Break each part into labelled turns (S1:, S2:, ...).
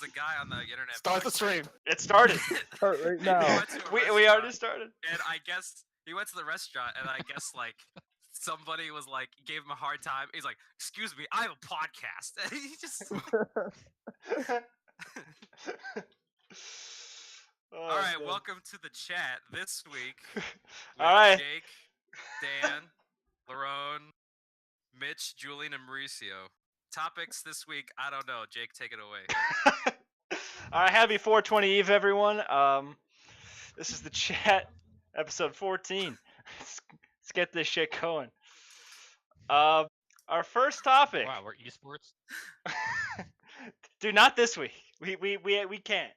S1: a guy on the internet.
S2: Start the stream.
S3: It started.
S4: Start right
S1: He
S4: now.
S1: went to a
S3: we
S1: restaurant,
S3: already started.
S1: And I guess he went to the restaurant, and I guess like somebody was like gave him a hard time. He's like, "Excuse me, I have a podcast." And he just. All right, welcome to the chat this week. With
S3: All right.
S1: Jake, Dan, Lerone, Mitch, Julian, and Mauricio. Topics this week, I don't know. Jake, take it away.
S3: All right, happy 420 Eve, everyone. This is the chat, episode 14. Let's get this shit going. Our first topic.
S5: Wow, we're esports.
S3: Dude, not this week. We can't.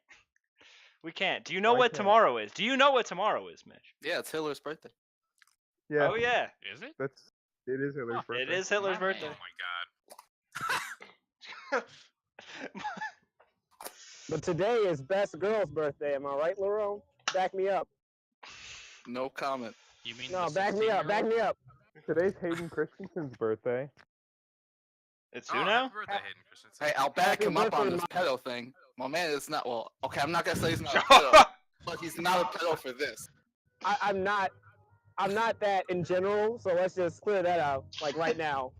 S3: We can't. Do you know
S4: I
S3: what
S4: can't.
S3: tomorrow is? Do you know what tomorrow is, Mitch?
S2: Yeah, it's Hitler's birthday.
S4: Yeah,
S3: Oh yeah,
S5: Is it?
S4: it is Hitler's birthday.
S3: it is Hitler's
S5: My
S3: birthday.
S1: Oh my god.
S6: But today is best girl's birthday. Am I right, Lerone? Back me up.
S2: No comment.
S5: You mean
S6: No,
S5: the
S6: back me up. Back
S5: 16-year-old?
S6: me up.
S4: Today's Hayden Christensen's birthday.
S3: It's
S1: Oh,
S3: who now?
S1: happy birthday, Hayden Christensen.
S2: Hey, I'll back
S6: Happy
S2: him up on
S6: birthday,
S2: this pedo thing. My man is not, well, okay, I'm not gonna say he's not a pedo, but he's not a pedo for this.
S6: I'm not that in general. So let's just clear that out, like right now.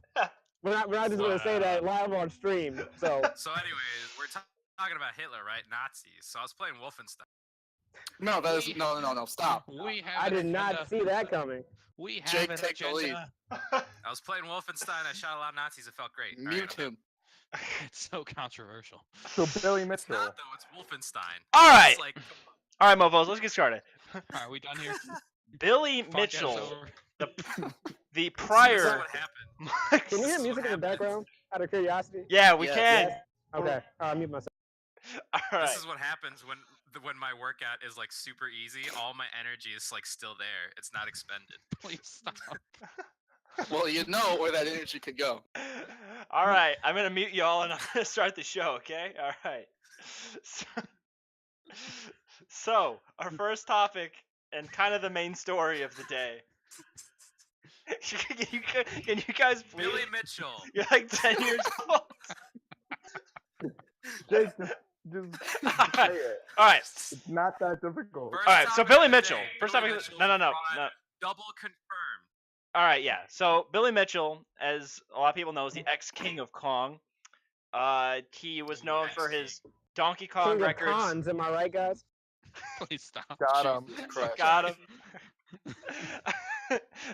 S6: We're not just gonna say that live on stream. So
S1: So, anyways, we're talking about Hitler, right? Nazis. So I was playing Wolfenstein.
S2: No, that is, no, stop.
S5: We have
S6: I
S5: an
S6: did not
S5: agenda.
S6: see that coming.
S5: We have
S2: Jake,
S5: an
S2: take the lead.
S5: agenda.
S1: I was playing Wolfenstein. I shot a lot of Nazis. It felt great. All right,
S2: Mute
S1: I'm
S2: him.
S5: It's so controversial.
S4: So Billy
S1: It's
S4: Mitchell.
S1: not though. It's Wolfenstein.
S3: All right.
S1: It's like,
S3: All right, mofos, let's get started.
S5: Are we done here?
S3: Billy
S5: Podcast
S3: Mitchell,
S5: over?
S3: the
S1: this is
S3: prior.
S1: what happened.
S6: Can you hear music in the background? Out of curiosity.
S3: Yeah, we
S2: Yes.
S3: can.
S6: Yes. Okay. I'll mute myself.
S3: All right.
S1: This is what happens when my workout is like super easy. All my energy is like still there. It's not expended.
S5: Please stop.
S2: Well, you know where that energy could go.
S3: All right, I'm gonna mute y'all and I'm gonna start the show. Okay. All right. So our first topic and kind of the main story of the day. Can you guys please?
S1: Billy Mitchell.
S3: You're like 10 years old.
S4: Jake, just say it.
S3: All right.
S4: It's not that difficult.
S1: First
S3: All right, so
S1: topic
S3: Billy
S1: of the
S3: Mitchell.
S1: day,
S3: First
S1: Billy
S3: topic.
S1: Mitchell
S3: No.
S1: brought Double confirmed.
S3: All right, yeah. So Billy Mitchell, as a lot of people know, is the ex-king of Kong. He was known for his Donkey Kong
S6: King of
S3: records.
S6: cons, am I right, guys?
S5: Please stop.
S4: Got him.
S2: Jesus Christ.
S3: Got him.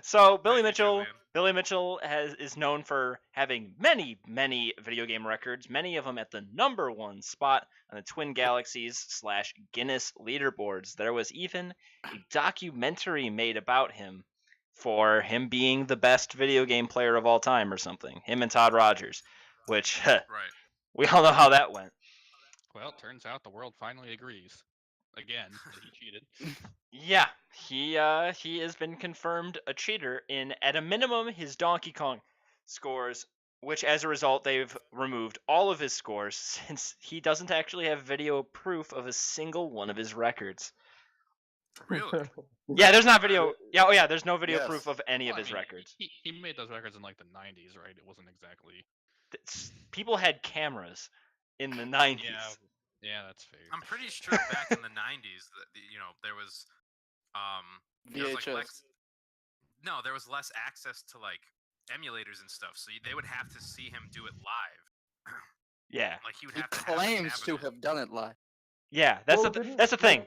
S3: So Billy
S1: Thank you,
S3: Mitchell,
S1: Julian.
S3: Billy Mitchell is known for having many video game records. Many of them at the #1 spot on the Twin Galaxies / Guinness leaderboards. There was even a documentary made about him for him being the best video game player of all time or something. Him and Todd Rogers, which
S1: Right.
S3: we all know how that went.
S5: Well, it turns out the world finally agrees. Again, that he cheated.
S3: Yeah, he has been confirmed a cheater in, at a minimum, his Donkey Kong scores, which as a result they've removed all of his scores since he doesn't actually have video proof of a single one of his records.
S1: Really?
S3: Yeah, there's not video. Yeah, oh yeah, there's no video
S2: Yes.
S3: proof of any of
S5: Well, I
S3: his
S5: mean,
S3: records.
S5: He made those records in like the 90s, right? It wasn't exactly.
S3: People had cameras in the 90s.
S5: Yeah, that's fair.
S1: I'm pretty sure back in the 90s that there was there was,
S2: VHS.
S1: there was less access to like emulators and stuff, so they would have to see him do it live.
S3: Yeah,
S1: Like he would
S2: He
S1: have to
S2: claims
S1: have
S2: to
S1: it.
S2: have done it live.
S3: yeah. That's
S4: Well,
S3: the
S4: didn't-
S3: that's the thing.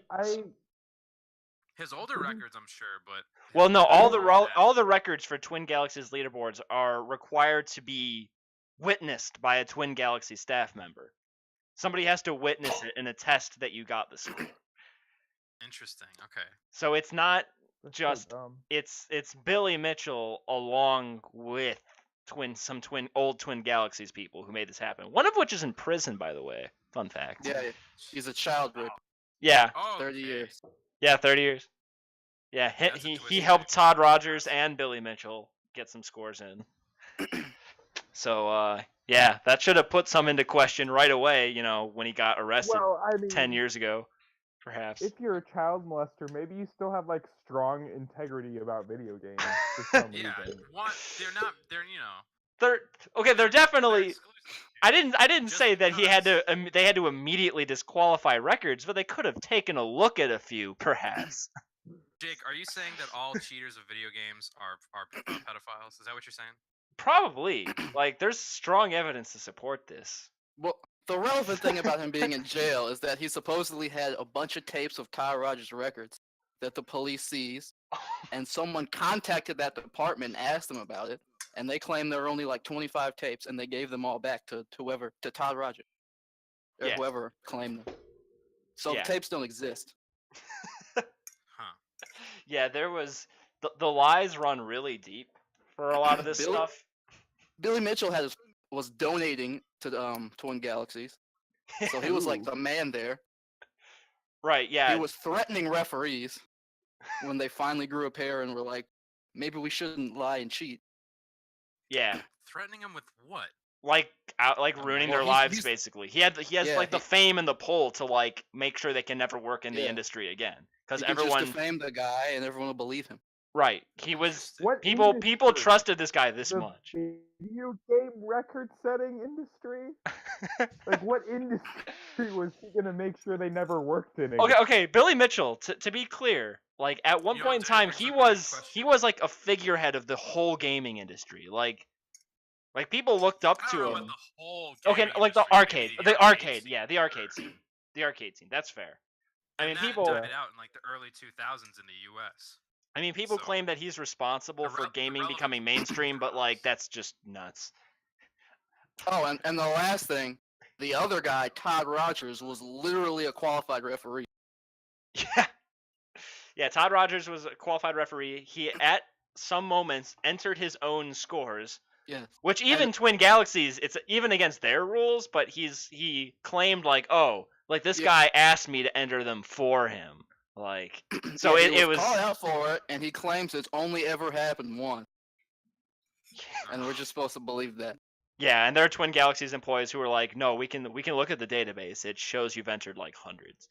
S1: His older records, I'm sure, but
S3: Well, no,
S1: all
S3: all the records for Twin Galaxies leaderboards are required to be witnessed by a Twin Galaxy staff member. Somebody has to witness it and attest that you got the score.
S1: Interesting. Okay.
S3: So it's not
S4: That's
S3: just-
S4: so dumb.
S3: it's Billy Mitchell along with some old Twin Galaxies people who made this happen. One of which is in prison, by the way. Fun fact.
S2: Yeah, he's a child rape.
S3: Yeah.
S1: Oh,
S2: 30
S1: okay.
S2: years.
S3: Yeah, 30 years. Yeah,
S1: That's a
S3: he
S1: twisty
S3: helped
S1: thing.
S3: Todd Rogers and Billy Mitchell get some scores in. So, yeah, that should have put some into question right away, when he got arrested
S4: Well, I mean,
S3: 10 years ago, perhaps.
S4: if you're a child molester, maybe you still have like strong integrity about video games for some
S1: Yeah.
S4: reason.
S1: They're not. They're
S3: They're definitely
S1: exclusive.
S3: I didn't
S1: Just
S3: say that he had
S1: because.
S3: to. They had to immediately disqualify records, but they could have taken a look at a few, perhaps.
S1: Jake, are you saying that all cheaters of video games are pedophiles? Is that what you're saying?
S3: Probably. Like, there's strong evidence to support this.
S2: Well, the relevant thing about him being in jail is that he supposedly had a bunch of tapes of Todd Rogers records that the police seized, and someone contacted that department and asked them about it, and they claimed there were only like 25 tapes, and they gave them all back to Todd Rogers, or
S3: Yeah.
S2: whoever claimed them. So
S3: Yeah.
S2: the tapes don't exist.
S1: Huh.
S3: Yeah, there was the lies run really deep for a lot of this
S2: Billy-
S3: stuff.
S2: Billy Mitchell was donating to Twin Galaxies, so he was like the man there.
S3: Right, yeah.
S2: He was threatening referees when they finally grew a pair and were like, maybe we shouldn't lie and cheat.
S3: Yeah.
S1: Threatening him with what?
S3: Like ruining
S2: Well,
S3: their
S2: he's-
S3: lives
S2: he's-
S3: basically. He has
S2: Yeah,
S3: like the fame and the pull to like make sure they can never work in the
S2: Yeah.
S3: industry again because
S2: You can
S3: everyone
S2: just defame the guy and everyone will believe him.
S3: right. He was
S1: Interesting.
S4: What
S3: people
S4: industry?
S3: trusted this guy this
S4: The
S3: much.
S4: video game record-setting industry? Like, what industry was he gonna make sure they never worked in?
S3: Okay, Billy Mitchell, to be clear, like at one
S1: You know,
S3: point in
S1: that
S3: time
S1: brings
S3: he
S1: up a good
S3: was
S1: question.
S3: like a figurehead of the whole gaming industry. Like people looked up
S1: I
S3: to
S1: don't know
S3: him.
S1: about the whole
S3: Okay,
S1: gaming
S3: like the
S1: industry,
S3: arcade,
S1: maybe
S3: the arcade,
S1: scene.
S3: yeah, the arcade scene, the arcade scene. That's fair. I
S1: And
S3: mean,
S1: that
S3: people.
S1: died out in like the early 2000s in the U.S.
S3: I mean, people
S1: So,
S3: claim that he's responsible
S1: the
S3: for
S1: rel- the
S3: gaming
S1: relevance
S3: becoming
S1: is
S3: mainstream, but like
S1: gross.
S3: that's just nuts.
S2: Oh, and the last thing, the other guy, Todd Rogers, was literally a qualified referee.
S3: Yeah, yeah. Todd Rogers was a qualified referee. He at some moments entered his own scores,
S2: Yes.
S3: which even Twin Galaxies, it's even against their rules. But he claimed like, oh, like this
S2: Yeah.
S3: guy asked me to enter them for him. Like, so
S2: Yeah,
S3: it
S2: he
S3: was.
S2: called out for it, and he claims it's only ever happened once, and we're just supposed to believe that.
S3: Yeah, and there are Twin Galaxies employees who are like, no, we can look at the database. It shows you've entered like hundreds.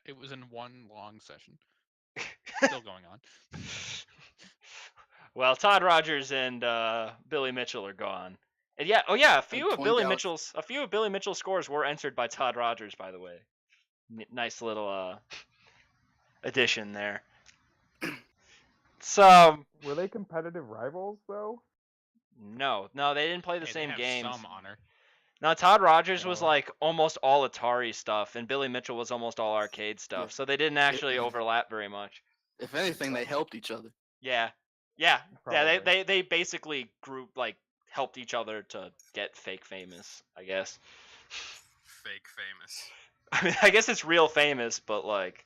S5: It was in one long session. Still going on.
S3: Well, Todd Rogers and Billy Mitchell are gone. And yeah, oh yeah, a few of
S2: Twin
S3: Billy
S2: Galaxies.
S3: Mitchell's scores were entered by Todd Rogers, by the way. Nice little addition there. So
S4: Were they competitive rivals though?
S3: no, they didn't play the
S5: Hey, they
S3: same
S5: have
S3: games.
S5: Some honor.
S3: No, Todd Rogers was
S4: Oh.
S3: like almost all Atari stuff, and Billy Mitchell was almost all arcade stuff.
S2: Yeah.
S3: So they didn't actually
S2: it-
S3: overlap very much.
S2: If anything, they helped each other.
S3: Yeah. Yeah.
S4: Probably.
S3: They basically helped each other to get fake famous, I guess.
S1: Fake famous.
S3: I mean, I guess it's real famous, but like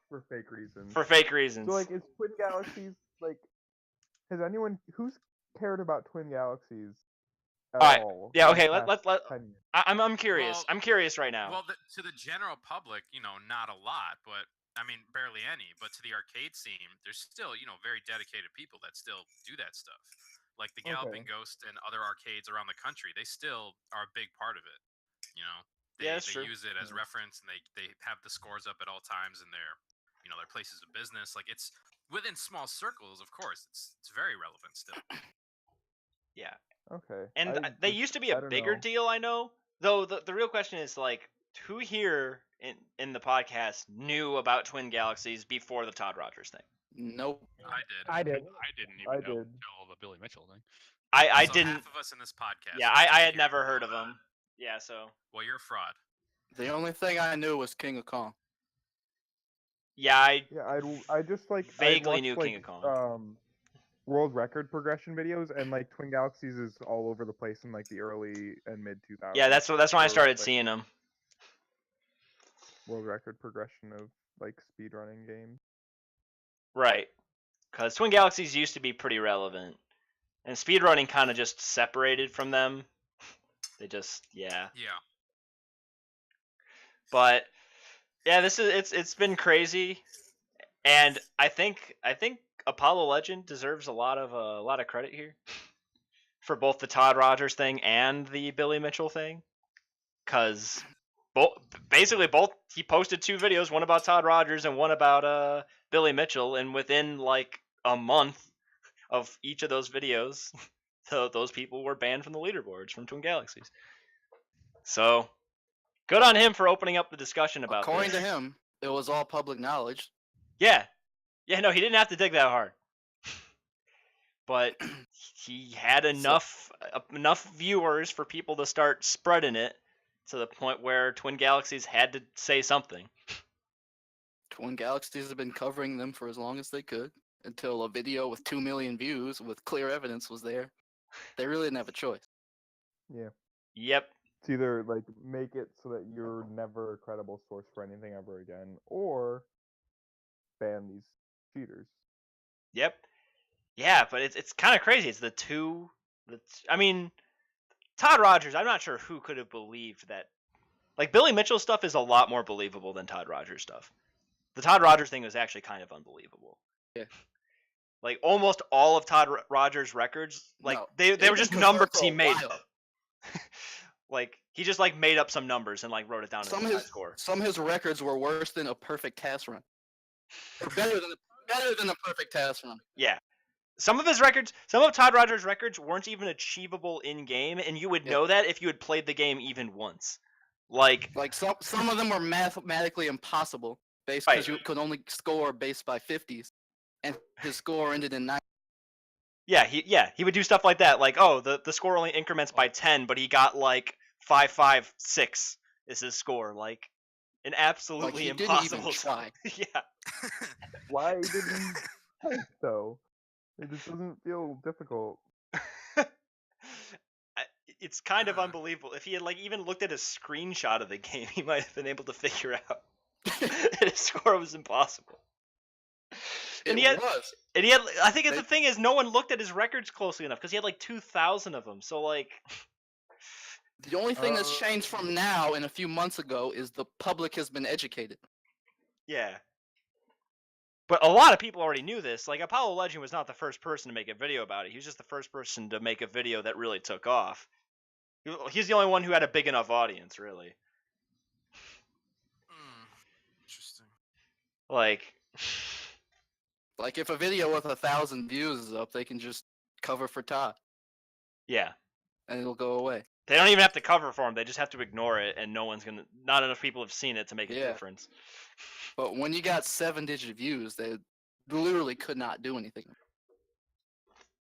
S4: For fake reasons.
S3: for fake reasons.
S4: So like, is Twin Galaxies like? Has anyone who's cared about Twin Galaxies at
S3: Alright,
S4: all?
S3: yeah,
S4: in
S3: okay,
S4: the
S3: let
S4: past 10 years?
S3: I'm curious.
S1: Well-
S3: I'm curious right now.
S1: Well, to the general public, not a lot, but I mean, barely any. But to the arcade scene, there's still, very dedicated people that still do that stuff. Like the Galloping Ghost and other arcades around the country, they still are a big part of it. They,
S3: Yeah, that's
S1: they
S3: true.
S1: use it as reference, and they have the scores up at all times in their places of business. Like it's within small circles, of course. It's very relevant still.
S3: Yeah.
S4: Okay.
S3: And
S4: I
S3: they
S4: just-
S3: used to be
S4: I
S3: a
S4: don't
S3: bigger
S4: know.
S3: deal, I know. Though the real question is like, who here in the podcast knew about Twin Galaxies before the Todd Rogers thing?
S2: Nope.
S1: I did.
S6: I did.
S5: I didn't even
S4: I
S5: know
S4: did.
S5: until the Billy Mitchell thing.
S3: I
S1: So
S3: didn't.
S1: Half of us in this podcast.
S3: Yeah,
S1: are
S3: I had
S1: here.
S3: never heard of him. Yeah, so
S1: Well, you're a fraud.
S2: The only thing I knew was King of Kong.
S3: yeah,
S4: Yeah, I just like
S3: Vaguely
S4: watched,
S3: knew
S4: like,
S3: King of Kong.
S4: World record progression videos, and like Twin Galaxies is all over the place in like the early and mid 2000s.
S3: Yeah, that's when I
S4: or,
S3: started
S4: like,
S3: seeing him.
S4: world record progression of like speedrunning games.
S3: Right. Because Twin Galaxies used to be pretty relevant. And speedrunning kind of just separated from them. They just, yeah.
S1: Yeah.
S3: But yeah, it's been crazy. And I think Apollo Legend deserves a lot of credit here for both the Todd Rogers thing and the Billy Mitchell thing. Cuz basically both he posted two videos, one about Todd Rogers and one about Billy Mitchell, and within like a month of each of those videos, those people were banned from the leaderboards from Twin Galaxies. So, good on him for opening up the discussion about
S2: According
S3: this.
S2: to him, it was all public knowledge.
S3: Yeah. Yeah, no, he didn't have to dig that hard. But he had enough viewers for people to start spreading it to the point where Twin Galaxies had to say something.
S2: Twin Galaxies have been covering them for as long as they could until a video with 2 million views with clear evidence was there. They really didn't have a choice.
S4: Yeah.
S3: Yep.
S4: It's either like make it so that you're never a credible source for anything ever again, or ban these cheaters.
S3: Yep. Yeah, but it's kind of crazy. It's the two. I mean, Todd Rogers. I'm not sure who could have believed that. Like Billy Mitchell stuff is a lot more believable than Todd Rogers stuff. The Todd Rogers thing was actually kind of unbelievable.
S2: Yeah.
S3: Like almost all of Todd Rogers' records, like
S2: No,
S3: they were just numbers
S2: for
S3: he
S2: a
S3: made
S2: while.
S3: up. Like he just like made up some numbers and like wrote it down
S2: Some
S3: as
S2: of
S3: a
S2: his
S3: score.
S2: some of his records were worse than a perfect task run. Or better than a perfect task run.
S3: Yeah. Some of Todd Rogers' records weren't even achievable in game, and you would know that if you had played the game even once. Like
S2: some of them were mathematically impossible, based
S3: Right.
S2: because you could only score based by 50s, and his score ended in 9.
S3: he would do stuff like that. Like, oh, the score only increments by 10, but he got like 556 is his score. Like an absolutely
S2: Like he didn't
S3: impossible
S2: even try.
S3: Yeah.
S4: Why did he type though? It just doesn't feel difficult.
S3: It's kind of unbelievable. If he had like even looked at a screenshot of the game, he might have been able to figure out that his score was impossible.
S2: It was.
S3: And he had, I think
S2: They-
S3: the thing is, no one looked at his records closely enough because he had like 2,000 of them. So like,
S2: The only thing that's changed from now and a few months ago is the public has been educated.
S3: yeah. But a lot of people already knew this. Like Apollo Legend was not the first person to make a video about it. He was just the first person to make a video that really took off. He's the only one who had a big enough audience, really.
S1: Interesting.
S3: Like,
S2: Like if a video with 1,000 views is up, they can just cover for Todd,
S3: yeah.
S2: and it'll go away.
S3: They don't even have to cover for him. They just have to ignore it, and not enough people have seen it to make a
S2: Yeah.
S3: difference.
S2: But when you got 7-digit views, they literally could not do anything.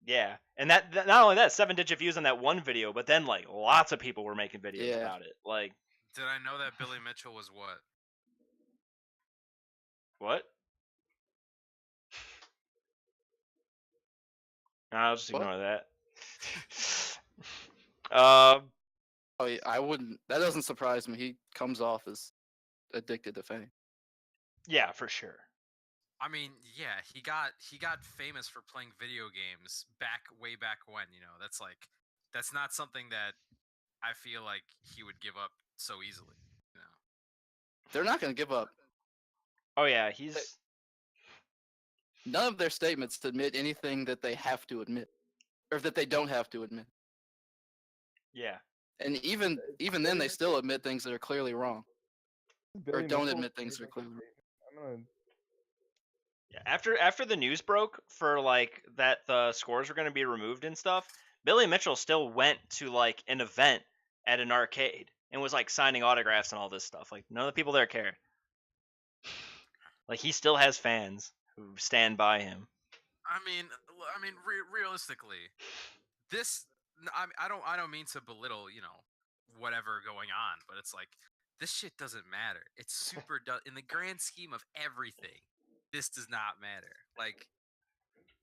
S3: Yeah, and that not only that, 7-digit views on that one video, but then like lots of people were making videos
S2: Yeah.
S3: about it. Like,
S1: Did I know that Billy Mitchell was what?
S3: what? I'll just
S2: What?
S3: ignore that.
S2: Oh, yeah, I wouldn't. That doesn't surprise me. He comes off as addicted to fame.
S3: Yeah, for sure.
S1: I mean, yeah, he got famous for playing video games way back when, that's not something that I feel like he would give up so easily,
S2: They're not going to give up.
S3: Oh yeah, he's
S2: None of their statements admit anything that they have to admit, or that they don't have to admit.
S3: yeah.
S2: And even then, they still admit things that are clearly wrong, or
S4: Billy
S2: don't
S4: Mitchell
S2: admit things that are
S4: making
S2: clearly wrong.
S4: statement.
S3: Yeah, after the news broke for like that the scores were going to be removed and stuff, Billy Mitchell still went to like an event at an arcade and was like signing autographs and all this stuff. Like none of the people there cared. Like he still has fans who stand by him.
S1: I mean, realistically, I don't mean to belittle, whatever going on, but it's like this shit doesn't matter. It's super in the grand scheme of everything. This does not matter. Like,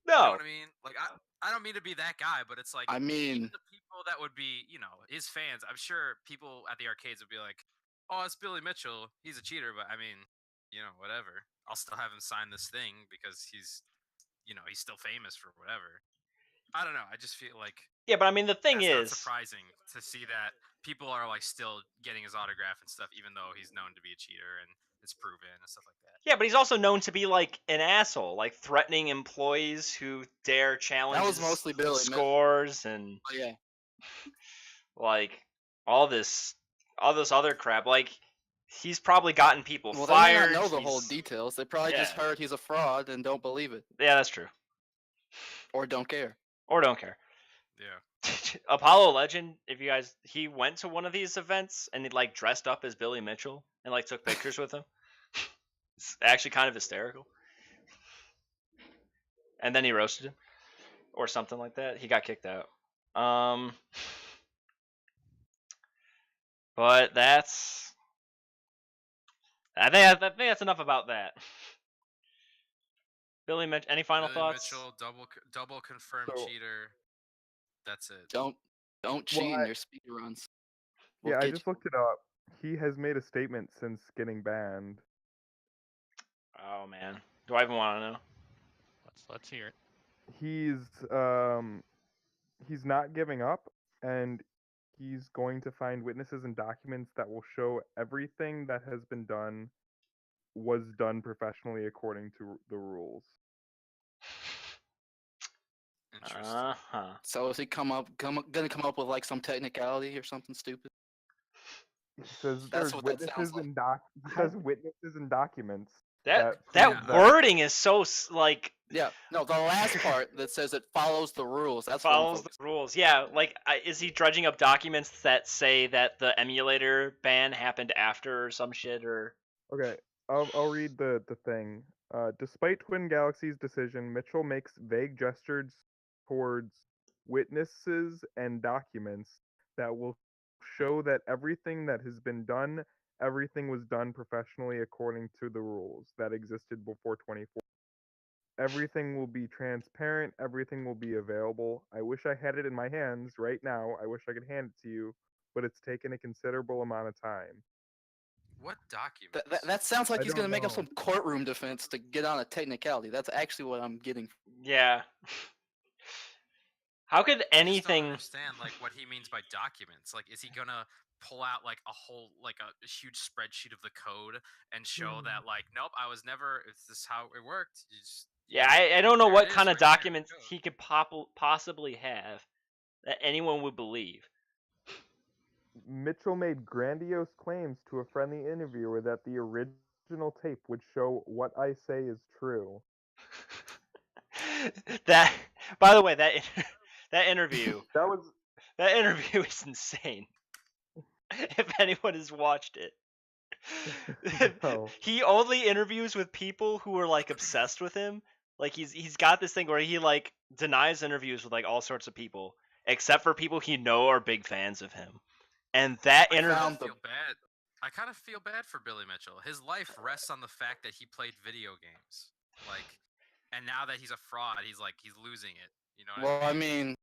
S1: you know
S3: No.
S1: what I mean? Like, I don't mean to be that guy, but it's like,
S2: I mean,
S1: even the people that would be, his fans, I'm sure people at the arcades would be like, oh, it's Billy Mitchell. He's a cheater, but I mean, whatever. I'll still have him sign this thing because he's still famous for whatever. I don't know. I just feel like
S3: Yeah, but I mean the thing
S1: that's
S3: is,
S1: not surprising to see that people are like still getting his autograph and stuff, even though he's known to be a cheater and it's proven and stuff like that.
S3: yeah, but he's also known to be like an asshole, like threatening employees who dare challenge
S2: that was
S3: his
S2: mostly Billy.
S3: scores and
S2: Oh, yeah.
S3: like all this other crap. Like he's probably gotten people
S2: Well, they may
S3: fired.
S2: not know the whole
S3: he's-
S2: details. They probably just
S3: Yeah.
S2: heard he's a fraud and don't believe it,
S3: Yeah, that's true.
S2: or don't care.
S3: Or don't care.
S1: Yeah.
S3: Apollo Legend, if you guys, he went to one of these events and he like dressed up as Billy Mitchell and like took pictures with him. It's actually kind of hysterical. And then he roasted him or something like that. He got kicked out. But that's. I think that's enough about that. Billy Mitchell. Any final
S1: Billy
S3: thoughts?
S1: Mitchell, double confirmed
S4: So-
S1: cheater. That's it.
S2: Don't cheat in your speed runs. We'll
S4: Yeah, I
S2: get
S4: just looked it up. He has made a statement since getting banned.
S3: Oh man, do I even want to know?
S5: Let's hear it.
S4: He's not giving up, and he's going to find witnesses and documents that will show everything that has been done was done professionally according to the rules.
S1: Interesting.
S2: So is he gonna come up with like some technicality or something stupid?
S4: It says
S2: That's
S4: there's
S2: what that sounds
S4: witnesses
S2: like.
S4: and he says witnesses and documents.
S3: That
S4: prove
S3: wording is so like
S2: Yeah. No, the last part that says it follows the rules. That's what I'm
S3: follows the
S2: focused
S3: rules. Yeah, like is he dredging up documents that say that the emulator ban happened after or some shit or?
S4: Okay, I'll read the thing. Despite Twin Galaxy's decision, Mitchell makes vague gestures towards witnesses and documents that will show that everything that has been done, everything was done professionally according to the rules that existed before 24. Everything will be transparent, everything will be available. I wish I had it in my hands right now. I wish I could hand it to you, but it's taken a considerable amount of time.
S1: What documents?
S2: That sounds like
S4: I
S2: he's gonna
S4: don't
S2: make up
S4: know.
S2: some courtroom defense to get on a technicality. That's actually what I'm getting.
S3: Yeah. How could
S1: I just don't
S3: anything?
S1: understand like what he means by documents. Like, is he gonna pull out like a whole like a huge spreadsheet of the code and show that like, nope, I was never. Is this how it worked? You just,
S3: Yeah, I don't know
S1: there
S3: what
S1: it is
S3: kind of
S1: right there,
S3: documents
S1: go.
S3: he could possibly have that anyone would believe.
S4: Mitchell made grandiose claims to a friendly interviewer that the original tape would show what I say is true.
S3: That, by the way, that interview
S4: That was
S3: that interview is insane. If anyone has watched it.
S4: No.
S3: He only interviews with people who are like obsessed with him. Like he's got this thing where he like denies interviews with like all sorts of people except for people he know are big fans of him. And that
S1: I
S3: interview
S1: kind of feel bad. I kind of feel bad for Billy Mitchell. His life rests on the fact that he played video games. Like, and now that he's a fraud, he's losing it. You know what
S2: Well,
S1: I mean?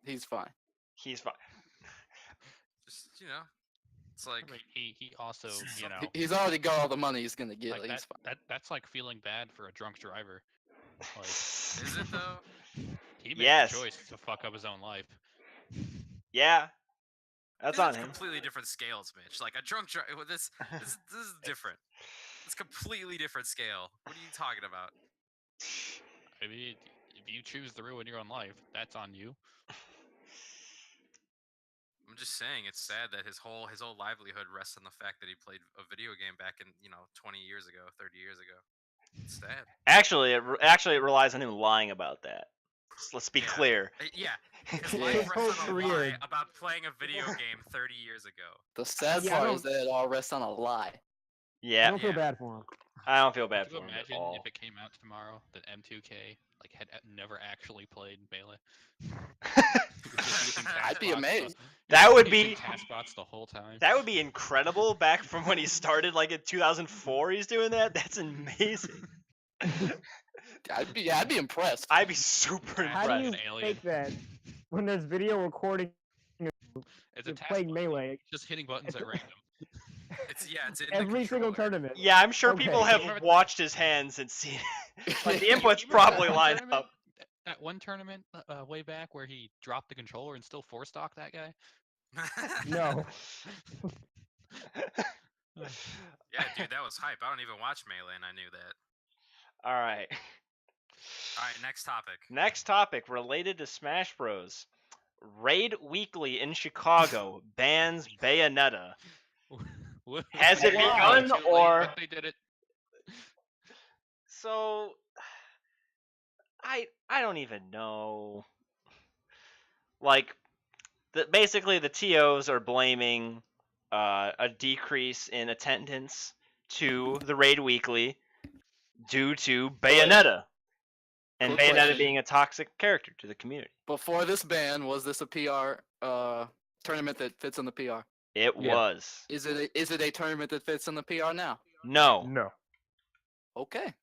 S2: he's fine.
S3: he's fine.
S1: Just it's like
S5: I mean, he also, you know,
S2: He's already got all the money he's gonna get.
S5: like
S2: He's fine.
S5: that's like feeling bad for a drunk driver. Like,
S1: is it though?
S5: he made
S3: Yes.
S5: the choice to fuck up his own life.
S3: Yeah. That's
S1: These are
S3: on him.
S1: completely different scales, Mitch. Like a drunk driver. This is different. It's completely different scale. What are you talking about?
S5: I mean, if you choose to ruin your own life, that's on you.
S1: I'm just saying it's sad that his whole livelihood rests on the fact that he played a video game back in 20 years ago, 30 years ago. It's sad.
S3: Actually, it relies on him lying about that. Let's be
S1: Yeah.
S3: clear.
S1: Yeah, his
S2: Yeah.
S1: life
S6: His whole
S1: rests on a lie
S6: career.
S1: about playing a video game 30 years ago.
S2: The sad
S6: Yeah, I
S2: part is that it all rests on a lie.
S6: I
S3: Yeah,
S6: don't feel
S1: Yeah.
S6: bad for him.
S3: I don't feel bad
S5: Could you
S3: for him at
S5: imagine
S3: all.
S5: if it came out tomorrow that M2K like had never actually played Melee?
S2: I'd be amazed.
S3: That would be
S5: Castbots the whole time.
S3: that would be incredible. Back from when he started, like in 2004, he's doing that. That's amazing.
S2: I'd be impressed.
S3: I'd be super
S5: How
S6: How do
S3: impressed.
S6: you
S5: An alien.
S6: fake that when there's video recording
S5: It's a
S6: you
S5: task
S6: playing
S5: bot,
S6: Melee
S5: just hitting buttons at random.
S1: It's in the
S6: every single
S1: controller.
S6: tournament?
S3: Yeah, I'm sure people
S6: Okay.
S3: have watched his hands and seen like the
S5: You
S3: inputs
S5: remember
S3: probably
S5: that one
S3: line
S5: tournament?
S3: up.
S5: That one tournament way back where he dropped the controller and still four stocked that guy.
S6: No.
S1: Yeah, dude, that was hype. I don't even watch Melee, and I knew that.
S3: All right.
S1: All right, next topic.
S3: Next topic related to Smash Bros. Raid Weekly in Chicago bans Bayonetta. Has it
S6: Why?
S3: begun or
S5: They did it.
S3: so? I don't even know. like basically the TOs are blaming a decrease in attendance to the Raid Weekly due to Bayonetta. And
S2: Quick
S3: Bayonetta
S2: question.
S3: being a toxic character to the community.
S2: Before this ban, was this a PR tournament that fits in the PR?
S3: It
S4: Yeah.
S3: was.
S2: Is it a tournament that fits in the PR now?
S3: No.
S4: No.
S2: Okay.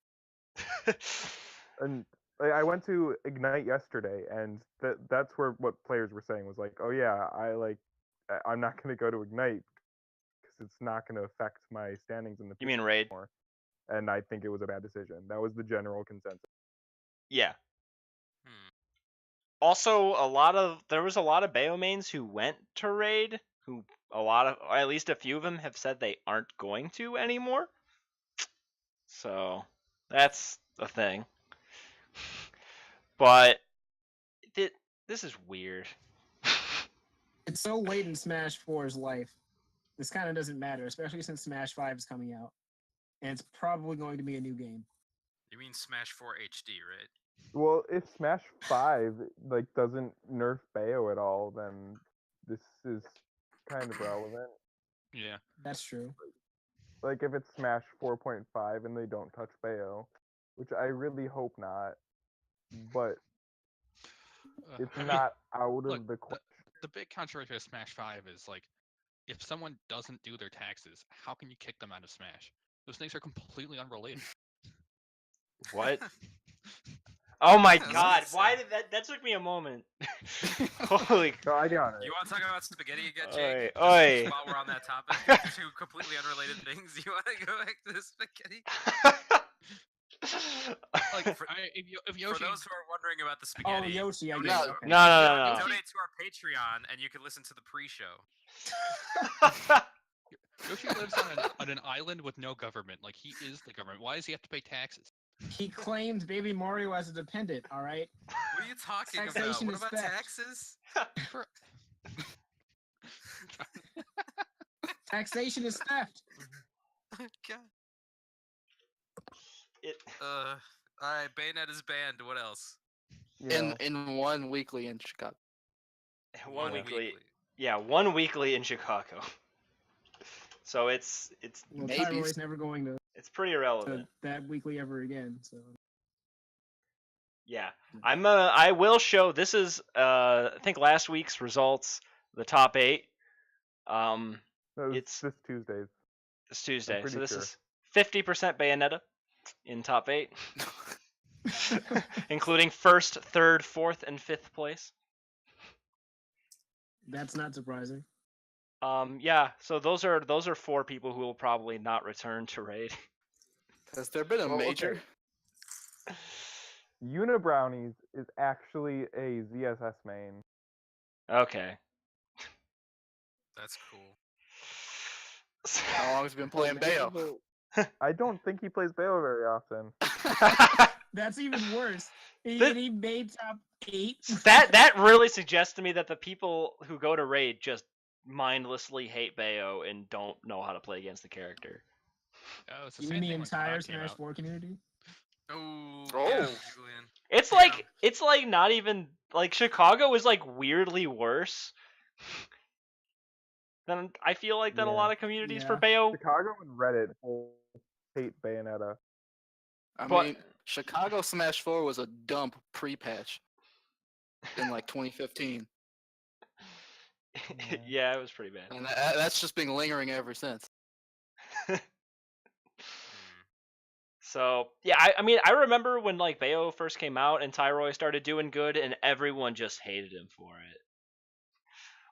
S4: And I went to Ignite yesterday, and that's where what players were saying was like, oh yeah, I'm not gonna go to Ignite because it's not gonna affect my standings in the.
S3: You mean Raid?
S4: More. And I think it was a bad decision. That was the general consensus.
S3: Yeah.
S1: Hmm.
S3: Also, there was a lot of Bayo mains who went to Raid, who at least a few of them have said they aren't going to anymore. So that's a thing. But this is weird.
S7: It's so late in Smash 4's life. This kind of doesn't matter, especially since Smash 5 is coming out. And it's probably going to be a new game.
S1: You mean Smash 4 HD, right?
S4: Well, if Smash 5 doesn't nerf Bayo at all, then this is kind of relevant.
S5: Yeah.
S7: That's true.
S4: Like if it's Smash 4.5 and they don't touch Bayo, which I really hope not, but it's
S5: I mean,
S4: not out
S5: look,
S4: of the question.
S5: the big controversy with Smash 5 is like, if someone doesn't do their taxes, how can you kick them out of Smash? Those things are completely unrelated.
S3: What? Oh my
S1: That's
S3: god,
S1: insane.
S3: why did that took me a moment. Holy
S4: No, I got it.
S1: You want to talk about spaghetti again, Jake?
S3: Oi, oi.
S1: Just while we're on that topic, two completely unrelated things. You want to go back to the spaghetti? Like
S5: if
S1: For
S5: Yoshi,
S1: those who are wondering about the
S7: Oh,
S1: spaghetti,
S7: Yoshi, I
S1: donate-
S7: guess.
S2: No,
S7: Okay.
S3: No.
S1: donate to our Patreon, and you can listen to the pre-show.
S5: Yoshi lives on an island with no government. Like, he is the government. Why does he have to pay taxes?
S7: He claimed Baby Mario as a dependent, alright?
S1: What are you talking about?
S7: Taxation
S1: What
S7: is
S1: about
S7: theft.
S1: taxes?
S5: For-
S7: Taxation is theft.
S1: God.
S3: It,
S1: All right, Bayonet is banned. What else?
S4: Yeah.
S2: In one weekly in Chicago.
S3: one weekly. Yeah, 1 weekly in Chicago. So it's
S7: Well,
S2: Maybe.
S7: Tyroy's never going to
S3: pretty irrelevant.
S7: that weekly ever again, so.
S3: Yeah. I will show this is I think last week's results, the top 8.
S4: That was
S3: it's-
S4: this Tuesdays.
S3: This Tuesday. So
S4: pretty
S3: this
S4: sure.
S3: is 50% Bayonetta in top 8, including 1st, 3rd, 4th, and 5th place.
S7: That's not surprising.
S3: Yeah, so those are 4 people who will probably not return to Raid.
S2: Has there been a
S4: Well, okay.
S2: major?
S4: Unibrownies is actually a ZSS main.
S3: Okay.
S1: That's cool.
S2: How long has he been playing Bayo?
S4: I don't think he plays Bayo very often.
S7: That's even worse.
S3: This-
S7: He made top 8.
S3: that really suggests to me that the people who go to Raid just mindlessly hate Bayo and don't know how to play against the character.
S5: Oh, it's the
S7: You
S5: same
S7: mean the
S5: thing when
S7: entire
S5: COD came
S7: Smash
S5: out.
S7: 4 community?
S1: Oh,
S2: Oh.
S1: yeah, Julian.
S3: It's
S1: Yeah.
S3: like it's like not even like Chicago is like weirdly worse than I feel like than a
S4: Yeah.
S3: lot of communities for
S7: Yeah.
S3: Bayo.
S4: Chicago and Reddit both hate Bayonetta.
S2: I
S3: But-
S2: mean, Chicago Smash 4 was a dump pre-patch in like 2015,
S3: Yeah, it was pretty bad.
S2: and that's just been lingering ever since.
S3: So yeah, I mean I remember when like Bayo first came out and Tyroy started doing good and everyone just hated him for it.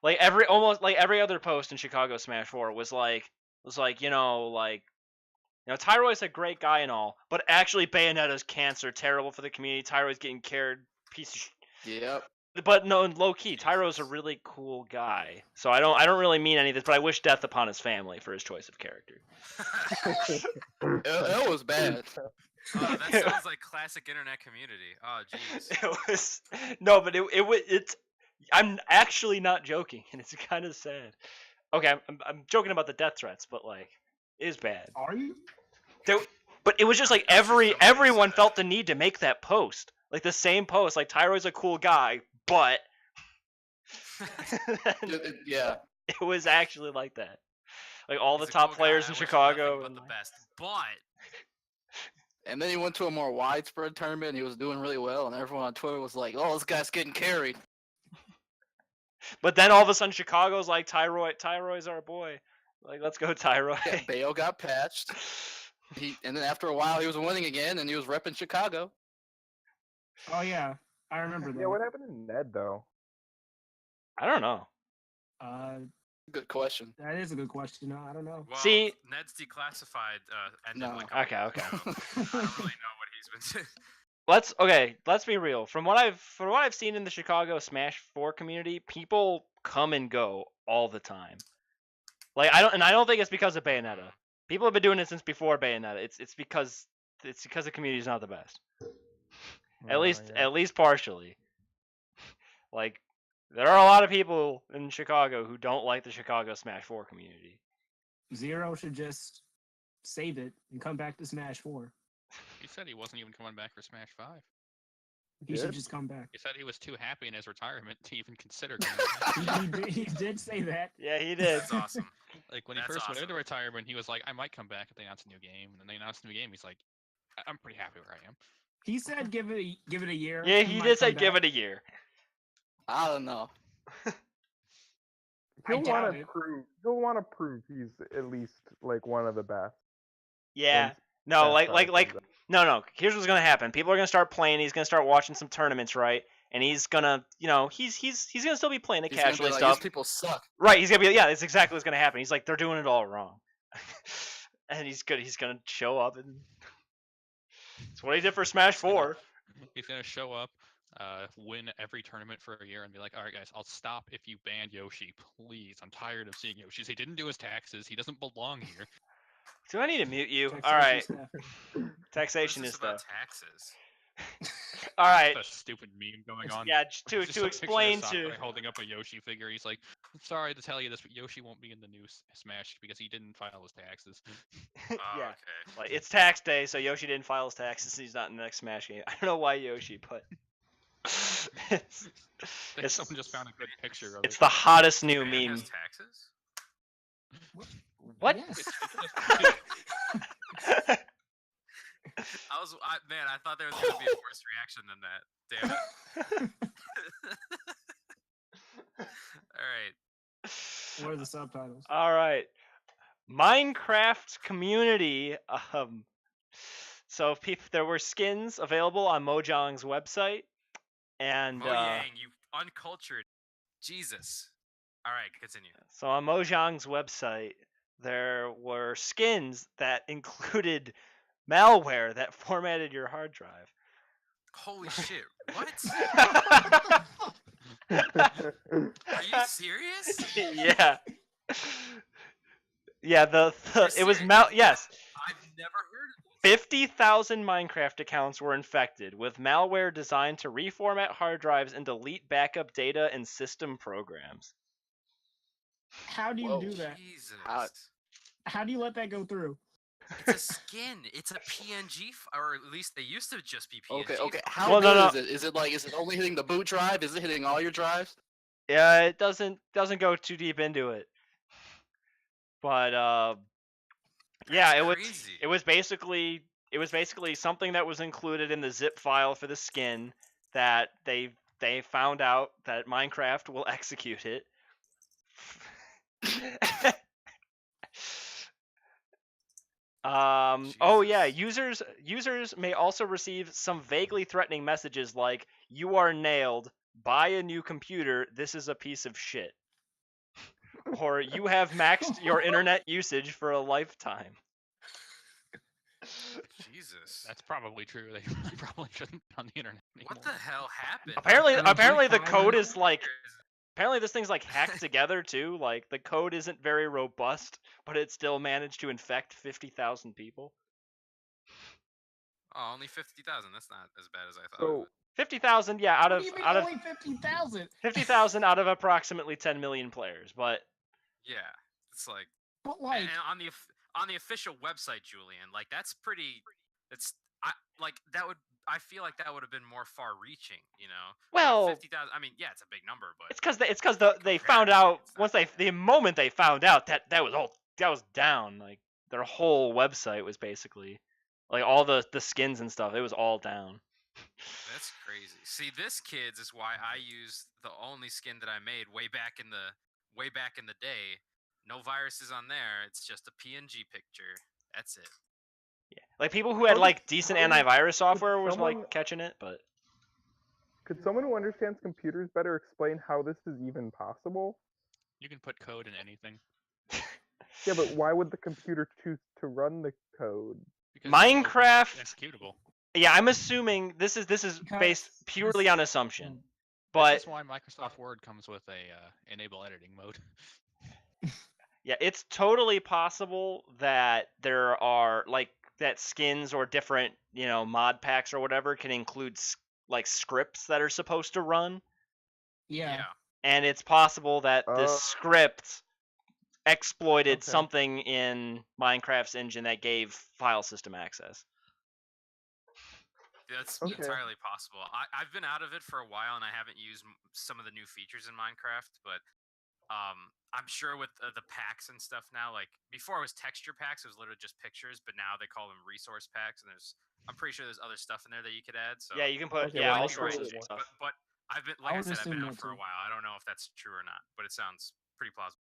S3: Like almost every other post in Chicago Smash 4 was like Tyroy's a great guy and all, but actually Bayonetta's cancer, terrible for the community. Tyroy's getting cared, piece of
S2: Yep.
S3: But no, low key, Tyro's a really cool guy. So I don't really mean any of this, but I wish death upon his family for his choice of character.
S2: It was bad.
S1: Oh, that sounds like classic internet community. Oh, jeez.
S3: It was no, but it's. I'm actually not joking, and it's kind of sad. Okay, I'm joking about the death threats, but like, it is bad.
S7: Are you?
S3: But it was just like
S1: That's just so
S3: everyone
S1: sad.
S3: felt the need to make that post, like the same post, like Tyro's a cool guy, but
S2: Yeah.
S3: It was actually like that. Like all the
S1: He's a
S3: top
S1: cool
S3: players
S1: guy,
S3: in
S1: I wish him
S3: Chicago.
S1: nothing
S3: and,
S1: but the
S3: like-
S1: best. But
S2: And then he went to a more widespread tournament. And he was doing really well, and everyone on Twitter was like, "Oh, this guy's getting carried."
S3: But then all of a sudden, Chicago's like, Tyroy's our boy. Like, let's go, Tyroy.
S2: Yeah, Bayo got patched. And then after a while, he was winning again, and he was repping Chicago.
S7: Oh yeah, I remember that.
S4: Yeah, what happened to Ned though?
S3: I don't know.
S2: Good question.
S7: That is a good question. I don't know.
S1: well,
S3: See-
S1: Ned's declassified. Ended
S2: No.
S1: like a
S3: Okay,
S1: month
S3: okay.
S1: ago. I don't really know what he's been.
S3: Let's be real. From what I've seen in the Chicago Smash 4 community, people come and go all the time. Like I don't think it's because of Bayonetta. People have been doing it since before Bayonetta. It's because the community's not the best. At least partially. Like there are a lot of people in Chicago who don't like the Chicago Smash 4 community.
S7: Zero should just save it and come back to Smash 4.
S5: He said he wasn't even coming back for Smash 5.
S7: He should
S4: Good.
S7: just come back.
S5: He said he was too happy in his retirement to even consider coming back.
S7: He did say that.
S3: Yeah, he did.
S1: That's awesome.
S5: Like when he
S1: That's
S5: first went
S1: awesome.
S5: into retirement, he was like, "I might come back if they announce a new game." And then they announced a new game. He's like, "I'm pretty happy where I am."
S7: He said give it a year.
S3: Yeah, he did say give it a year.
S2: I don't know.
S7: I doubt
S4: want
S7: it.
S4: to prove. He'll want to prove he's at least like one of the best.
S3: Yeah.
S4: Once
S3: No,
S4: Smash
S3: like
S4: 5 comes out.
S3: no. Here's what's gonna happen. People are gonna start playing. He's gonna start watching some tournaments, right? And he's gonna, he's gonna still be playing it
S2: He's gonna be
S3: casually
S2: like,
S3: stuff.
S2: "These people suck."
S3: Right? He's gonna be, yeah. That's exactly what's gonna happen. He's like, they're doing it all wrong, and he's gonna show up and. It's what he did for Smash 4.
S5: He's gonna show up, win every tournament for a year, and be like, "All right, guys, I'll stop if you ban Yoshi, please. I'm tired of seeing Yoshi. He didn't do his taxes. He doesn't belong here."
S3: Do I need to mute you?
S7: Taxation
S3: All right.
S7: stuff.
S1: What
S3: Taxation
S1: is
S3: is
S1: this about
S3: stuff.
S1: taxes?
S3: All right.
S5: That's a stupid meme going on.
S3: Yeah,
S5: Just
S3: to
S5: a picture of
S3: explain
S5: Sakurai
S3: to.
S5: holding up a Yoshi figure. He's like, "Sorry to tell you this, but Yoshi won't be in the new Smash because he didn't file his taxes."
S1: Oh,
S3: Yeah.
S1: okay.
S3: Like it's tax day, so Yoshi didn't file his taxes. He's not in the next Smash game. I don't know why Yoshi, but it's,
S5: Like,
S3: it's,
S5: someone just found a good picture of
S3: it's
S5: it.
S3: the hottest new
S1: Man
S3: meme.
S1: has taxes?
S3: What?
S7: Yes.
S1: Man, I thought there was gonna be a worse reaction than that. Damn it. All right.
S7: What are the subtitles?
S3: All right, Minecraft community. So if there were skins available on Mojang's website, and
S1: Mojang, you uncultured. Jesus. All right, continue.
S3: so on Mojang's website, there were skins that included malware that formatted your hard drive.
S1: Holy shit! What? Are you serious?
S3: Yeah. Yeah,
S1: You're
S3: it was
S1: serious?
S3: yes.
S1: I've never heard of this.
S3: 50,000 Minecraft accounts were infected with malware designed to reformat hard drives and delete backup data and system programs.
S7: How do you
S2: Whoa.
S7: do that?
S1: Jesus.
S7: How do you let that go through?
S1: It's a skin. It's a PNG, or at least they used to just be PNG.
S2: Okay.
S1: files.
S2: How
S3: Well, no,
S2: good
S3: no.
S2: is it? Is it only hitting the boot drive? Is it hitting all your drives?
S3: Yeah, it doesn't go too deep into it. But yeah,
S1: That's
S3: it was basically something that was included in the zip file for the skin that they found out that Minecraft will execute it. Oh yeah,
S1: Jesus.
S3: users may also receive some vaguely threatening messages like "You are nailed. Buy a new computer. This is a piece of shit." Or "You have maxed your internet usage for a lifetime."
S1: Jesus.
S5: That's probably true. They probably shouldn't be on the internet anymore.
S1: What the hell happened?
S3: Apparently
S7: Are they
S3: the
S7: G5
S3: code
S7: now?
S3: is like apparently this thing's like hacked together too. Like the code isn't very robust, but it still managed to infect 50,000 people.
S1: Oh, only 50,000. That's not as bad as I thought.
S4: So
S3: 50,000, yeah,
S7: What do you mean only 50,000?
S3: 50,000 out of approximately 10 million players, but
S1: Yeah, it's like,
S7: But like,
S1: and on the official website, Julian, like that's pretty. It's like that would I feel like that would have been more far-reaching, you know.
S3: Well,
S1: 50,000. I mean, yeah, it's a big number, but
S3: it's because they found out the moment they found out that was down. Like their whole website was basically like all the skins and stuff. It was all down.
S1: That's crazy. See, this kids is why I used the only skin that I made way back in the day. No viruses on there. It's just a PNG picture. That's it.
S3: Yeah, like people who had like decent antivirus software was like catching it, but
S4: could someone who understands computers better explain how this is even possible?
S5: You can put code in anything.
S4: Yeah, but why would the computer choose to run the code?
S5: Because
S3: Minecraft
S5: executable.
S3: Yeah, I'm assuming this is based purely on assumption, but
S5: this is why Microsoft Word comes with a enable editing mode.
S3: yeah, it's totally possible that there are like that skins or different mod packs or whatever can include like scripts that are supposed to run.
S7: Yeah.
S3: And it's possible that this script exploited something in Minecraft's engine that gave file system access.
S1: That's entirely possible. I've been out of it for a while, and I haven't used some of the new features in Minecraft, but I'm sure with the packs and stuff now, like before it was texture packs, it was literally just pictures, but now they call them resource packs, and I'm pretty sure there's other stuff in there that you could add. So
S3: yeah, you can put all sorts of stuff.
S1: But I've been I've been out for a while. I don't know if that's true or not, but it sounds pretty plausible.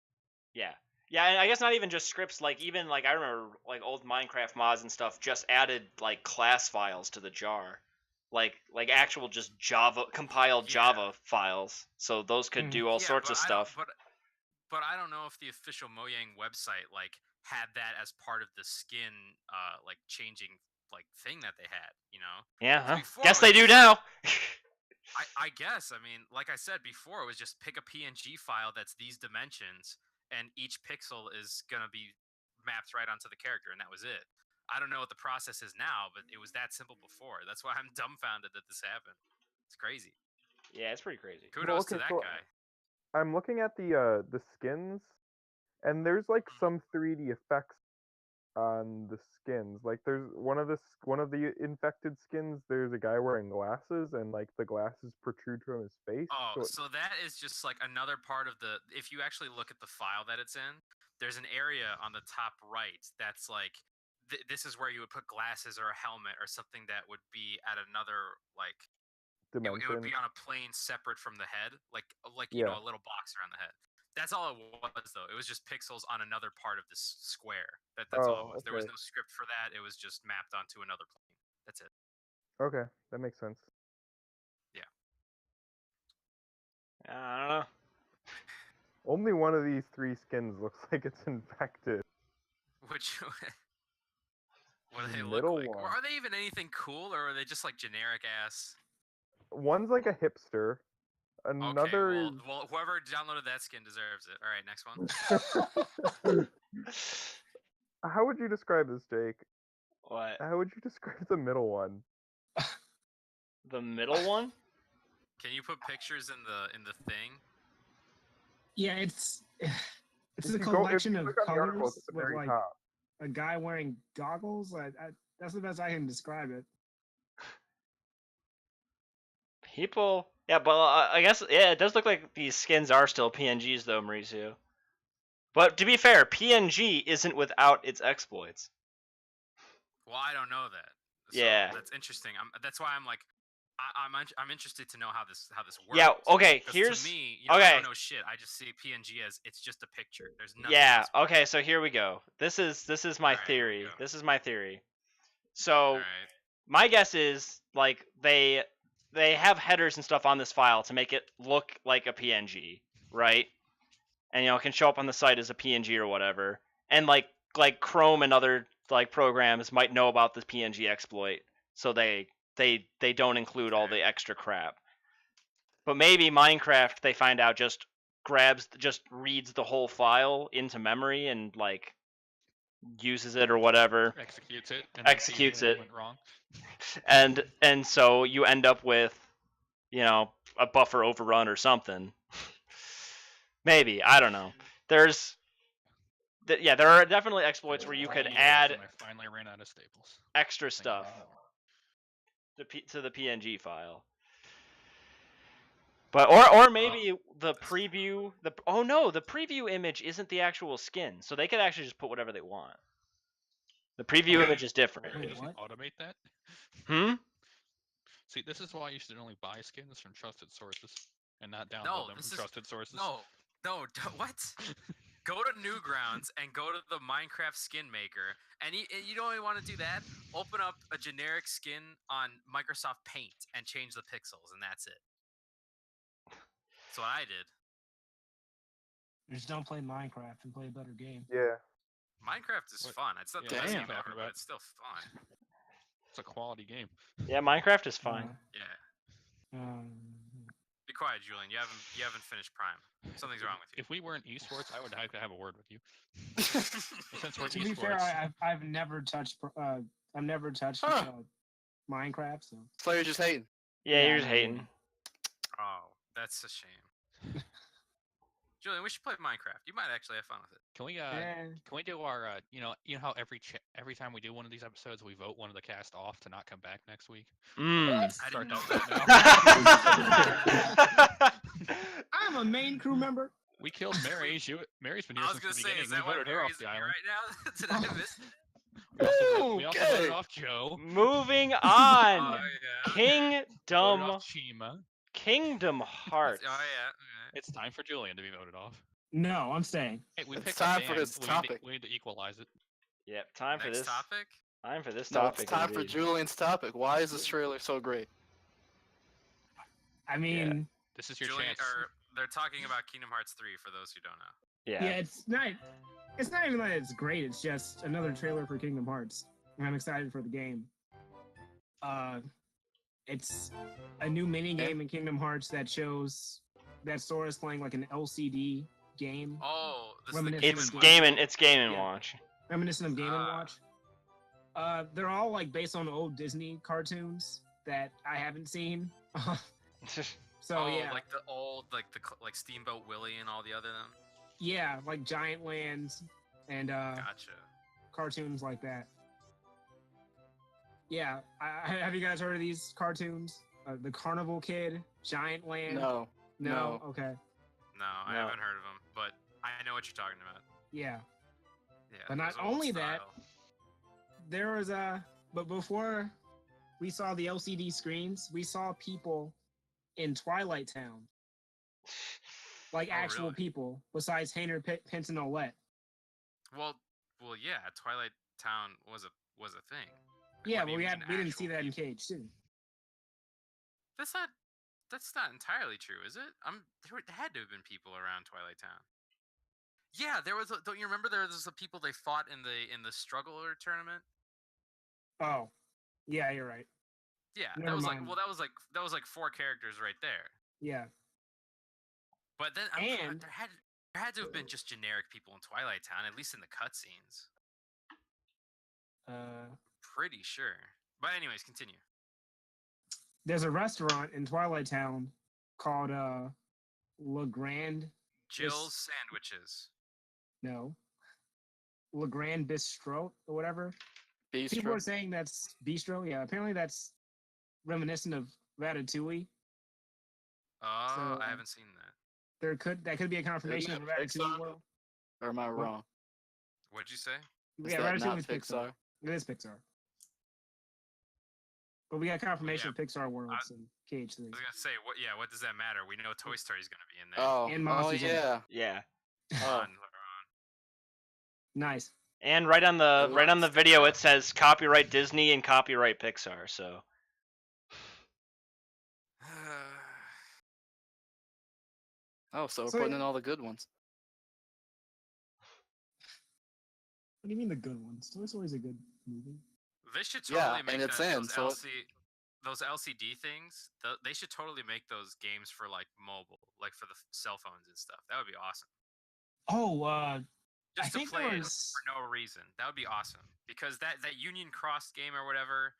S3: Yeah. Yeah, and I guess not even just scripts, like even like I remember like old Minecraft mods and stuff just added like class files to the jar. Like actual just Java compiled Java files. So those could do all sorts of stuff.
S1: But I don't know if the official Mojang website like had that as part of the skin like changing like thing that they had, you know?
S3: Yeah, guess they do now.
S1: I guess. I mean, like I said before, it was just pick a PNG file that's these dimensions, and each pixel is going to be mapped right onto the character, and that was it. I don't know what the process is now, but it was that simple before. That's why I'm dumbfounded that this happened. It's crazy.
S3: Yeah, it's pretty crazy.
S1: Kudos to that guy.
S4: I'm looking at the skins, and there's like some 3D effects on the skins. Like there's one of the infected skins. There's a guy wearing glasses, and like the glasses protrude from his face.
S1: Oh, so that is just like another part of the. If you actually look at the file that it's in, there's an area on the top right that's like. This is where you would put glasses or a helmet or something that would be at another like
S4: dimension.
S1: It would be on a plane separate from the head, like you know, a little box around the head. That's all it was, though. It was just pixels on another part of this square. That's all it was. There was no script for that. It was just mapped onto another plane. That's it.
S4: Okay, that makes sense.
S1: Yeah.
S3: I don't know.
S4: Only one of these three skins looks like it's infected.
S1: Which what do they look like? Or are they even anything cool, or are they just like generic ass?
S4: One's like a hipster. Another
S1: is... well, whoever downloaded that skin deserves it. All right, next one.
S4: How would you describe this, Jake?
S3: What?
S4: How would you describe the middle one?
S3: The middle one?
S1: Can you put pictures in the thing?
S7: Yeah, it's a collection of colors with like a guy wearing goggles. That's the best I can describe it.
S3: People, yeah, but I guess it does look like these skins are still PNGs though, Mauricio. But to be fair, PNG isn't without its exploits.
S1: Well, I don't know that. So
S3: yeah,
S1: that's interesting. That's why I'm like, I'm interested to know how this works.
S3: Yeah. Okay. Here's
S1: to me, I don't know shit. I just see PNG as it's just a picture. There's nothing.
S3: Yeah. Okay. So here we go. This is my theory. This is my theory. So my guess is like they have headers and stuff on this file to make it look like a PNG, right? And it can show up on the site as a PNG or whatever. And like Chrome and other like programs might know about this PNG exploit, so they don't include all the extra crap. But maybe Minecraft, they find out, just reads the whole file into memory and like uses it or whatever.
S5: Executes it. Went wrong.
S3: And so you end up with, a buffer overrun or something. Maybe, I don't know. There are definitely exploits where you could add
S5: I finally ran out of staples.
S3: Extra stuff. to the PNG file. But or maybe the preview the preview image isn't the actual skin, so they could actually just put whatever they want. The preview image is different.
S5: Wait, doesn't automate that? See, this is why you should only buy skins from trusted sources and not download them from trusted sources.
S1: No, what? Go to Newgrounds and go to the Minecraft skin maker, and you don't even want to do that. Open up a generic skin on Microsoft Paint and change the pixels, and that's it. That's what I did.
S7: Just don't play Minecraft and play a better game.
S4: Yeah.
S1: Minecraft is fun. It's not the best game ever, but it's still fun.
S5: It's a quality game.
S3: Yeah, Minecraft is fine.
S1: Yeah. Be quiet, Julian. You haven't finished Prime. Something's wrong with you.
S5: If we weren't esports, I would have to have a word with you. Since we're
S7: To be fair, I've never touched Minecraft.
S2: So you're just hating.
S3: Yeah, you're just hating.
S1: Oh, that's a shame. Julian, we should play Minecraft. You might actually have fun with it.
S5: Can we do our you know how every time we do one of these episodes we vote one of the cast off to not come back next week?
S1: Start doing
S7: that. I'm a main crew member.
S5: We killed Mary. Mary's been here since the beginning.
S1: Is that
S5: we voted her off the island.
S1: Right now? Did I miss?
S5: We also voted off Joe.
S3: Moving on.
S1: Oh,
S3: yeah. Kingdom Hearts.
S1: Oh yeah.
S5: It's time for Julian to be voted off.
S7: No, I'm staying.
S5: Hey,
S2: it's time for this topic.
S5: We need to equalize it.
S3: Yep, time for this
S1: topic.
S3: Time for this
S2: It's
S3: topic.
S2: time for Julian's topic. Why is this trailer so great?
S7: I mean,
S5: this is your
S1: Julian,
S5: chance.
S1: They're talking about Kingdom Hearts 3 for those who don't know.
S3: Yeah.
S7: Yeah, it's not even that it's great. It's just another trailer for Kingdom Hearts, and I'm excited for the game. It's a new mini game in Kingdom Hearts that shows that Sora's playing like an LCD game.
S1: Oh,
S3: it's Game & Watch.
S7: Reminiscent of Game & Watch. They're all like based on old Disney cartoons that I haven't seen. So yeah,
S1: like the old like Steamboat Willie and all the other them.
S7: Yeah, like Giant Lands and
S1: gotcha.
S7: Cartoons like that. Yeah, have you guys heard of these cartoons? The Carnival Kid, Giant Land. No. Okay.
S1: No, I haven't heard of them, but I know what you're talking about.
S7: Yeah.
S1: Yeah.
S7: But not only that, there was but before we saw the LCD screens, we saw people in Twilight Town. Like actual people, besides Hayner, Pence, and Olette.
S1: Well, yeah, Twilight Town was a thing.
S7: Yeah, but we didn't see that in Cage 2.
S1: That's not entirely true, is it? There had to have been people around Twilight Town. Yeah, there was. Don't you remember there was the people they fought in the Struggler tournament?
S7: Oh, yeah, you're right.
S1: Yeah, that was like 4 characters right there.
S7: Yeah.
S1: But then there had to have been just generic people in Twilight Town, at least in the cutscenes. Pretty sure. But anyways, continue.
S7: There's a restaurant in Twilight Town called Le Grand.
S1: Jill's Sandwiches.
S7: No. Le Grand Bistro or whatever.
S2: Bistro.
S7: People are saying that's Bistro. Yeah, apparently that's reminiscent of Ratatouille.
S1: Oh,
S7: So,
S1: I haven't seen that.
S7: That could be a confirmation of Ratatouille world.
S2: Or am I wrong?
S1: What'd you say?
S2: Is that not
S7: Ratatouille is
S2: Pixar?
S7: It is Pixar. But we got confirmation of Pixar worlds in Cage 3.
S1: I was gonna say, what does that matter? We know Toy Story's gonna be in there.
S2: Oh,
S7: And Monsters
S2: yeah.
S3: Yeah.
S1: Oh.
S7: Nice.
S3: And right on the video it says copyright Disney and copyright Pixar, so
S2: So we're putting in all the good ones.
S7: What do you mean the good ones? Toy Story's a good movie.
S1: They should totally make
S2: those
S1: LCD things. They should totally make those games for like mobile, like for the cell phones and stuff. That would be awesome.
S7: Oh,
S1: just to play it for no reason. That would be awesome because that Union Cross game or whatever.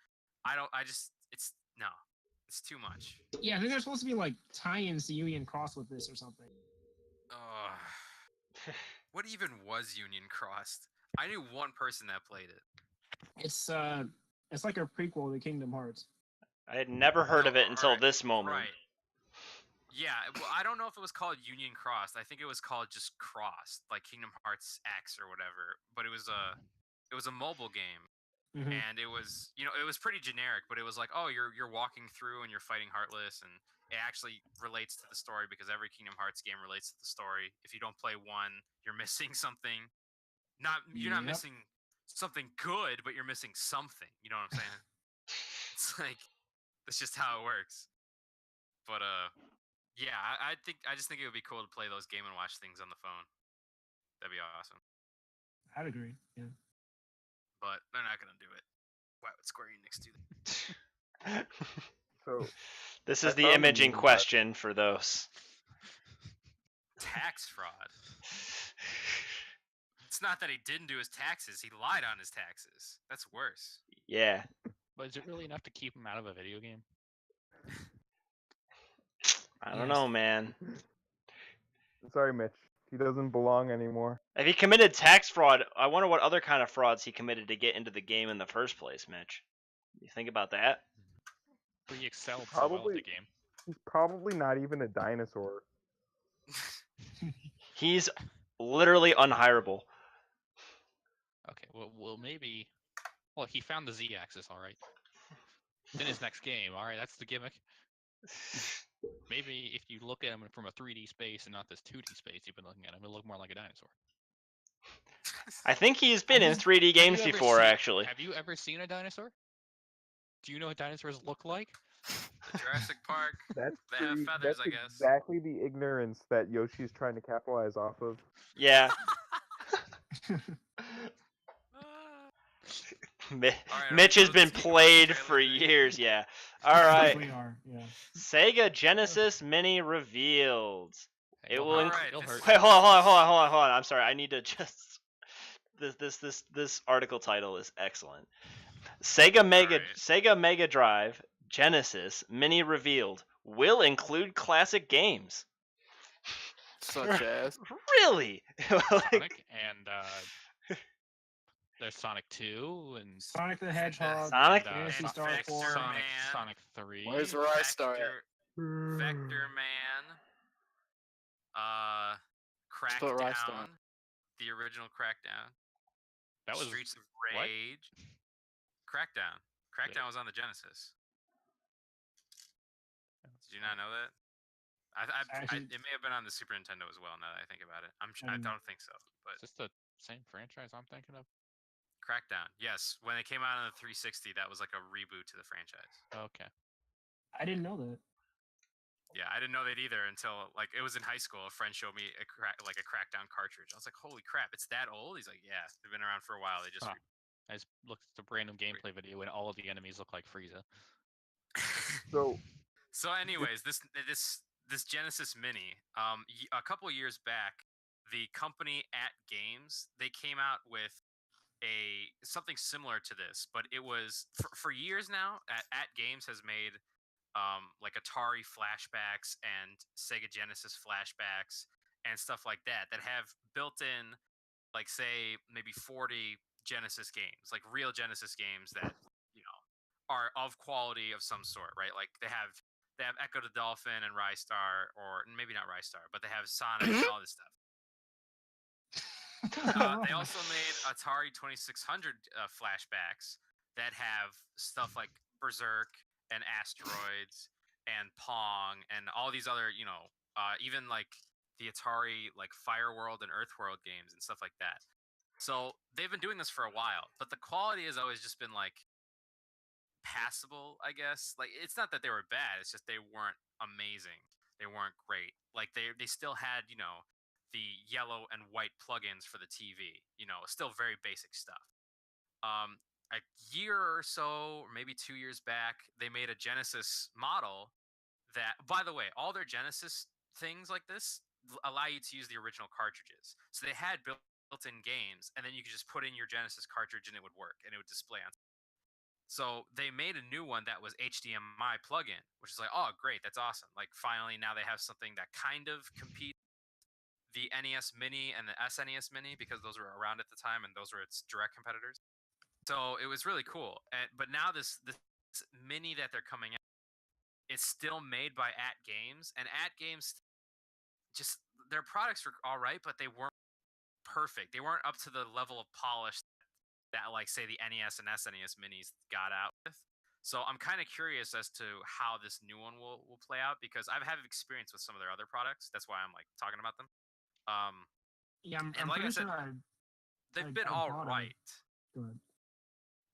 S1: It's too much.
S7: Yeah, I think there's supposed to be like tie-ins to Union Cross with this or something.
S1: What even was Union Cross? I knew one person that played it.
S7: It's like a prequel to Kingdom Hearts.
S3: I had never heard of it until
S1: alright,
S3: this moment.
S1: Right. Yeah, well, I don't know if it was called Union Crossed. I think it was called just Crossed, like Kingdom Hearts X or whatever. But it was a mobile game,
S7: Mhm.
S1: and it was it was pretty generic. But it was like, oh, you're walking through and you're fighting Heartless, and it actually relates to the story because every Kingdom Hearts game relates to the story. If you don't play one, you're missing something. You're not
S7: Yep.
S1: missing something good, but you're missing something. You know what I'm saying? It's like that's just how it works. But yeah, I just think it would be cool to play those Game and Watch things on the phone. That'd be awesome.
S7: I'd agree. Yeah.
S1: But they're not gonna do it. Why would Square Enix do that?
S4: So
S3: This
S4: I
S3: is the
S4: found a
S3: imaging
S4: meme that-
S3: question for those.
S1: Tax fraud. It's not that he didn't do his taxes; he lied on his taxes. That's worse.
S3: Yeah.
S5: But is it really enough to keep him out of a video game?
S3: I don't know, man.
S4: Sorry, Mitch. He doesn't belong anymore.
S3: If he committed tax fraud, I wonder what other kind of frauds he committed to get into the game in the first place, Mitch. You think about that?
S5: But he excelled so well at
S4: Probably-
S5: the game.
S4: He's probably not even a dinosaur.
S3: He's literally unhireable.
S5: Okay, well maybe. Well, he found the Z-axis, all right. Then his next game, all right, that's the gimmick. Maybe if you look at him from a 3D space and not this 2D space you've been looking at him, he'll look more like a dinosaur.
S3: I think he's been in 3D
S5: Have you
S3: games
S5: ever
S3: before,
S5: seen-
S3: actually.
S5: Have you ever seen a dinosaur? Do you know what dinosaurs look like?
S1: The Jurassic Park.
S4: That's
S1: They have feathers,
S4: that's
S1: I guess.
S4: exactly the ignorance that Yoshi's trying to capitalize off of.
S3: Yeah.
S1: Alright,
S3: Mitch has
S1: let's
S3: been
S1: keep going,
S3: played
S1: Taylor,
S3: for
S1: thank you.
S3: years, yeah. Alright.
S7: We are. Yeah.
S3: Sega Genesis Mini revealed. It
S5: It'll
S3: will
S5: hurt.
S1: Alright,
S5: It'll
S1: this
S5: hurt.
S1: is-
S3: Wait, hold on. I'm sorry. I need to just this article title is excellent. Sega Mega Drive Genesis Mini revealed will include classic games.
S2: Such as.
S3: Really? Like,
S5: Sonic and there's Sonic 2 and
S7: Sonic the Hedgehog.
S3: Sonic?
S7: Fantasy
S5: Son-
S7: Star
S1: Vector
S7: 4.
S5: Sonic,
S1: Man.
S5: Sonic 3.
S2: Where's the Rise Star at?
S1: Vector Man.
S2: put Rise Star.
S1: Crackdown. The original Crackdown.
S5: That was
S1: Streets of
S5: what?
S1: Rage. Crackdown. Crackdown was on the Genesis. Did you not know that?
S7: Actually-
S1: It may have been on the Super Nintendo as well. Now that I think about it, I
S7: Mm.
S1: don't think so. But
S5: Is this the same franchise I'm thinking of?
S1: Crackdown, yes, when it came out on the 360, that was like a reboot to the franchise.
S5: Okay.
S7: I didn't know that.
S1: Yeah, I didn't know that either until like it was in high school. A friend showed me a Crackdown cartridge. I was like, "Holy crap, it's that old?" He's like, "Yeah, they've been around for a while. They just."
S5: Huh. I just looked at the random gameplay video and all of the enemies look like Frieza.
S4: So
S1: So, anyways, this Genesis Mini, a couple years back, the company At Games, they came out with something similar to this, but it was for years now. At Games has made like Atari flashbacks and Sega Genesis flashbacks and stuff like that have built in, like, say maybe 40 Genesis games, like real Genesis games that are of quality of some sort, right? Like they have Echo the Dolphin and Rise Star, or maybe not Rise Star, but they have Sonic and all this stuff. They also made Atari 2600 flashbacks that have stuff like Berserk and Asteroids and Pong and all these other, even like the Atari like Fire World and Earth World games and stuff like that. So they've been doing this for a while, but the quality has always just been like passable, I guess. Like it's not that they were bad, it's just they weren't amazing. They weren't great. Like they still had, the yellow and white plugins for the TV, still very basic stuff. A year or so, or maybe 2 years back, they made a Genesis model that, by the way, all their Genesis things like this allow you to use the original cartridges. So they had built-in games, and then you could just put in your Genesis cartridge and it would work, and it would display on. So they made a new one that was HDMI plug-in, which is like, oh, great, that's awesome. Like finally now they have something that kind of competes the NES Mini and the SNES Mini, because those were around at the time and those were its direct competitors. So it was really cool. But now this Mini that they're coming out is still made by At Games, and At Games just their products were all right, but they weren't perfect. They weren't up to the level of polish that, like, say, the NES and SNES minis got out with. So I'm kind of curious as to how this new one will play out, because I've had experience with some of their other products. That's why I'm like talking about them.
S7: Yeah, I'm
S1: and like I
S7: pretty
S1: said,
S7: sure
S1: they've been all
S7: bought 'em.
S1: right.
S7: Good.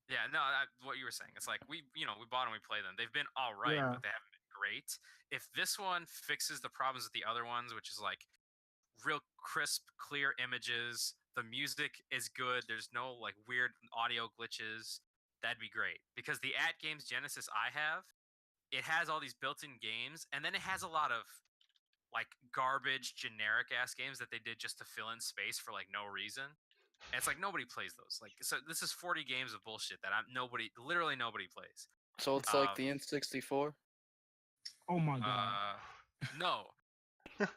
S1: Yeah, no, what you were saying. It's like we bought them, we play them. They've been all right,
S7: Yeah.
S1: but they haven't been great. If this one fixes the problems with the other ones, which is like real crisp, clear images, the music is good, there's no like weird audio glitches, that'd be great. Because the At Games Genesis I have, it has all these built-in games, and then it has a lot of like garbage, generic ass games that they did just to fill in space for like no reason. And it's like nobody plays those. Like, so this is 40 games of bullshit that literally nobody plays.
S2: So it's like the N64.
S7: Oh my god.
S1: No,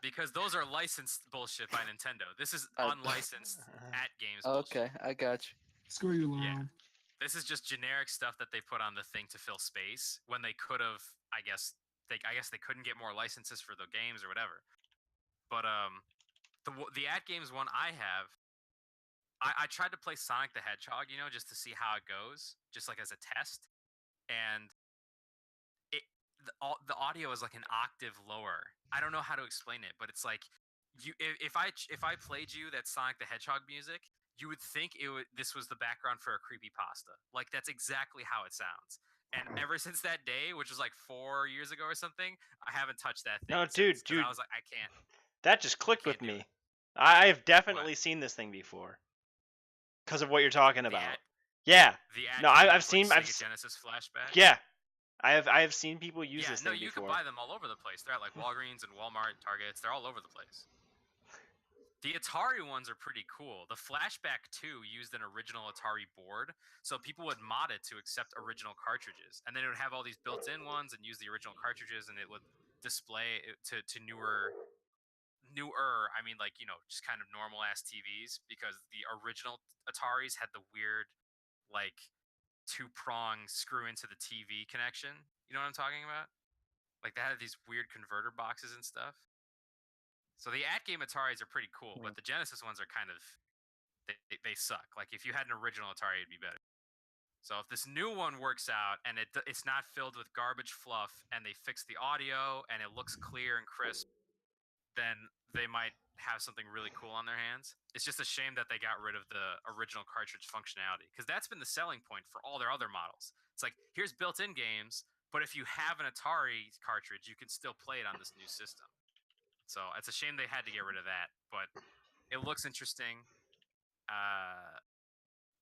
S1: because those are licensed bullshit by Nintendo. This is unlicensed At Games bullshit.
S2: Okay, I got you.
S7: Screw you, Lon.
S1: Yeah. This is just generic stuff that they put on the thing to fill space when they could have. I guess they couldn't get more licenses for the games or whatever. But the At Games one I have, I tried to play Sonic the Hedgehog, just to see how it goes, just like as a test, and the audio is like an octave lower. I don't know how to explain it, but it's like if I played you that Sonic the Hedgehog music, you would think this was the background for a creepypasta. Like, that's exactly how it sounds. And ever since that day, which was like 4 years ago or something, I haven't touched that thing.
S3: No,
S1: since,
S3: dude,
S1: I was like, I can't.
S3: That just clicked
S1: Can't
S3: with
S1: do
S3: me.
S1: it.
S3: I've definitely seen this thing before. Because of what you're talking about. Yeah.
S1: The At
S3: No,
S1: Games,
S3: I've seen.
S1: like,
S3: I've
S1: Sega Genesis flashback.
S3: Yeah. I have seen people use this
S1: no,
S3: thing
S1: you
S3: before.
S1: can buy them all over the place. They're at like Walgreens and Walmart, Targets. They're all over the place. The Atari ones are pretty cool. The Flashback 2 used an original Atari board, so people would mod it to accept original cartridges, and then it would have all these built-in ones and use the original cartridges, and it would display it to newer. I mean, like, just kind of normal ass TVs, because the original Ataris had the weird, like, 2-prong screw into the TV connection. You know what I'm talking about? Like, they had these weird converter boxes and stuff. So the At Game Ataris are pretty cool, but the Genesis ones are kind of they suck. Like, if you had an original Atari, it'd be better. So if this new one works out and it's not filled with garbage fluff, and they fix the audio and it looks clear and crisp, then they might have something really cool on their hands. It's just a shame that they got rid of the original cartridge functionality, because that's been the selling point for all their other models. It's like, here's built-in games, but if you have an Atari cartridge, you can still play it on this new system. So it's a shame they had to get rid of that, but it looks interesting.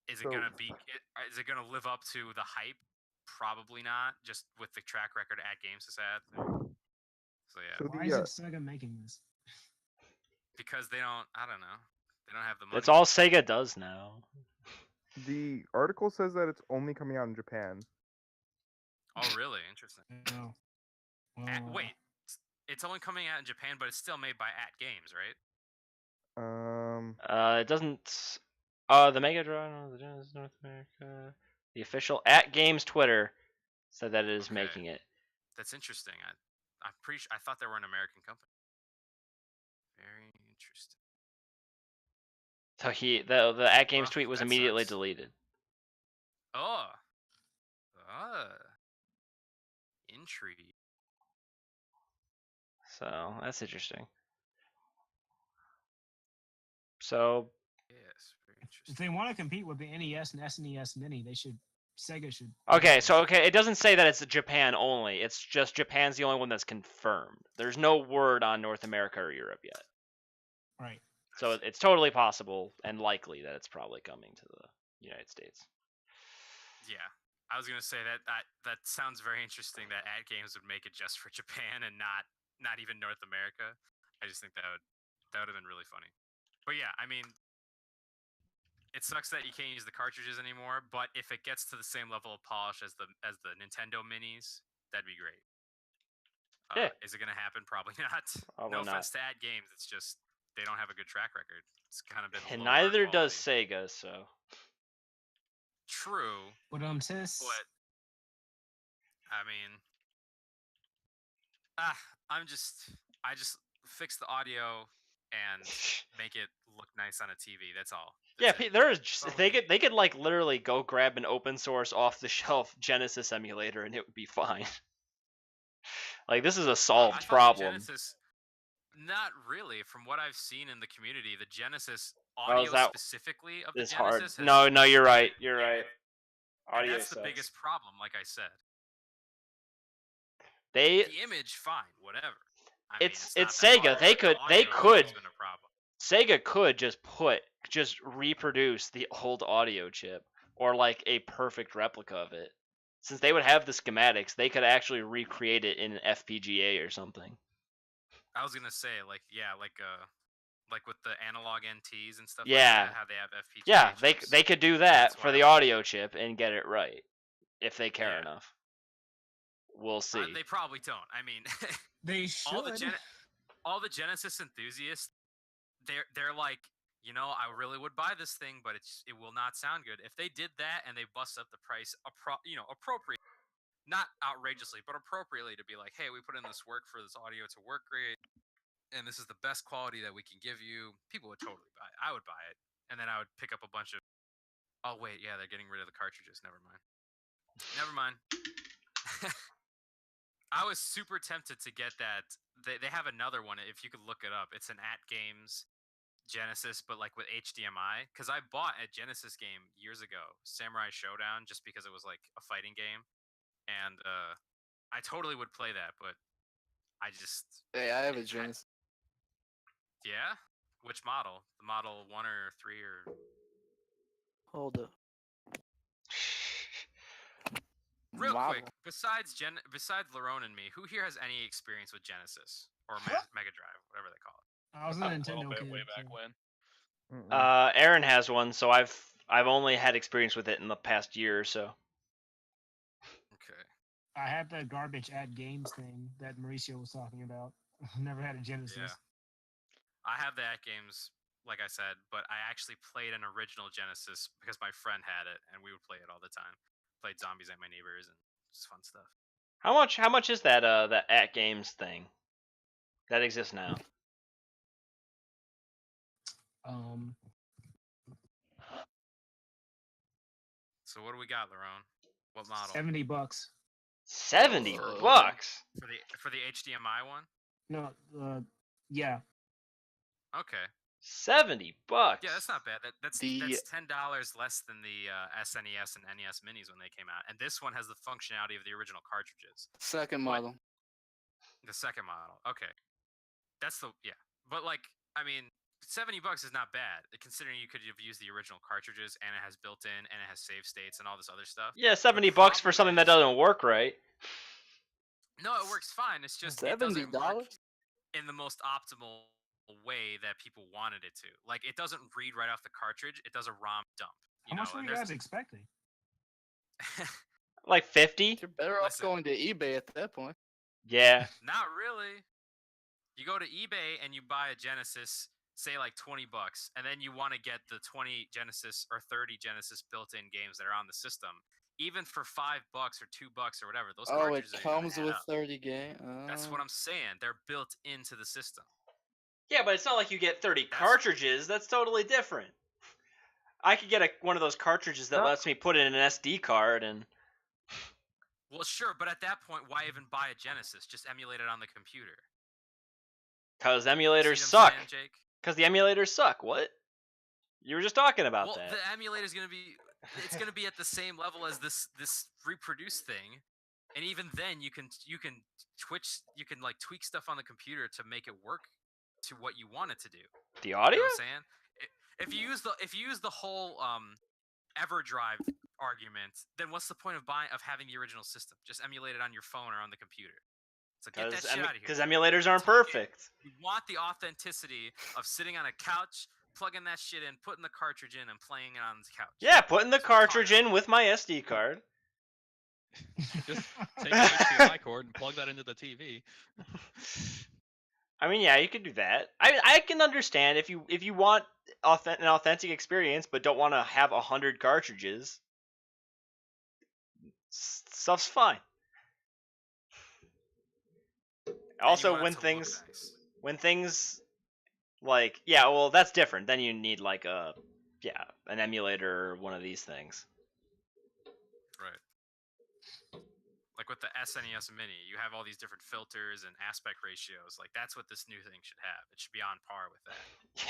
S1: Is it gonna live up to the hype? Probably not, just with the track record At Games has had. So yeah.
S7: Why is Sega making this?
S1: Because they don't have the money.
S3: That's all Sega does now.
S4: The article says that it's only coming out in Japan.
S1: Oh, really? Interesting.
S7: No.
S1: Wait, it's only coming out in Japan, but it's still made by At Games, right?
S3: It doesn't. The Mega Drive, no, the Genesis North America. The official At Games Twitter said that it is making it.
S1: That's interesting. I'm pretty sure. I thought they were an American company. Very interesting.
S3: So the At Games
S1: Well,
S3: tweet was
S1: that
S3: immediately
S1: sucks.
S3: deleted.
S1: Oh. Intrigue.
S3: So that's interesting. So
S1: Yes, very
S7: If
S1: interesting.
S7: they want to compete with the NES and SNES Mini, Sega should.
S3: okay, it doesn't say that it's Japan only. It's just Japan's the only one that's confirmed. There's no word on North America or Europe yet.
S7: Right.
S3: So it's totally possible and likely that it's probably coming to the United States.
S1: Yeah, I was gonna say that sounds very interesting. That At Games would make it just for Japan and not even North America. I just think that would have been really funny. But yeah, I mean, it sucks that you can't use the cartridges anymore. But if it gets to the same level of polish as the Nintendo Minis, that'd be great.
S3: Yeah.
S1: Is it gonna happen? Probably not.
S3: Probably
S1: no
S3: not.
S1: offense to At Games, it's just they don't have a good track record. It's kind of been.
S3: And
S1: lower
S3: neither does
S1: quality.
S3: Sega, so.
S1: True.
S7: But
S1: But I mean, I just fix the audio and make it look nice on a TV. That's all.
S3: Yeah,
S1: That's it.
S3: there's
S1: That's all
S3: they
S1: we need.
S3: could like literally go grab an open source off the shelf Genesis emulator and it would be fine. Like this is a
S1: I
S3: solved
S1: thought the
S3: problem.
S1: Genesis, not really. From what I've seen in the community, the Genesis
S3: Oh,
S1: audio
S3: is that
S1: specifically of the
S3: is hard.
S1: Genesis has
S3: No, you're right. You're right.
S1: and
S3: Audio
S1: that's the
S3: sucks.
S1: biggest problem. Like I said,
S3: They
S1: the image, fine, whatever. I mean,
S3: it's
S1: not that
S3: Sega.
S1: hard,
S3: They
S1: but the
S3: could
S1: audio has always been a problem.
S3: Sega could just reproduce the old audio chip or like a perfect replica of it. Since they would have the schematics, they could actually recreate it in an FPGA or something.
S1: I was gonna say like with the analog NTs and stuff.
S3: Yeah.
S1: Like that, how they have FPGA.
S3: Yeah,
S1: chips.
S3: they could do that
S1: That's
S3: for
S1: why
S3: the
S1: I like
S3: audio chip and get it right if they care
S1: Yeah.
S3: enough. We'll see.
S1: They probably don't. I mean,
S7: They should.
S1: all the Genesis enthusiasts, they're like, you know, I really would buy this thing, but it will not sound good. If they did that and they bust up the price, appropriate, not outrageously, but appropriately, to be like, hey, we put in this work for this audio to work great, and this is the best quality that we can give you, people would totally buy it. I would buy it, and then I would pick up a bunch of. Oh wait, yeah, they're getting rid of the cartridges. Never mind. I was super tempted to get that. They have another one. If you could look it up, it's an At Games Genesis, but like with HDMI. Because I bought a Genesis game years ago, Samurai Showdown, just because it was like a fighting game, and I totally would play that. But I just
S2: Hey, I have a Genesis.
S1: yeah. Which model? The Model 1 or 3 or?
S2: Hold up.
S1: Real
S2: Model.
S1: quick, besides Lerone and me, who here has any experience with Genesis or Mega Drive, whatever they call it?
S7: I was a
S5: A
S7: Nintendo
S5: little bit
S7: kid.
S5: way back
S7: so-
S5: when.
S3: Aaron has one, so I've only had experience with it in the past year or so.
S1: Okay.
S7: I had the garbage at games thing that Mauricio was talking about. Never had a Genesis.
S1: Yeah. I have the At Games, like I said, but I actually played an original Genesis because my friend had it, and we would play it all the time. Played Zombies at My Neighbors and just fun stuff.
S3: How much is that that At Games thing that exists now?
S1: So what do we got, Lerone? What model?
S7: $70.
S3: $70
S1: For the HDMI one?
S7: No, yeah.
S1: Okay.
S3: $70.
S1: Yeah, that's not bad. That's $10 less than the SNES and NES minis when they came out. And this one has the functionality of the original cartridges.
S2: Second
S1: What?
S2: model.
S1: The second model. Okay. That's But like, I mean, $70 is not bad considering you could have used the original cartridges and it has built-in and it has save states and all this other stuff.
S3: Yeah, $70 for
S1: problem
S3: something that
S1: is-
S3: doesn't work right.
S1: No, it works fine. It's just it doesn't
S2: $70?
S1: work in the most optimal way that people wanted it to. Like, it doesn't read right off the cartridge. It does a ROM dump.
S7: How much were you guys expecting?
S3: Like 50?
S2: You're better off
S1: Listen.
S2: going to eBay at that point.
S3: Yeah.
S1: Not really. You go to eBay and you buy a Genesis, say like $20, and then you want to get the 20 Genesis or 30 Genesis built-in games that are on the system. Even for $5 or $2 or whatever, those
S2: Oh, it
S1: cartridges are gonna
S2: comes
S1: add
S2: with
S1: up.
S2: 30 games.
S1: That's what I'm saying. They're built into the system.
S3: Yeah, but it's not like you get 30
S1: That's-
S3: cartridges. That's totally different. I could get one of those cartridges that lets me put in an SD card and...
S1: Well, sure, but at that point, why even buy a Genesis? Just emulate it on the computer.
S3: Because
S1: See
S3: emulators
S1: what I'm
S3: suck.
S1: saying, Jake?
S3: Because the emulators suck. What? You were just talking about
S1: Well,
S3: that.
S1: the emulator's gonna be be at the same level as this reproduce thing, and even then you can like tweak stuff on the computer to make it work to what you want it to do.
S3: The
S1: You know
S3: audio?
S1: what I'm saying? If you use the whole EverDrive argument, then what's the point of having the original system? Just emulate it on your phone or on the computer. So get that shit out of here.
S3: Because emulators aren't
S1: Talk it.
S3: perfect.
S1: You want the authenticity of sitting on a couch, plugging that shit in, putting the cartridge in, and playing it on the couch.
S3: Yeah, putting the
S1: That's what I'm
S3: cartridge
S1: talking
S3: in with my SD card.
S5: Just take an HDMI cord and plug that into the TV.
S3: I mean, yeah, you could do that. I can understand if you want an authentic experience, but don't want to have 100 cartridges. Stuff's fine. Also,
S1: want it
S3: when
S1: to look
S3: things
S1: nice.
S3: when things like well, that's different. Then you need like an emulator or one of these things.
S1: Right. Like with the SNES Mini, you have all these different filters and aspect ratios. Like that's what this new thing should have. It should be on par with that.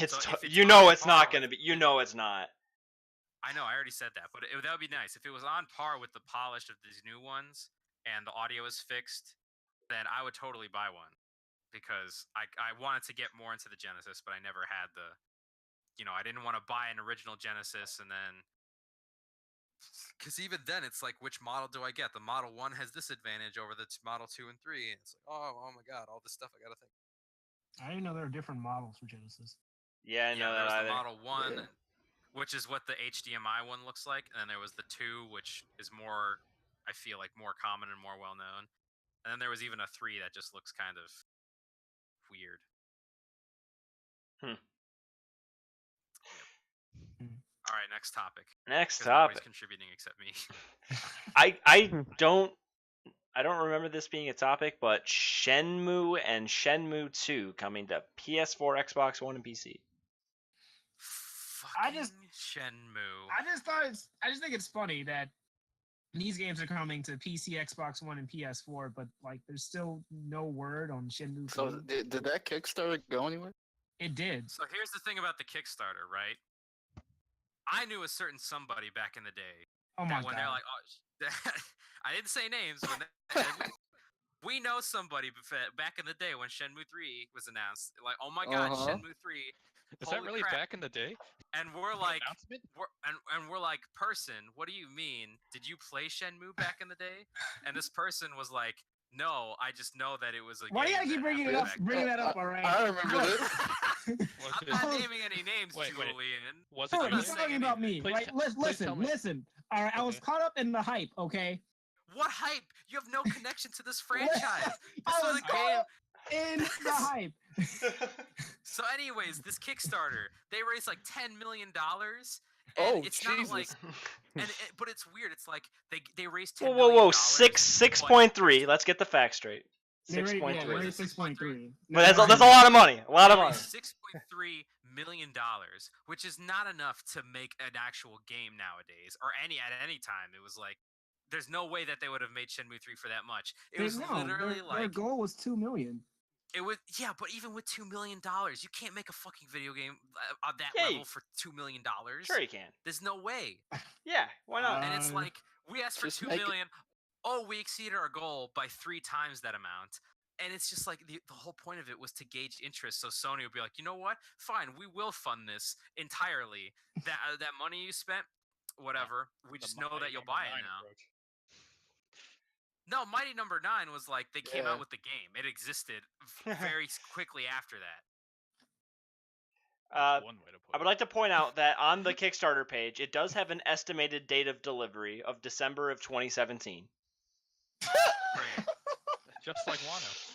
S3: It's
S1: So if it's
S3: you know
S1: on
S3: it's
S1: par
S3: not going to
S1: with-
S3: be. You know it's not.
S1: I know, I already said that, but that would be nice if it was on par with the polish of these new ones and the audio is fixed. Then I would totally buy one because I wanted to get more into the Genesis, but I never had the. I didn't want to buy an original Genesis and then. Because even then, it's like, which model do I get? The Model 1 has this advantage over the Model 2 and 3. And it's like, oh my God, all this stuff I got to think.
S7: I didn't know there are different models for Genesis.
S3: Yeah, I know
S1: there
S3: that
S1: was
S3: either.
S1: the Model 1,
S2: Yeah.
S1: which is what the HDMI one looks like. And then there was the 2, which is more, I feel like, more common and more well known. And then there was even a 3 that just looks kind of weird. All right, next topic.
S3: Next
S1: 'Cause nobody's
S3: topic.
S1: contributing except me.
S3: I don't remember this being a topic, but Shenmue and Shenmue 2 coming to PS4, Xbox One, and PC.
S1: Fucking Shenmue.
S7: I just think it's funny that these games are coming to PC, Xbox One, and PS4, but like there's still no word on Shenmue 3.
S2: So did that Kickstarter go anywhere?
S7: It did.
S1: So here's the thing about the Kickstarter, right? I knew a certain somebody back in the day
S7: Oh my
S1: that when they're
S7: god.
S1: like, oh, I didn't say names. When we know somebody back in the day when Shenmue 3 was announced. Like, oh my god,
S2: Uh-huh.
S1: Shenmue 3.
S5: Is that
S1: holy
S5: really
S1: crap.
S5: back in the day?
S1: And we're
S5: The
S1: like,
S5: announcement?
S1: we're like, person, what do you mean? Did you play Shenmue back in the day? And this person was like, no, I just know that it was a
S7: Why do you
S1: game
S7: gotta keep
S1: that
S7: bringing it
S1: happened
S7: up?
S1: back
S7: Bring
S1: then."
S7: that up, all right?
S2: I remember this.
S5: Was
S1: I'm
S5: it,
S1: not naming any names,
S5: Wait.
S1: Julian.
S5: was
S7: Oh,
S5: it
S1: I'm
S7: he's
S1: not
S5: good?
S7: talking
S1: saying
S7: about me,
S5: anything.
S7: right?
S5: Please tell me.
S7: Listen. All right, I was
S5: Okay.
S7: caught up in the hype, okay?
S1: What hype? You have no connection to this franchise.
S7: I
S1: This was
S7: was
S1: a
S7: caught
S1: game.
S7: up in the hype.
S1: So, anyways, this Kickstarter, they raised like $10 million.
S2: Oh,
S1: And it's not like,
S2: Jesus.
S1: but it's weird. It's like they raised $10
S3: Whoa,
S1: million.
S3: whoa, whoa! 6.3. Let's get the facts straight.
S7: They raised-
S3: 6.3.
S7: yeah, they raised 6.3.
S3: But that's a lot of money. A lot of money.
S1: $6.3 million, which is not enough to make an actual game nowadays, or at any time. It was like, there's no way that they would have made Shenmue 3 for that much. It was literally
S7: their
S1: like
S7: goal was 2 million.
S1: it was, yeah, but even with $2 million, you can't make a fucking video game on that
S3: Yeah,
S1: level for $2 million.
S3: Sure you can.
S1: There's no way.
S3: Yeah, why not?
S1: And it's
S7: Uh,
S1: like, we asked for
S2: just
S1: 2
S2: make it-
S1: million. Oh, we exceeded our goal by 3 times that amount. And it's just like the whole point of it was to gauge interest. So Sony would be like, you know what? Fine, we will fund this entirely. That money you spent, whatever. We
S5: The
S1: just know
S5: Mighty
S1: that you'll
S5: Number
S1: buy it
S5: 9
S1: now.
S5: approach.
S1: No, Mighty Number 9 was like they came
S2: Yeah.
S1: out with the game. It existed very quickly after that.
S3: Uh,
S5: One way to put
S3: I would
S5: it.
S3: like to point out that on the Kickstarter page, it does have an estimated date of delivery of December of 2017.
S1: Great.
S5: Just like Wano.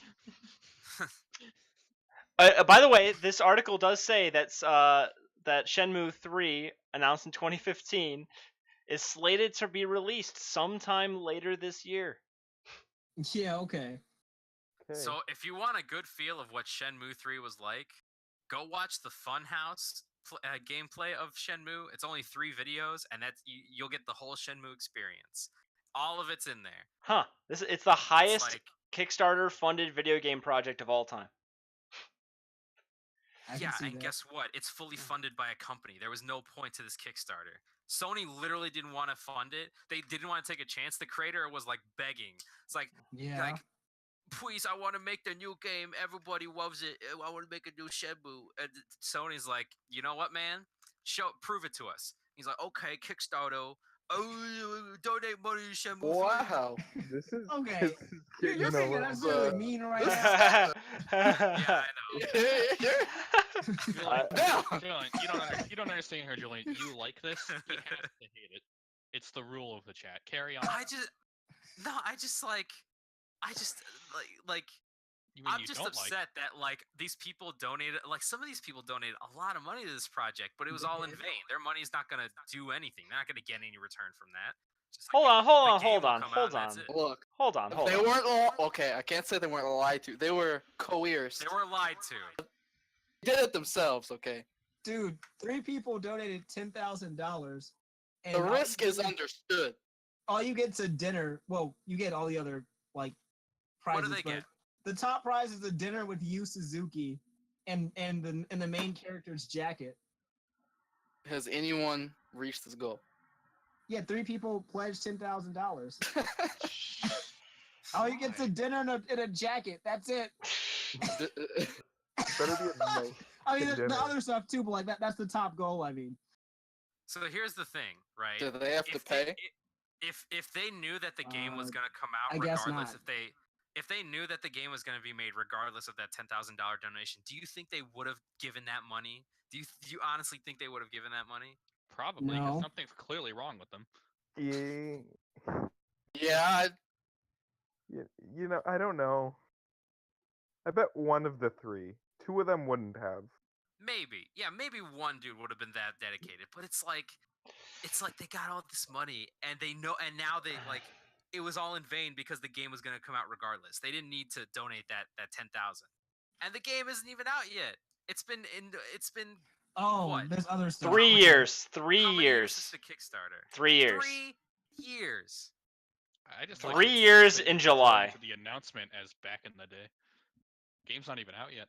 S3: By the way, this article does say that that Shenmue 3, announced in 2015, is slated to be released sometime later this year.
S7: Yeah, okay.
S4: Okay.
S1: So if you want a good feel of what Shenmue 3 was like, go watch the Funhouse gameplay of Shenmue. It's only 3 videos, and you'll get the whole Shenmue experience. All of it's in there.
S3: Huh. It's the highest
S1: It's like,
S3: Kickstarter funded video game project of all time.
S7: I can
S1: yeah,
S7: see
S1: and
S7: that.
S1: guess what? It's fully funded by a company. There was no point to this Kickstarter. Sony literally didn't want to fund it. They didn't want to take a chance. The creator was like begging. It's like,
S7: Yeah.
S1: please, I want to make the new game. Everybody loves it. I want to make a new Shenmue. And Sony's like, you know what, man? Prove it to us. He's like, okay, Kickstarter. Oh, donate money to Shenmue 3.
S2: Wow.
S4: This is
S7: Okay.
S4: this is
S7: You're
S4: getting a
S7: thinking
S4: little,
S7: that's really mean right now.
S3: yeah,
S1: Yeah, I know.
S5: Julian,
S2: Yeah.
S5: Julian, you don't understand her, Julian. You like this? You have to hate it. It's the rule of the chat. Carry on.
S1: I just like
S5: You mean
S1: I'm
S5: you
S1: just
S5: don't
S1: upset that like these people donated, like some of these people donated a lot of money to this project, but it was all in vain. Their money's not gonna do anything. They're not gonna get any return from that. Just like,
S3: Hold
S1: the game
S3: on.
S1: will come out and that's it.
S2: Look,
S3: Hold on.
S2: they weren't okay. I can't say they weren't lied to. They were coerced.
S1: They were lied to.
S2: They did it themselves. Okay.
S7: Dude, 3 people donated $10,000.
S2: The risk is understood.
S7: All you get's a dinner. Well, you get all the other like prizes.
S1: What do they
S7: but
S1: get?
S7: The top prize is a dinner with Yu Suzuki and the main character's jacket.
S2: Has anyone reached this goal?
S7: Yeah, 3 people pledged $10,000. All you get's a dinner and a jacket. That's it.
S4: Better be a nice
S7: I mean,
S4: dinner.
S7: the other stuff too, but like that's the top goal. I mean,
S1: So here's the thing, right?
S2: Do they have to pay?
S1: If they knew that the game was gonna come out
S7: I guess
S1: regardless,
S7: not.
S1: if they knew that the game was gonna be made regardless of that $10,000 donation, do you think they would have given that money? Do you honestly think they would have given that money?
S5: Probably, because
S7: No.
S5: something's clearly wrong with them.
S2: Yeah,
S4: You know, I don't know. I bet one of the 3. 2 of them wouldn't have.
S1: Maybe, yeah, maybe one dude would have been that dedicated, but it's like they got all this money and they know, and now they like it was all in vain because the game was gonna come out regardless. They didn't need to donate that 10,000, and the game isn't even out yet. It's been what?
S7: there's other stuff.
S3: 3 years.
S1: How
S3: 3
S1: many
S3: years.
S1: since the Kickstarter?
S3: 3 years.
S1: 3 years.
S5: I just
S3: 3
S5: like
S3: years
S5: that
S3: in
S5: you
S3: July.
S5: refer to the announcement as back in the day. Game's not even out yet.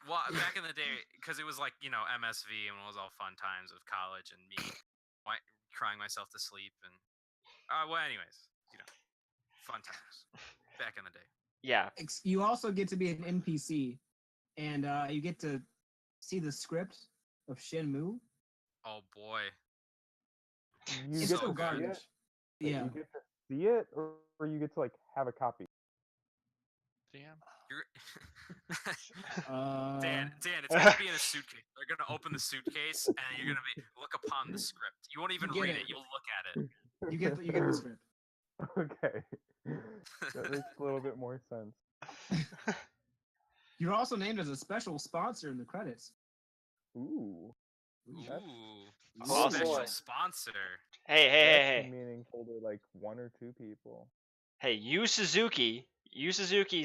S1: Well, back in the day, because it was like, MSV and it was all fun times of college and me crying myself to sleep and well, anyways, fun times back in the day.
S3: Yeah.
S7: You also get to be an NPC, and you get to see the script of Shenmue.
S1: Oh boy.
S4: You
S7: It's
S4: get
S7: so
S4: to see
S7: garbage.
S4: it?
S7: Yeah.
S4: You get to see it, or you get to like have a copy.
S5: Damn.
S1: You're
S7: Uh,
S1: Dan, it's gonna be in a suitcase. They're gonna open the suitcase and you're gonna look upon the script. You won't even
S7: You get
S1: read
S7: it.
S1: it. You'll look at it.
S7: you get the script.
S4: Okay. That makes a little bit more sense.
S7: You're also named as a special sponsor in the credits.
S4: Ooh.
S1: Ooh, a
S3: Oh,
S1: special
S2: boy.
S1: sponsor.
S3: Hey.
S4: That's meaningful to like 1 or 2 people.
S3: Hey, Yu Suzuki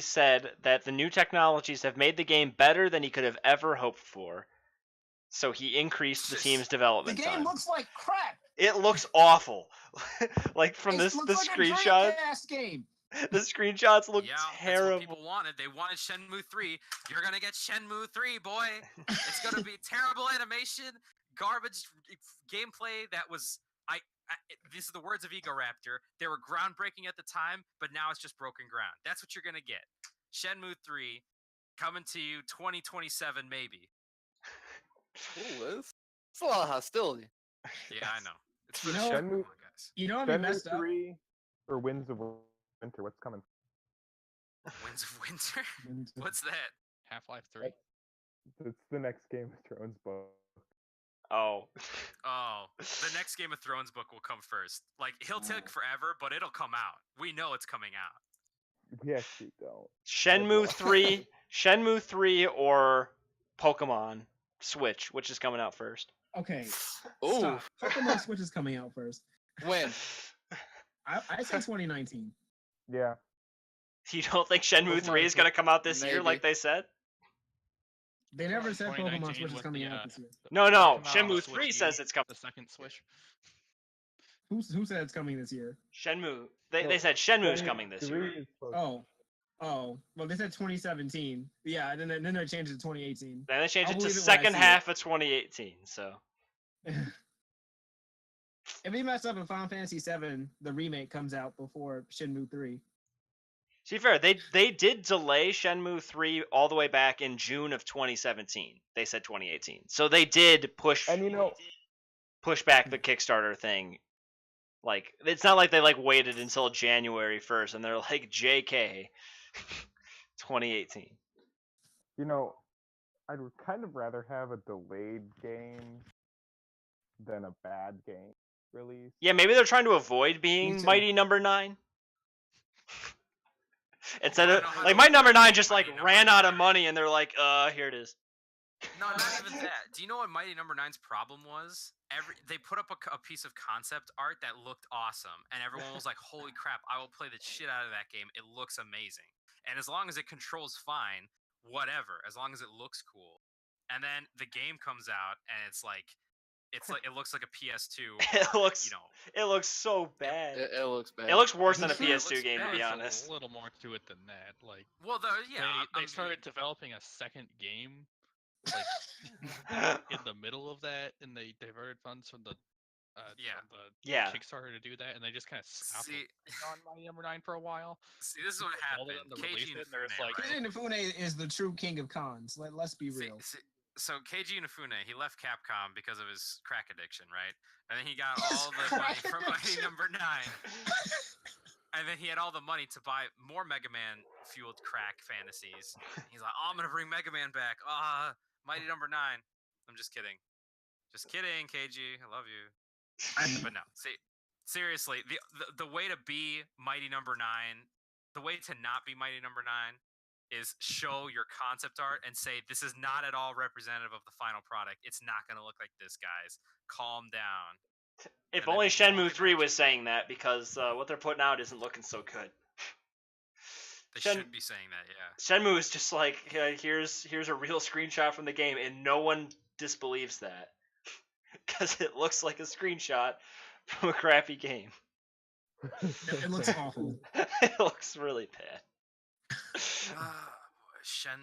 S3: said that the new technologies have made the game better than he could have ever hoped for. So he increased the team's
S7: The
S3: development
S7: game
S3: time.
S7: looks like crap.
S3: It looks awful. Like from
S7: It
S3: the
S7: looks like
S3: screenshot,
S7: a Dreamcast game.
S3: the screenshots look
S1: Yeah, that's what
S3: terrible.
S1: people wanted. They wanted Shenmue 3. You're gonna get Shenmue 3, boy. It's gonna be terrible animation, garbage gameplay that was this is the words of Egoraptor. They were groundbreaking at the time, but now it's just broken ground. That's what you're gonna get. Shenmue 3 coming to you 2027 maybe.
S2: Ooh, it's a lot of hostility.
S1: Yeah, I know. It's for
S7: You
S1: the
S7: know-
S1: Shenmue guys.
S7: You know what I
S4: Shenmue
S7: messed up?
S4: 3 or Winds of Winter? What's coming?
S1: Winds of Winter? What's that?
S5: Half-Life 3.
S4: It's the next Game of Thrones book.
S3: Oh.
S1: Oh, the next Game of Thrones book will come first. Like, he'll take forever, but it'll come out. We know it's coming out.
S4: We actually don't.
S3: Shenmue
S4: boy.
S3: 3 or Pokemon Switch, which is coming out first.
S7: Okay.
S2: Ooh,
S7: Stop. Pokemon Switch is coming out first.
S2: when?
S7: I say 2019.
S4: Yeah.
S3: You don't think Shenmue
S2: Pokemon
S3: 3 is going to come out this year
S2: maybe.
S3: like they said?
S7: They never said Pokemon
S5: 2019
S7: Switch is
S5: with
S7: coming
S5: the,
S7: out this year.
S3: No,
S5: Pokemon
S3: Shenmue
S5: Switch
S3: 3
S5: U,
S3: says it's coming.
S5: The second Switch.
S7: Who said it's coming this year?
S3: Shenmue. They
S4: No,
S3: said Shenmue's
S4: Shenmue
S3: coming this
S4: 3
S3: year.
S4: is supposed-
S7: Oh. Well, they said 2017. Yeah, and then they changed it to 2018.
S3: Then they changed
S7: I'll
S3: it to
S7: believe it when I
S3: second
S7: see
S3: half of 2018. So
S7: If we mess up in Final Fantasy VII, the remake comes out before Shenmue 3.
S3: to be fair, they did delay Shenmue 3 all the way back in June of 2017. They said 2018. So they did push
S4: And you know,
S3: back the Kickstarter thing. Like, it's not like they waited until January 1st and they're like, JK 2018.
S4: you know, I'd kind of rather have a delayed game than a bad game release.
S3: Yeah, maybe they're trying to avoid being
S7: too.
S3: Mighty Number 9. Instead
S1: I
S3: of
S1: know how
S3: like
S1: to
S3: Mighty Number
S1: avoid
S3: 9
S1: being
S3: just
S1: Mighty Number
S3: ran out of
S1: 9.
S3: money and they're like, here it is.
S1: No, not even that. Do you know what Mighty Number 9's problem was? They put up a piece of concept art that looked awesome, and everyone was like, "Holy crap! I will play the shit out of that game. It looks amazing." And as long as it controls fine, whatever. As long as it looks cool. And then the game comes out, and it's like it looks like a PS2.
S3: It
S1: or,
S3: looks
S1: you know,
S3: it looks so bad.
S2: It looks bad.
S3: It looks worse than a
S1: Yeah, it
S3: PS2
S1: looks
S3: game, to
S1: bad.
S3: be
S5: There's
S3: honest.
S5: a little more to it than that. Like,
S1: well, yeah,
S5: they started developing a second game, like in the middle of that, and they diverted funds from the
S3: Yeah.
S5: Kickstarter to do that, and they just kind of stopped
S1: See,
S5: on Mighty Number 9 for a while.
S1: see, this is what
S5: All of
S1: happened.
S5: them to release
S1: Keiji
S5: it, and they're just
S1: Inafune,
S5: like,
S1: right?
S7: Keiji Inafune is the true king of cons. Let's be real.
S1: So Keiji Inafune, he left Capcom because of his crack addiction, right? And then he got all the money from Mighty Number 9. And then he had all the money to buy more Mega Man fueled crack fantasies. He's like, "Oh, I'm gonna bring Mega Man back. Mighty Number 9." I'm just kidding. Just kidding, Keiji. I love you. But no, see, seriously, the way to be Mighty Number 9, the way to not be Mighty Number 9 is show your concept art and say, this is not at all representative of the final product. It's not going to look like this, guys. Calm down.
S3: If
S1: And
S3: only
S1: then people
S3: Shenmue
S1: won't
S3: 3
S1: get
S3: was saying that, because what they're putting out isn't looking so good.
S1: They
S3: Shen-
S1: should be saying that, yeah.
S3: Shenmue is just like, here's a real screenshot from the game, and no one disbelieves that. Because it looks like a screenshot from a crappy game.
S7: It looks awful.
S3: It looks really bad.
S1: Shenmue.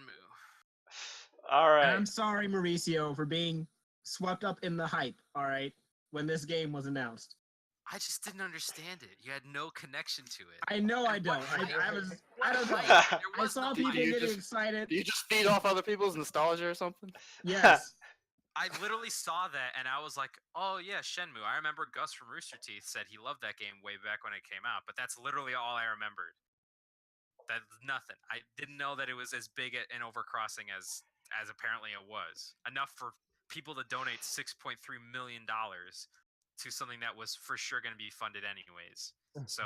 S3: All
S7: And
S3: right.
S7: I'm sorry, Mauricio, for being swept up in the hype, all right, when this game was announced.
S1: I just didn't understand it. You had no connection to it.
S7: I know I
S1: And
S7: don't.
S1: what hype?
S7: I don't know.
S1: What hype? There
S7: I
S1: was
S7: saw
S1: no
S7: people
S1: hype.
S2: you
S7: getting
S2: just-
S7: excited.
S2: Do you just feed off other people's nostalgia or something?
S7: Yes.
S1: I literally saw that and I was like, "Oh yeah, Shenmue." I remember Gus from Rooster Teeth said he loved that game way back when it came out, but that's literally all I remembered. That's nothing. I didn't know that it was as big and overcrossing as apparently it was. Enough for people to donate $6.3 million to something that was for sure going to be funded anyways. So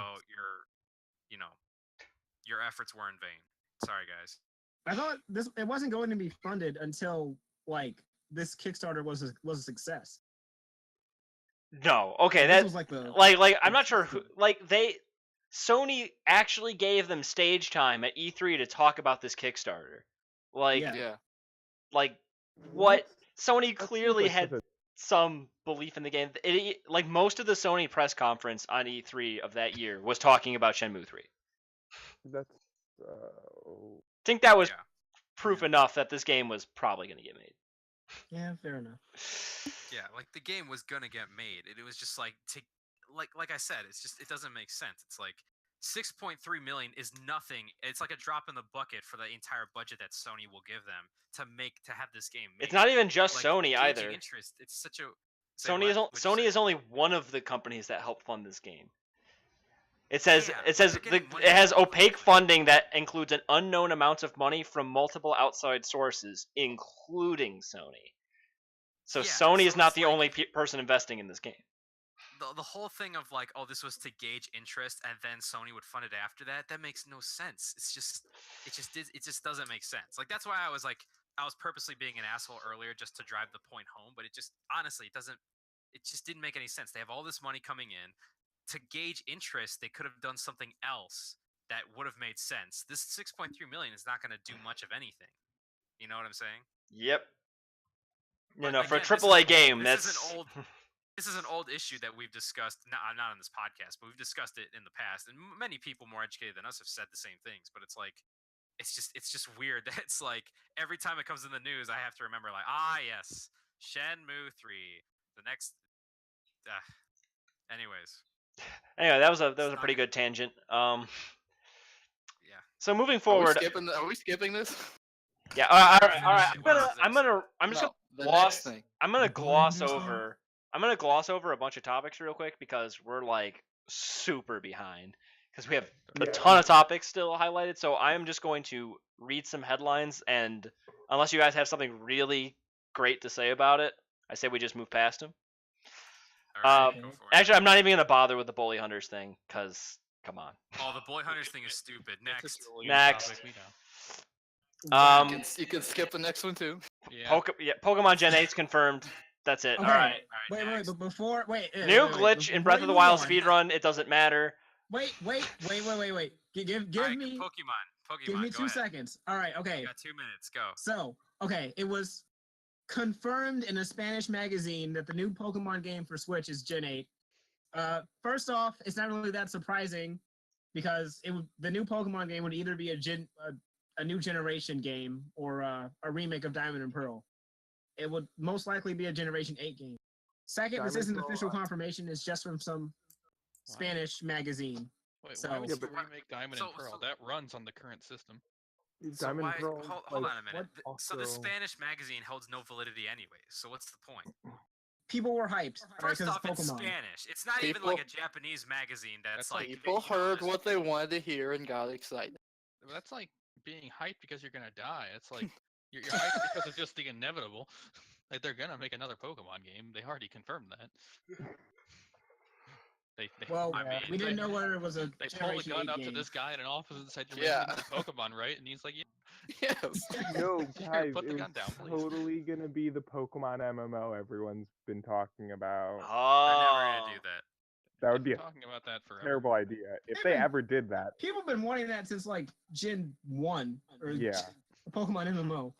S1: your efforts were in vain. Sorry, guys.
S7: I thought it wasn't going to be funded until like this Kickstarter was a success.
S3: No. Okay,
S7: This
S3: that
S7: was like the
S3: like I'm not sure who Sony actually gave them stage time at E3 to talk about this Kickstarter. Like
S7: Yeah.
S2: Yeah.
S3: like what Sony
S4: That seems
S3: clearly
S4: like
S3: had
S4: such a-
S3: some belief in the game. Like most of the Sony press conference on E3 of that year was talking about Shenmue 3.
S4: That's
S3: I think that was
S1: Yeah.
S3: proof enough that this game was probably going to get made.
S7: Yeah, fair enough.
S1: Yeah, like the game was gonna get made. It was just like like I said, it doesn't make sense. It's like 6.3 million is nothing. It's like a drop in the bucket for the entire budget that Sony will give them to have this game made.
S3: It's not even just
S1: Like,
S3: Sony
S1: gauging
S3: either.
S1: Interest. It's such a Say
S3: Sony
S1: what?
S3: is
S1: What'd you
S3: Sony
S1: say?
S3: is only one of the companies that helped fund this game. It says
S1: Yeah,
S3: it says
S1: they're
S3: the,
S1: getting money
S3: it has
S1: from
S3: opaque
S1: everywhere.
S3: funding that includes an unknown amount of money from multiple outside sources, including Sony. So
S1: Yeah,
S3: Sony is
S1: so
S3: not
S1: it's
S3: the
S1: like-
S3: only person investing in this game.
S1: The whole thing of like, oh, this was to gauge interest, and then Sony would fund it after that. That makes no sense. It just doesn't make sense. Like that's why I was purposely being an asshole earlier just to drive the point home. But it just honestly, it just didn't make any sense. They have all this money coming in to gauge interest. They could have done something else that would have made sense. This 6.3 million is not going to do much of anything. You know what I'm saying?
S3: Yep.
S1: But
S3: For a
S1: again, this
S3: AAA
S1: is-
S3: game,
S1: this is
S3: that's
S1: an old This is an old issue that we've discussed, not on this podcast, but we've discussed it in the past, and many people more educated than us have said the same things. But it's like, it's just weird that it's like every time it comes in the news, I have to remember like, yes, Shenmue 3, the next. Anyways,
S3: Anyway, that was a
S1: not
S3: pretty good tangent.
S1: yeah.
S3: So moving
S2: Are we
S3: forward,
S2: skipping this?
S3: yeah. All right.
S1: Finish
S3: All right.
S1: it. What is
S3: I'm just
S2: No,
S3: gonna
S2: the
S3: gloss.
S2: next thing.
S3: I'm gonna
S7: Before we
S3: gloss
S7: do so-
S3: over. I'm gonna gloss over a bunch of topics real quick because we're like super behind because we have a
S4: Yeah.
S3: ton of topics still highlighted. So I am just going to read some headlines, and unless you guys have something really great to say about it, I say we just move past them.
S1: All right, go for it.
S3: Actually, I'm not even gonna bother with the Bully Hunters thing because come on.
S1: Oh, the Boy Hunters thing is stupid.
S5: That's a
S1: Next.
S5: Julian
S3: Next.
S5: topic, we know.
S2: You can skip the next one too.
S5: Yeah.
S3: Pokemon Gen 8's confirmed. That's it.
S7: Okay.
S3: All right.
S7: Wait,
S1: next.
S7: but before
S3: New glitch in Breath of the Wild speedrun. It doesn't matter.
S7: Wait. Give
S1: Alright,
S7: me
S1: Pokemon.
S7: give me
S1: go
S7: 2
S1: ahead.
S7: seconds. All right. Okay.
S1: You got 2 minutes. Go.
S7: So, okay, it was confirmed in a Spanish magazine that the new Pokemon game for Switch is Gen 8. First off, it's not really that surprising because the new Pokemon game would either be a new generation game or a remake of Diamond and Pearl. It would most likely be a Generation 8 game. Second,
S4: Diamond
S7: this isn't
S4: Pearl,
S7: official confirmation. It's just from some Spanish magazine.
S5: Wait,
S7: So-
S5: why would
S7: Yeah,
S5: you remake Diamond and Pearl? That runs on the current system.
S1: So
S4: Diamond
S1: why?
S4: Pearl,
S1: Hold
S4: like,
S1: on a minute. So the
S4: also-
S1: Spanish magazine holds no validity anyway. So what's the point?
S7: People were hyped.
S1: First
S7: because
S1: off,
S7: it's
S1: it's
S7: Pokemon.
S1: Spanish. It's not even like a
S2: People-
S1: Japanese magazine that's
S5: That's
S1: like.
S2: People heard what they wanted to hear and got excited.
S5: That's like being hyped because you're gonna die. It's like you're hyped because of just the inevitable. Like they're gonna make another Pokemon game. They already confirmed that. They
S7: Well,
S1: I mean,
S7: we didn't know whether it was a
S5: they pull a
S7: Generation
S5: gun
S7: 8
S5: up
S7: game.
S5: to this guy in an office and said, "You're
S2: Yeah.
S5: making another Pokemon, right?" And he's like, "Yeah."
S2: Yes.
S4: No, guys,
S5: put the
S4: it
S5: gun
S4: was
S5: down, please.
S4: totally gonna be the Pokemon MMO everyone's been talking about.
S1: They're
S3: Oh.
S1: never gonna do that.
S4: That would be a
S5: Talking about that forever.
S4: terrible idea if they ever did that.
S7: People have been wanting that since like Gen 1 or
S4: Yeah.
S7: Pokemon MMO.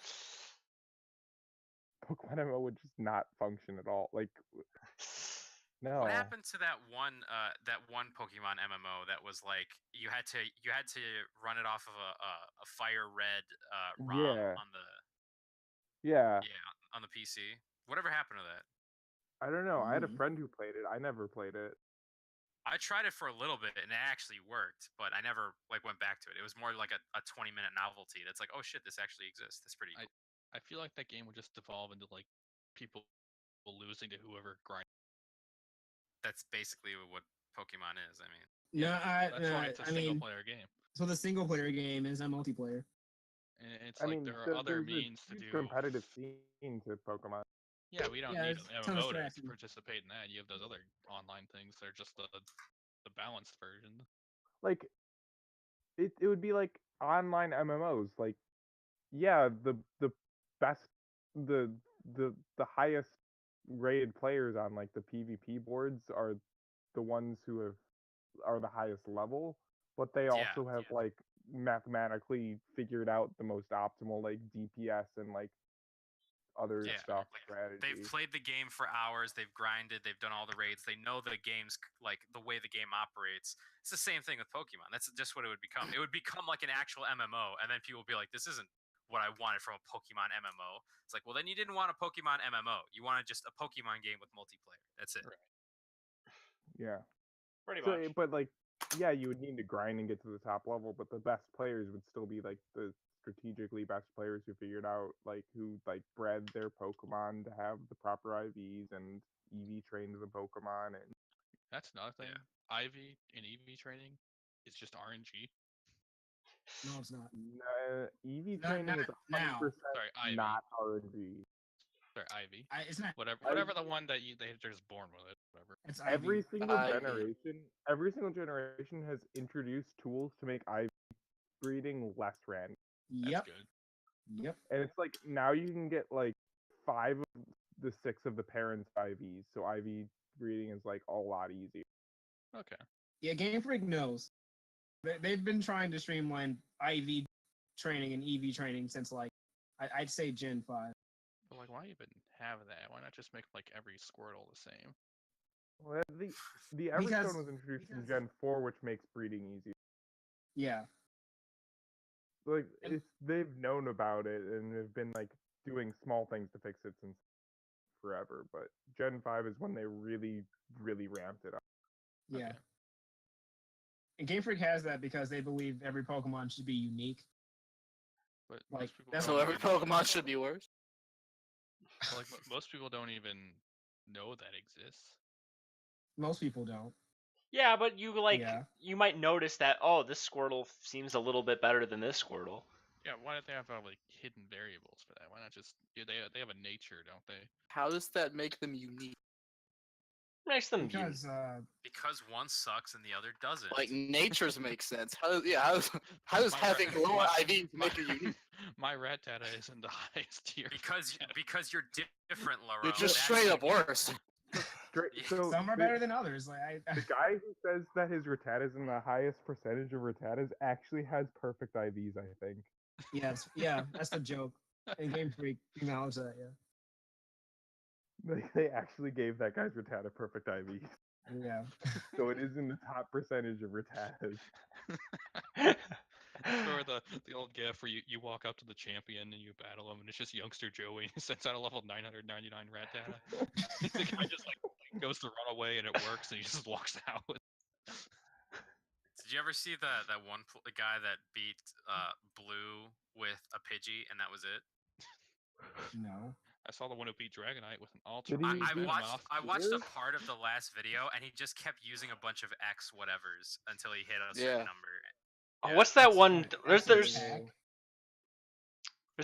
S4: Pokemon MMO would just not function at all. Like, no.
S1: What happened to that one Pokemon MMO that was like you had to run it off of a fire red ROM
S4: Yeah.
S1: on the
S4: Yeah,
S1: on the PC? Whatever happened to that?
S4: I don't know. I had a
S7: Mhm.
S4: friend who played it. I never played it.
S1: I tried it for a little bit and it actually worked, but I never like went back to it. It was more like a 20-minute novelty. That's like, oh shit, this actually exists. That's pretty cool.
S5: I feel like that game would just devolve into like people losing to whoever grind.
S1: That's basically what Pokemon is. I mean,
S7: No,
S5: That's why it's a
S7: I
S5: single
S7: mean,
S5: player game.
S7: so the single player game is a multiplayer.
S5: And it's
S4: I
S5: like
S4: mean,
S5: there are
S4: th-
S5: other
S4: there's a
S5: means to
S4: huge
S5: do.
S4: competitive scene to Pokemon.
S5: Yeah, we don't
S7: Yeah,
S5: need
S7: there's
S5: an
S7: a ton of
S5: MMO to
S7: strategy.
S5: participate in that. You have those other online things. They're just the balanced version.
S4: Like, it would be like online MMOs. Like, yeah, the best, the highest rated players on like the PvP boards are the ones who are the highest level, but they also have like mathematically figured out the most optimal like DPS and like other
S1: Yeah,
S4: stuff
S1: like,
S4: strategy.
S1: they've played the game for hours. They've grinded. They've done all the raids. They know the game's like the way the game operates. It's the same thing with Pokemon. That's just what it would become. It would become like an actual MMO, and then people would be like, "This isn't what I wanted from a Pokemon MMO." It's like, well, then you didn't want a Pokemon MMO. You wanted just a Pokemon game with multiplayer. That's it.
S5: Right.
S4: Yeah.
S3: Pretty
S4: So,
S3: much.
S4: but like, yeah, you would need to grind and get to the top level, but the best players would still be like the strategically best players who figured out like who like bred their Pokemon to have the proper IVs and EV trained the Pokemon and
S5: That's another thing.
S1: Yeah.
S5: IV and EV training is just RNG.
S7: No, it's not.
S4: EV
S7: Not-
S4: training is
S7: not now.
S4: 100%
S5: Sorry, IV.
S4: not RNG.
S5: Sorry, IV.
S7: It's not.
S5: Whatever the one that they're just born with it. Whatever.
S7: It's
S4: Every
S7: IV.
S4: single
S2: IV.
S4: generation has introduced tools to make IV breeding less random.
S5: That's
S7: Yep.
S5: good.
S7: Yep.
S4: And it's like now you can get like 5 of the 6 of the parents' IVs, so IV breeding is like a lot easier.
S5: Okay.
S7: Yeah, Game Freak knows. They've been trying to streamline IV training and EV training since like I'd say Gen 5.
S5: But like, why even have that? Why not just make like every Squirtle the same?
S4: Well, the Everstone was introduced in Gen 4, which makes breeding easier.
S7: Yeah.
S4: Like
S7: And-
S4: they've known about it and have been like doing small things to fix it since forever. But Gen 5 is when they really, really ramped it up.
S7: Yeah.
S5: Okay.
S7: And Game Freak has that because they believe every Pokemon should be unique.
S5: But
S7: Like,
S5: most people
S7: that's
S5: don't
S2: So every
S5: even-
S2: Pokemon should be worse.
S5: Like most people don't even know that exists.
S7: Most people don't.
S3: Yeah, but you like
S7: Yeah.
S3: you might notice that this Squirtle seems a little bit better than this Squirtle.
S5: Yeah, why don't they have like hidden variables for that? Why not just they have a nature, don't they?
S2: How does that make them unique?
S3: makes them
S7: Because
S1: Because one sucks and the other doesn't.
S2: Like nature's makes sense. How does
S5: My
S2: having
S5: rat-
S2: lower
S5: my-
S2: IVs
S5: my-
S2: make you unique?
S5: My Rattata is in the highest tier.
S1: because you're different, Laro.
S2: You're just
S1: That's
S2: straight
S1: the-
S2: up worse.
S1: Yeah.
S4: So
S7: some are
S4: the-
S7: better than others. Like
S4: The guy who says that his Rattatas in the highest percentage of Rattatas actually has perfect IVs, I think.
S7: yeah, that's the joke. And Game Freak acknowledge that.
S4: They actually gave that guy's Rattata perfect IVs.
S7: Yeah.
S4: So it is in the top percentage of Rattatas.
S5: Or the old gif where you walk up to the champion and you battle him, and it's just youngster Joey. He sends out a level 999 Rattata. The guy just like goes to run away and it works, and he just walks out.
S1: Did you ever see that guy that beat Blue with a Pidgey and that was it?
S7: No.
S5: I saw the one who beat Dragonite with an ultra.
S4: Did he
S1: I
S4: beat
S1: watched a
S4: Blue?
S1: part of the last video and he just kept using a bunch of X whatevers until he hit a
S2: Yeah.
S1: certain number.
S3: Oh,
S1: Yeah,
S3: what's that
S1: that's
S3: one?
S1: right.
S3: There's
S7: Attack.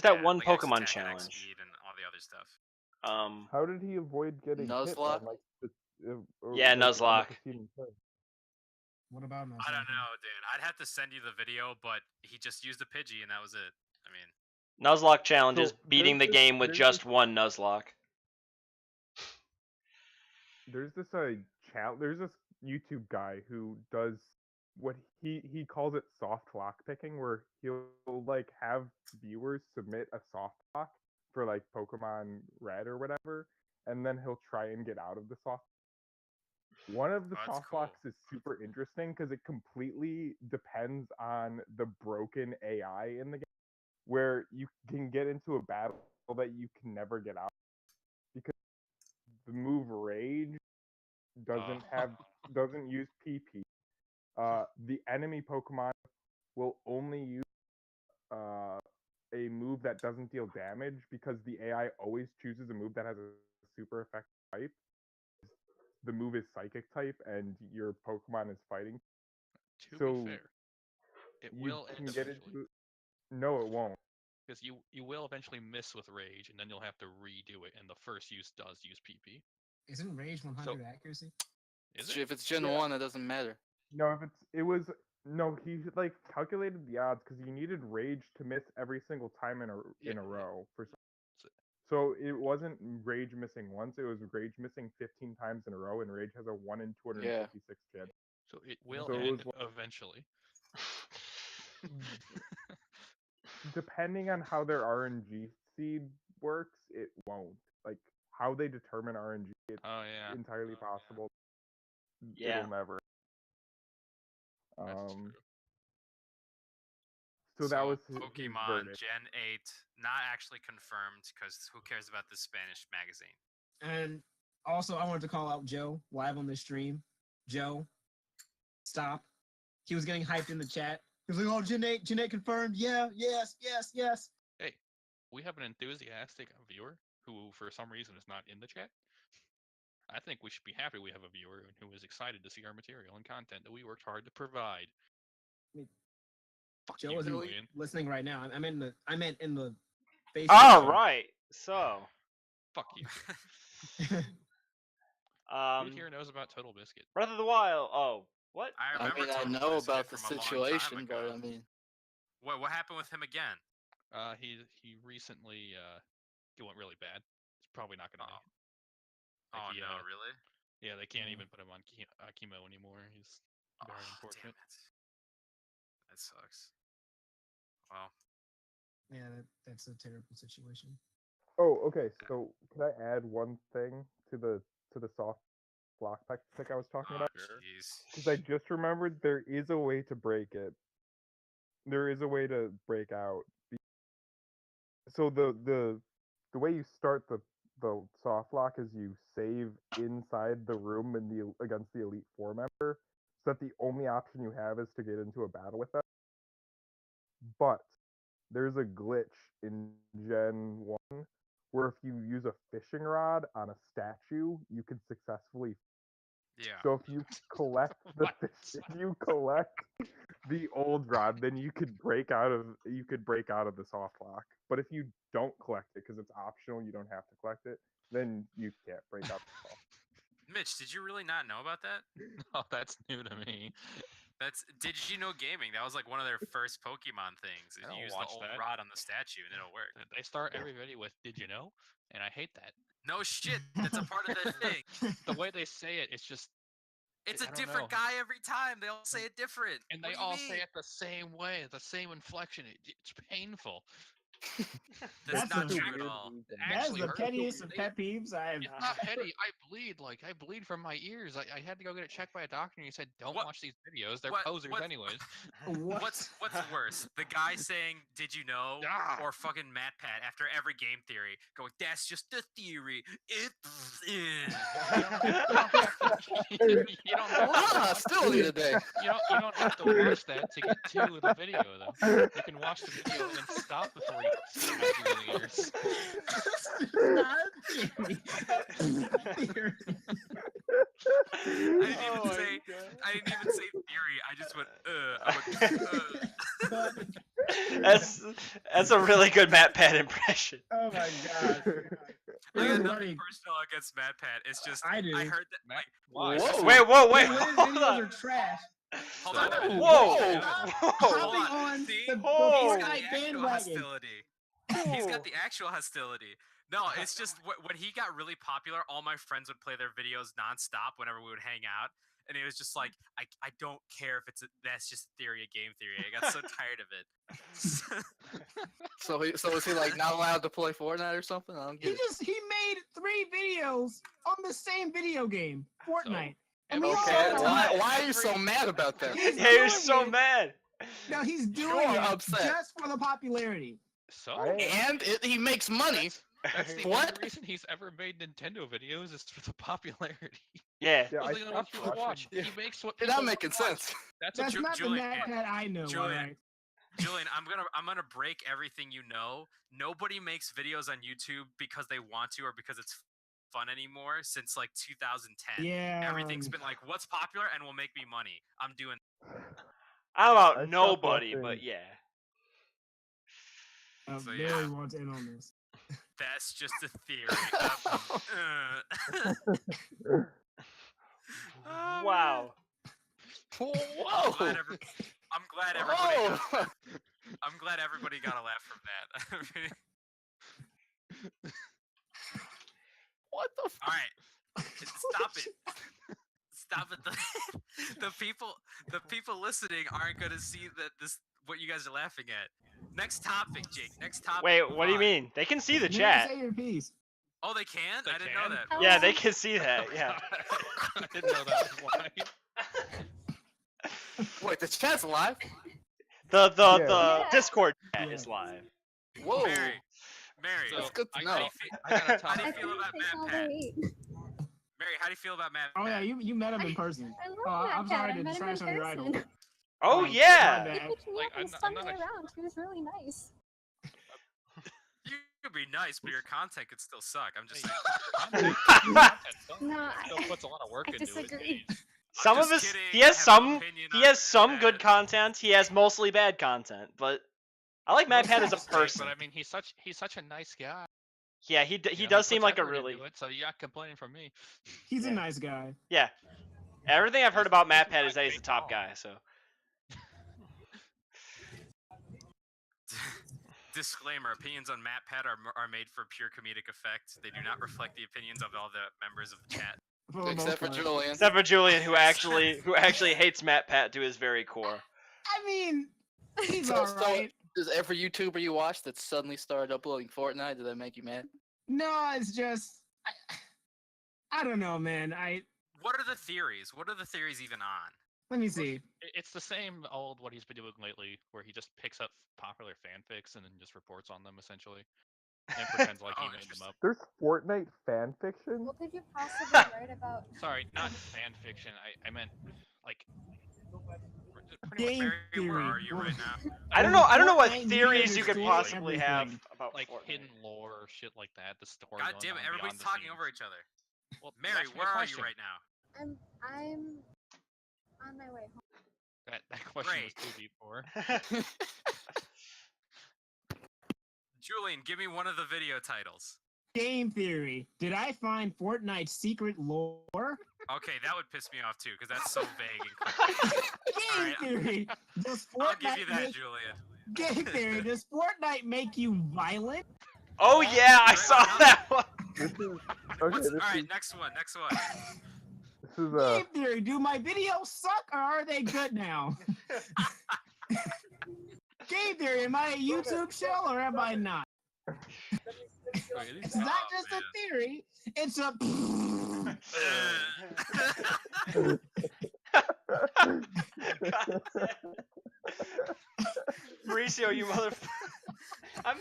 S3: that
S1: Yeah,
S3: one
S1: like X
S3: Pokemon
S1: attack, X
S3: challenge.
S1: speed, and all the other stuff.
S4: How did he avoid getting hit
S2: Nuzlocke?
S4: on, like,
S3: Yeah,
S4: on the
S3: Nuzlocke.
S4: preceding turn?
S7: What about Nuzlocke?
S1: I don't know, dude. I'd have to send you the video, but he just used a Pidgey and that was it. I mean,
S3: Nuzlocke challenge is
S4: So,
S3: beating the
S4: there's
S3: game with
S4: there's
S3: just one Nuzlocke.
S4: There's this there's this YouTube guy who does what he calls it soft lock picking, where he'll like have viewers submit a soft lock for like Pokemon Red or whatever, and then he'll try and get out of the soft. One of the
S1: Oh, that's
S4: soft
S1: cool.
S4: locks is super interesting because it completely depends on the broken AI in the game, where you can get into a battle that you can never get out because the move Rage doesn't use PP. The enemy Pokemon will only use a move that doesn't deal damage because the AI always chooses a move that has a super effective type. The move is Psychic type, and your Pokemon is fighting.
S5: To
S4: So
S5: be fair, it
S4: You
S5: will
S4: can
S5: end
S4: get
S5: eventually.
S4: into. No, it won't.
S5: Because you will eventually miss with Rage, and then you'll have to redo it, and the first use does use PP.
S7: Isn't Rage 100 accuracy?
S5: Is it?
S2: If it's Gen
S4: Yeah.
S2: 1, it doesn't matter.
S4: No, he like calculated the odds because you needed Rage to miss every single time in a
S5: Yeah.
S4: row for.
S5: So-
S4: So it wasn't Rage missing once; it was Rage missing 15 times in a row, and Rage has a 1 in 256 chance.
S5: So it will
S4: So it
S5: end
S4: was
S5: eventually.
S4: Depending on how their RNG seed works, it won't. Like how they determine RNG, it's
S5: Oh yeah,
S4: entirely possible.
S3: Yeah.
S4: It'll never.
S5: that's true.
S4: So that was his
S1: Pokemon
S4: verdict.
S1: Gen 8, not actually confirmed because who cares about this Spanish magazine?
S7: And also, I wanted to call out Joe live on the stream. Joe, stop. He was getting hyped in the chat. He was like, "Oh, Gen 8 confirmed. Yeah, yes."
S5: Hey, we have an enthusiastic viewer who, for some reason, is not in the chat. I think we should be happy we have a viewer who is excited to see our material and content that we worked hard to provide. Fuck
S7: Joe
S5: you,
S7: wasn't
S5: Julian.
S7: listening right now. I meant in the Facebook.
S3: All
S7: chat.
S3: right. So,
S5: Fuck you. Who here knows about Total Biscuit?
S3: Breath of the Wild. Oh, what?
S1: I
S2: I
S1: remember
S2: mean, I
S1: Total
S2: know
S1: Biscuit
S2: about the
S1: from a long time
S2: situation, but
S1: ago.
S2: I mean,
S1: What happened with him again?
S5: He recently he went really bad. He's probably not gonna make it.
S1: Oh
S5: Like,
S1: no, really?
S5: Yeah, they can't even put him on chemo anymore. He's very
S1: Oh,
S5: unfortunate.
S1: damn it. That sucks. Well,
S7: Yeah, that's a terrible situation.
S4: Oh, okay. So can I add one thing to the soft lock pick I was talking about?
S1: jeez.
S4: Because I just remembered there is a way to break it. There is a way to break out. So the way you start the soft lock is you save inside the room against the Elite Four member, so that the only option you have is to get into a battle with them. But there's a glitch in Gen 1 where if you use a fishing rod on a statue, you can successfully.
S1: Yeah.
S4: So if you collect the old rod, then you could break out of the soft lock. But if you don't collect it because it's optional, you don't have to collect it, then you can't break out the soft.
S1: Mitch, did you really not know about that?
S5: Oh, that's new to me.
S1: That's Did you know gaming? That was like one of their first Pokemon things. Is
S5: I don't
S1: you use the
S5: watch
S1: old
S5: that.
S1: rod on the statue and it'll work.
S5: They start every video with "Did you know?" and I hate that.
S1: No shit, that's a part of the thing.
S5: The way they say it, it's just.
S1: It's
S5: I
S1: a
S5: don't
S1: different
S5: know.
S1: guy every time. They all say it different.
S5: And
S1: What
S5: they
S1: do you
S5: all
S1: mean?
S5: say it the same way, the same inflection. It's painful.
S1: That's
S7: That's
S1: not
S7: a
S1: true at
S4: weird
S1: all.
S4: reason.
S7: That's
S5: Actually
S7: the
S5: hurt.
S7: pettiest of
S5: They-
S7: pet peeves I've.
S5: It's not petty. I bleed. Like I bleed from my ears. I had to go get it checked by a doctor, and he said, "Don't
S1: What-
S5: watch these videos. They're
S1: what-
S5: posers
S1: what-
S5: anyways."
S7: What?
S1: What's worse, the guy saying "Did you know?"
S5: Ah.
S1: or fucking MatPat after every game theory going, "That's just a theory."
S5: You don't have
S2: Ah,
S5: to watch,
S2: hostility today.
S5: you don't have to watch that to get to the video though. You can watch the video and then stop before you start watching the ears.
S7: Not a theory.
S1: I didn't even say theory. I just went I went,
S3: That's a really good MatPat impression.
S7: Oh my god.
S1: I got
S7: It's
S1: nothing
S7: funny.
S1: personal against MatPat. It's just
S7: I do.
S1: I heard that.
S5: Matt,
S1: Like,
S5: why?
S2: Whoa.
S3: Wait, whoa, wait,
S7: His
S3: hold
S7: videos
S3: on.
S7: are trash.
S1: hold on. a minute.
S3: Whoa.
S7: Stop
S1: Hold
S7: hopping on
S1: See?
S7: the
S1: He's
S3: Whoa.
S1: got
S7: Fortnite
S1: the actual
S7: bandwagon.
S1: hostility. He's got the actual hostility. No, it's just when he got really popular, all my friends would play their videos nonstop whenever we would hang out. And it was just like, I don't care if that's just theory, a game theory. I got so tired of it.
S2: So is he like not allowed to play Fortnite or something? I don't get it.
S7: He made 3 videos on the same video game, Fortnite. And we all
S2: Okay,
S7: know that.
S2: why are you so mad about that?
S7: He's
S3: Yeah, you're
S7: doing
S3: so
S7: it.
S3: mad.
S7: No, he's doing
S2: You're
S7: it
S2: upset.
S7: just for the popularity.
S5: So
S2: And he makes money.
S5: that's the
S2: What?
S5: only reason he's ever made Nintendo videos is for the popularity.
S3: Yeah.
S4: Yeah,
S5: Those are the only ones
S4: stopped
S5: people watch.
S4: watching-
S5: He makes what
S2: You're
S5: people
S2: not making
S5: wanna watch.
S2: sense.
S5: That's
S7: That's
S5: what
S7: not
S1: Julian,
S7: the Matt I know.
S1: Julian.
S7: alright.
S1: Julian, I'm gonna break everything you know. Nobody makes videos on YouTube because they want to or because it's fun anymore since like 2010.
S7: Yeah.
S1: Everything's been like, what's popular and will make me money. I'm doing.
S3: I'm
S4: I
S3: about
S4: stopped
S3: nobody,
S4: watching-
S3: but yeah.
S1: So,
S7: Barry
S1: yeah.
S7: wants in on this.
S1: That's just a theory. Oh,
S3: Wow.
S1: man.
S2: Whoa!
S1: I'm glad everybody.
S2: Whoa!
S1: I'm glad everybody got a laugh from that.
S2: What the?
S1: All right, stop it. Stop it. The people listening aren't gonna see what you guys are laughing at. Next topic, Jake. Next topic.
S3: Wait,
S1: move
S3: what do you
S1: on.
S3: mean? They can see the
S7: You didn't
S3: chat.
S7: Say your piece.
S1: Oh, they can?
S5: They
S1: I didn't
S5: can?
S1: know that.
S3: Yeah, they
S8: Hello?
S3: can see that. Yeah.
S5: I didn't know that was why.
S2: Wait, the chat's live?
S3: The
S4: Yeah.
S3: Discord chat
S7: Yeah.
S3: is live.
S2: Whoa!
S1: Mary,
S5: So,
S2: That's good to
S5: I-
S2: know.
S5: I got a
S1: How do
S5: topic.
S1: you
S8: I
S1: feel
S8: think
S1: about
S8: they
S1: Matt
S8: saw
S1: Pat?
S8: the hate.
S1: Mary, how do you feel about Matt?
S7: Oh yeah,
S1: Pat?
S7: you met him in person.
S8: I love
S7: Oh,
S8: Matt
S7: I'm
S8: Pat.
S7: sorry
S8: I
S7: to
S8: met him
S7: trash
S8: in
S7: on your idol.
S8: person.
S3: Oh
S7: My
S3: yeah.
S7: bad.
S8: He picked me
S5: Like,
S8: up and
S5: I'm
S8: spun me
S5: not a-
S8: around. He was really nice.
S1: You could be nice, but your content could still suck. I'm just
S5: Hey,
S1: saying.
S8: No,
S5: Still puts a lot of work
S8: I
S5: into
S8: disagree.
S5: it.
S3: Some
S1: I'm
S3: of
S1: just
S3: his
S1: kidding,
S3: he
S1: I
S3: has
S1: have
S3: some
S1: no opinion
S3: he
S1: on
S3: has some
S1: Matt.
S3: good content. He has mostly bad content, but I like Matt Pat as a
S5: But
S3: person.
S5: I mean, he's such a nice guy.
S3: Yeah, he
S5: you know,
S3: does seem
S5: puts
S3: like a
S5: effort into
S3: really
S5: it, so you're not complaining from me.
S7: He's
S3: Yeah.
S7: a nice guy.
S3: yeah. Everything I've heard
S5: He's-
S3: about
S5: he's
S3: Matt
S5: a
S3: Pat
S5: nice
S3: is that he's the
S5: big
S3: top
S5: dog.
S3: guy. So
S1: Disclaimer: opinions on Matt Pat are made for pure comedic effect. They do not reflect the opinions of all the members of the chat.
S7: For the most
S2: Except for
S7: part.
S2: Julian.
S3: except for Julian, who actually hates Matt Pat to his very core.
S7: I mean, he's
S2: So-
S7: alright.
S2: Does every YouTuber you watch that suddenly started uploading Fortnite, does that make you mad?
S7: No, it's just I don't know, man.
S1: What are the theories? What are the theories even on?
S7: Let me see.
S5: It's the same old what he's been doing lately, where he just picks up popular fanfics and then just reports on them essentially, and pretends like he
S1: Oh,
S5: made them up.
S4: There's Fortnite fan fiction?
S8: What could you possibly write about?
S5: Sorry, not fan fiction. I meant like pretty
S7: Game
S1: Mary, where
S7: theory.
S1: are you right now?
S3: I don't know what
S7: Fortnite
S3: theories you could
S7: understood
S3: possibly have
S7: everything.
S3: about
S5: like
S3: Fortnite.
S5: hidden lore or shit like that. The story.
S1: God
S5: going
S1: damn it!
S5: on
S1: Everybody's
S5: beyond the
S1: talking
S5: scenes.
S1: over each other.
S5: Well,
S1: Mary,
S5: ask me a
S1: where are you
S5: question.
S1: right now?
S8: I'm on my way home.
S5: That question
S1: Great.
S5: was too deep for.
S1: Julian, give me one of the video titles.
S7: Game Theory. Did I find Fortnite's secret lore?
S1: Okay, that would piss me off too, because that's so vague and quick.
S7: Game Theory. Does Fortnite
S1: I'll give you that,
S7: make,
S1: Julian.
S7: Game Theory. Does Fortnite make you violent?
S3: Oh yeah, I saw that one.
S4: This is okay.
S1: All
S4: This
S1: right,
S4: is
S1: next one.
S4: this is
S7: Game Theory. Do my videos suck or are they good now? Game Theory. Am I a YouTube show or am I not? It's not just a theory. It's a.
S3: Mauricio, you motherfucker. I'm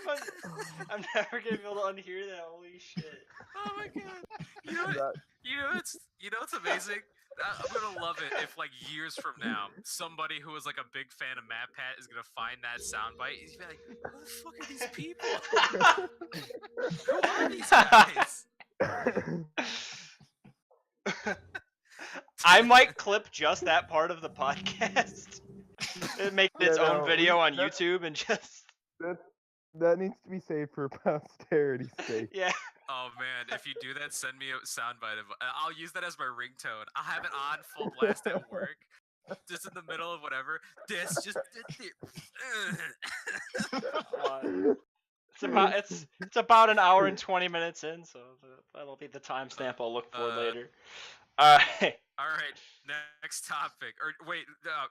S3: never gonna be able to unhear that. Holy shit.
S1: Oh my god. You know what's amazing? I'm gonna love it if like years from now, somebody who was like a big fan of MatPat is gonna find that soundbite. He's gonna be like, "Who the fuck are these people? Who are these guys?"
S3: I might clip just that part of the podcast and make its own video on YouTube and just.
S4: that needs to be saved for posterity's sake.
S3: Yeah.
S1: Oh man, if you do that, send me a soundbite of. I'll use that as my ringtone. I'll have it on full blast at work, just in the middle of whatever. This just.
S3: It's about an hour and 20 minutes in, so that'll be the timestamp I'll look for later. All right.
S1: All right. Next topic. Or wait,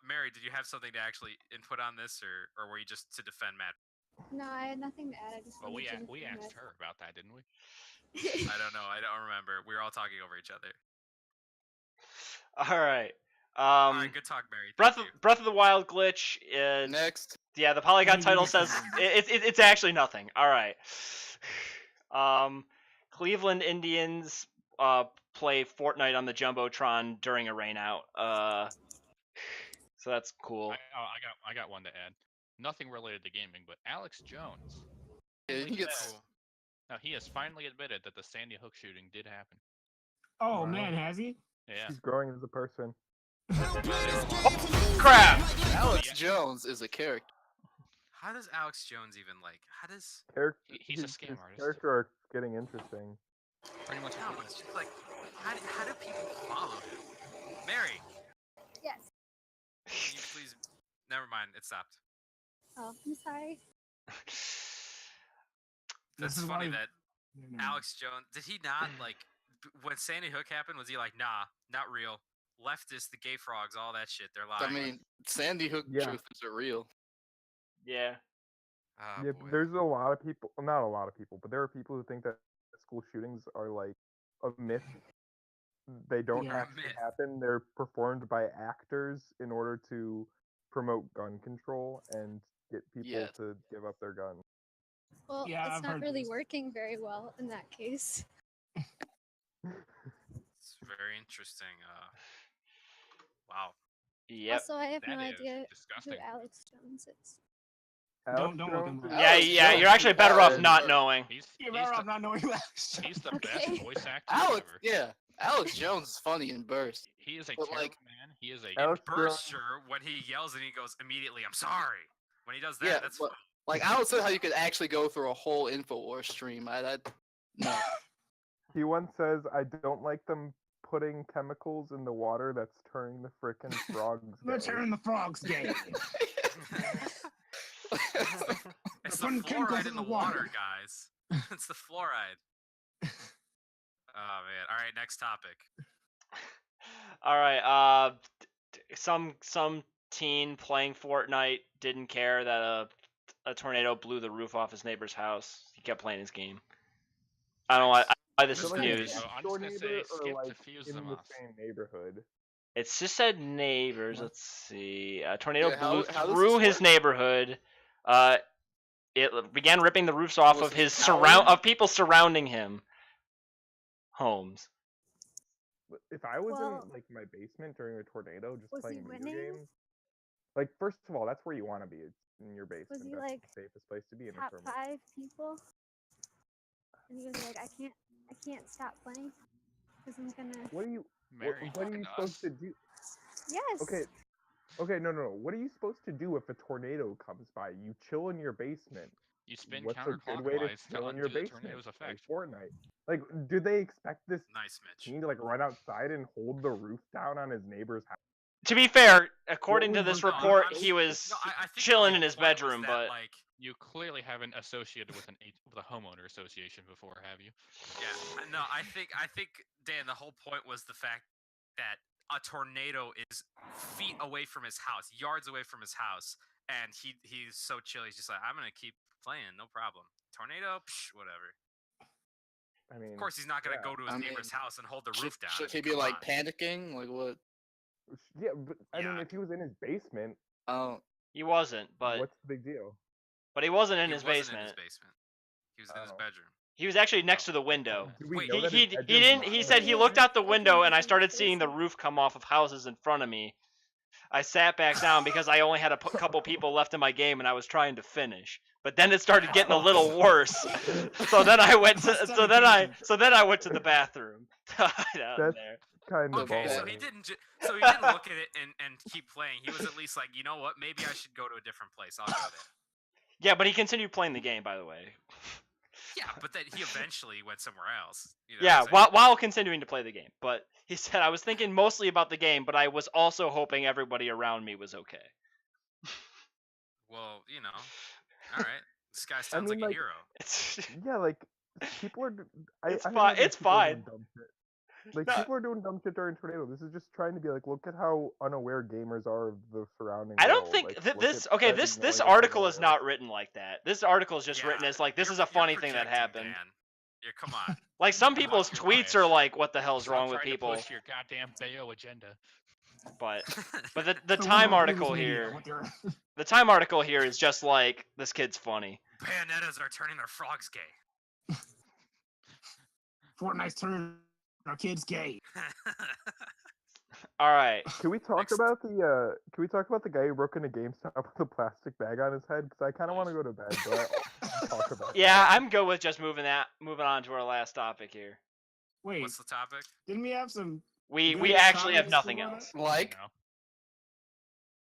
S1: Mary, did you have something to actually input on this, or were you just to defend Matt?
S8: No, I had nothing to add. I just
S5: Well, we
S8: wanted to
S5: asked
S8: defend
S5: her about that, didn't we?
S1: I don't know. I don't remember. We were all talking over each other.
S3: All right.
S1: All right. Good talk, Mary.
S3: Breath of the Wild glitch.
S2: Next.
S3: Yeah, the Polygon title says it's actually nothing. All right. Cleveland Indians play Fortnite on the Jumbotron during a rainout. So that's cool.
S5: I got one to add. Nothing related to gaming, but Alex Jones.
S2: Yeah, he gets.
S5: Now he has finally admitted that the Sandy Hook shooting did happen.
S7: Oh
S4: Wow.
S7: man, has he?
S5: Yeah.
S4: He's growing as a person.
S3: Crap!
S2: Alex Jones is a character.
S1: How does Alex Jones even like? How does?
S5: He's a scam
S4: his
S5: artist.
S4: Character arc's getting interesting.
S5: Pretty much.
S1: No, it's just like, how do people follow him? Mary,
S8: Yes.
S1: can you please? Never mind. It stopped.
S8: Oh, I'm sorry.
S1: That's
S7: is
S1: funny
S7: why-
S1: that Alex Jones did he not like when Sandy Hook happened? Was he like, nah, not real? Leftists, the gay frogs, all that shit. They're lying.
S2: I mean, Sandy Hook
S4: Yeah.
S2: truthers are real.
S3: Yeah.
S1: Oh,
S4: Yeah,
S1: boy.
S4: there's a lot of people. Not a lot of people, but there are people who think that school shootings are like a myth. They don't
S7: Yeah.
S4: actually
S1: Myth.
S4: happen. They're performed by actors in order to promote gun control and get people
S2: Yes.
S4: to give up their guns.
S8: Well,
S7: Yeah,
S8: it's
S7: I've
S8: not
S7: heard
S8: really
S7: this.
S8: working very well in that case.
S1: It's very interesting. Wow.
S3: Yep.
S8: Also, I have no
S5: That is
S8: idea who
S5: disgusting.
S8: Alex Jones is.
S4: Alex
S7: don't look
S4: Jones
S7: him
S4: is-
S7: up.
S3: Yeah,
S2: Alex
S3: yeah.
S2: Jones
S3: You're actually
S2: is
S3: better off
S2: bad.
S3: not knowing.
S5: He's
S7: You're better off
S5: the,
S7: not knowing Alex
S5: he's the
S8: Okay.
S5: best voice actor
S2: Alex,
S5: ever.
S2: yeah, Alex Jones is funny in bursts.
S5: He is a
S2: But,
S5: terrible
S2: like,
S5: man. He is a
S4: Alex
S1: Burst, sure, when he yells and he goes immediately, I'm sorry. When he does that,
S2: Yeah,
S1: that's
S2: but like I don't see how you could actually go through a whole Infowars stream. No.
S4: He once says, "I don't like them putting chemicals in the water that's turning the frickin' frogs
S7: Let's
S4: gay."
S7: turn the frogs gay.
S1: it's the
S7: putting chemicals
S1: fluoride in the water, guys. It's the fluoride. Oh man. All right, next topic.
S3: All right. Some teen playing Fortnite didn't care that a tornado blew the roof off his neighbor's house. He kept playing his game. I don't know why this
S4: Is
S3: is
S4: it like
S3: news.
S5: So I'm
S4: your
S5: just gonna
S4: neighbor
S5: say
S4: or,
S5: skip
S4: like,
S5: diffuse
S4: in
S5: them
S4: the
S5: off.
S4: same neighborhood?
S3: It's just said neighbors. Let's see. A tornado
S2: Yeah,
S3: blew
S2: how does
S3: through
S2: this
S3: his
S2: work?
S3: neighborhood. It began ripping the roofs off
S2: Was
S3: of
S2: he
S3: his
S2: howling?
S3: of people surrounding him. Homes.
S4: But if I was
S8: Well,
S4: in like my basement during a tornado, just
S8: was
S4: playing
S8: he
S4: video
S8: winning?
S4: games, like first of all, that's where you want to be. It's in your basement.
S8: he,
S4: That's
S8: like,
S4: the safest place to be in a
S8: Top
S4: tornado.
S8: 5 people. And he was like, I can't stop playing because I'm gonna.
S4: What are you?
S5: Mary,
S4: What are
S5: talking
S4: you
S5: to
S4: supposed
S5: us?
S4: to do?
S8: Yes.
S4: Okay, no. What are you supposed to do if a tornado comes by? You chill in your basement
S5: You spin
S4: what's a good way to
S5: counterclockwise to
S4: chill in your
S5: undo the
S4: basement?
S5: tornado's
S4: Like
S5: effect.
S4: Fortnite. Like, do they expect this
S1: Nice, Mitch.
S4: teen to like run outside and hold the roof down on his neighbor's house?
S3: To be fair, according to
S4: was
S3: this
S4: the-
S3: report,
S1: I'm-
S3: he was
S1: No, I think the
S3: chilling in
S1: whole
S3: his
S1: point was
S3: bedroom,
S1: that,
S3: but
S1: like,
S5: You clearly haven't associated with with a homeowner association before, have you?
S1: yeah, no, I think Dan, the whole point was the fact that a tornado is feet away from his house, yards away from his house, and he's so chill. He's just like, I'm gonna keep playing, no problem. Tornado, psh, whatever.
S4: I mean,
S1: Of course, he's not gonna
S4: yeah.
S1: go to his
S2: I
S1: neighbor's house and hold the roof down.
S2: Should
S1: I
S2: he
S1: mean,
S2: be
S1: come
S2: like
S1: on.
S2: panicking? Like what?
S4: Yeah, but I mean,
S1: Yeah.
S4: if he was in his basement,
S2: Oh,
S3: he wasn't. But
S4: what's the big deal?
S3: he wasn't in
S1: He
S3: his
S1: wasn't
S3: basement.
S1: in his basement. He was in his
S4: Oh.
S1: bedroom.
S3: He was actually next to the window.
S4: Do we
S1: Wait,
S4: know
S3: He
S4: that
S3: he
S4: his bedroom
S3: didn't.
S4: was
S3: He
S4: on
S3: said
S4: the
S3: he
S4: roof?
S3: looked out the
S8: Okay,
S3: window and I
S8: okay,
S3: started
S8: okay,
S3: seeing the
S8: so-
S3: roof come off of houses in front of me. I sat back down because I only had a couple people left in my game and I was trying to finish. But then it started getting a little worse. So then I went to
S7: That's
S3: so then I
S7: dedication.
S3: went to the bathroom. Down
S4: That's-
S3: there.
S4: Kind of
S1: Okay, so
S4: all.
S1: he didn't. So he didn't look at it and keep playing. He was at least like, you know what? Maybe I should go to a different place. I'll go there.
S3: Yeah, but he continued playing the game, by the way.
S1: Yeah, but then he eventually went somewhere else. You know
S3: Yeah,
S1: what I'm saying?
S3: while continuing to play the game. But he said I was thinking mostly about the game, but I was also hoping everybody around me was okay.
S1: Well, you know. All right. This guy sounds
S4: mean,
S1: like a
S4: like-
S1: hero.
S3: It's
S4: Yeah, like people are.
S3: It's
S4: I
S3: fine-
S4: imagine
S3: it's
S4: people are
S3: fine.
S4: doing dumb shit. Like
S3: No.
S4: people are doing dumb shit during tornado. This is just trying to be like, look at how unaware gamers are of the surrounding.
S3: I don't
S4: world.
S3: think
S4: Like,
S3: that
S4: look
S3: this
S4: at
S3: okay.
S4: that
S3: This
S4: annoyance
S3: article
S4: in
S3: is
S4: the
S3: not written like that. This article is just written
S1: Yeah,
S3: as like this
S1: you're-
S3: is a
S1: you're
S3: funny thing that
S1: projecting,
S3: happened.
S1: Dan. Yeah, come on.
S3: Like some people's
S5: You're
S3: tweets
S5: biased.
S3: are like, "What the hell's
S5: Stop
S3: wrong with
S5: trying to
S3: people?"
S5: push your goddamn Bayo agenda.
S3: But the
S7: So what
S3: Time
S7: about
S3: article
S7: news media?
S3: here,
S7: What they're-
S3: the Time article here is just like this kid's funny.
S1: Bayonettas are turning their frogs gay.
S7: Fortnite's turning our kids gay.
S3: All right.
S4: Can we talk
S1: Next.
S4: about the Can we talk about the guy who broke into GameStop with a plastic bag on his head? Because I kind of want to go to bed, but I'll talk about.
S3: Yeah,
S4: that.
S3: I'm good with just moving on to our last topic here.
S7: Wait,
S1: What's the topic?
S7: didn't we have some
S3: We
S7: Good
S3: actually have
S7: topics
S3: nothing
S7: for
S3: else.
S2: like
S5: No,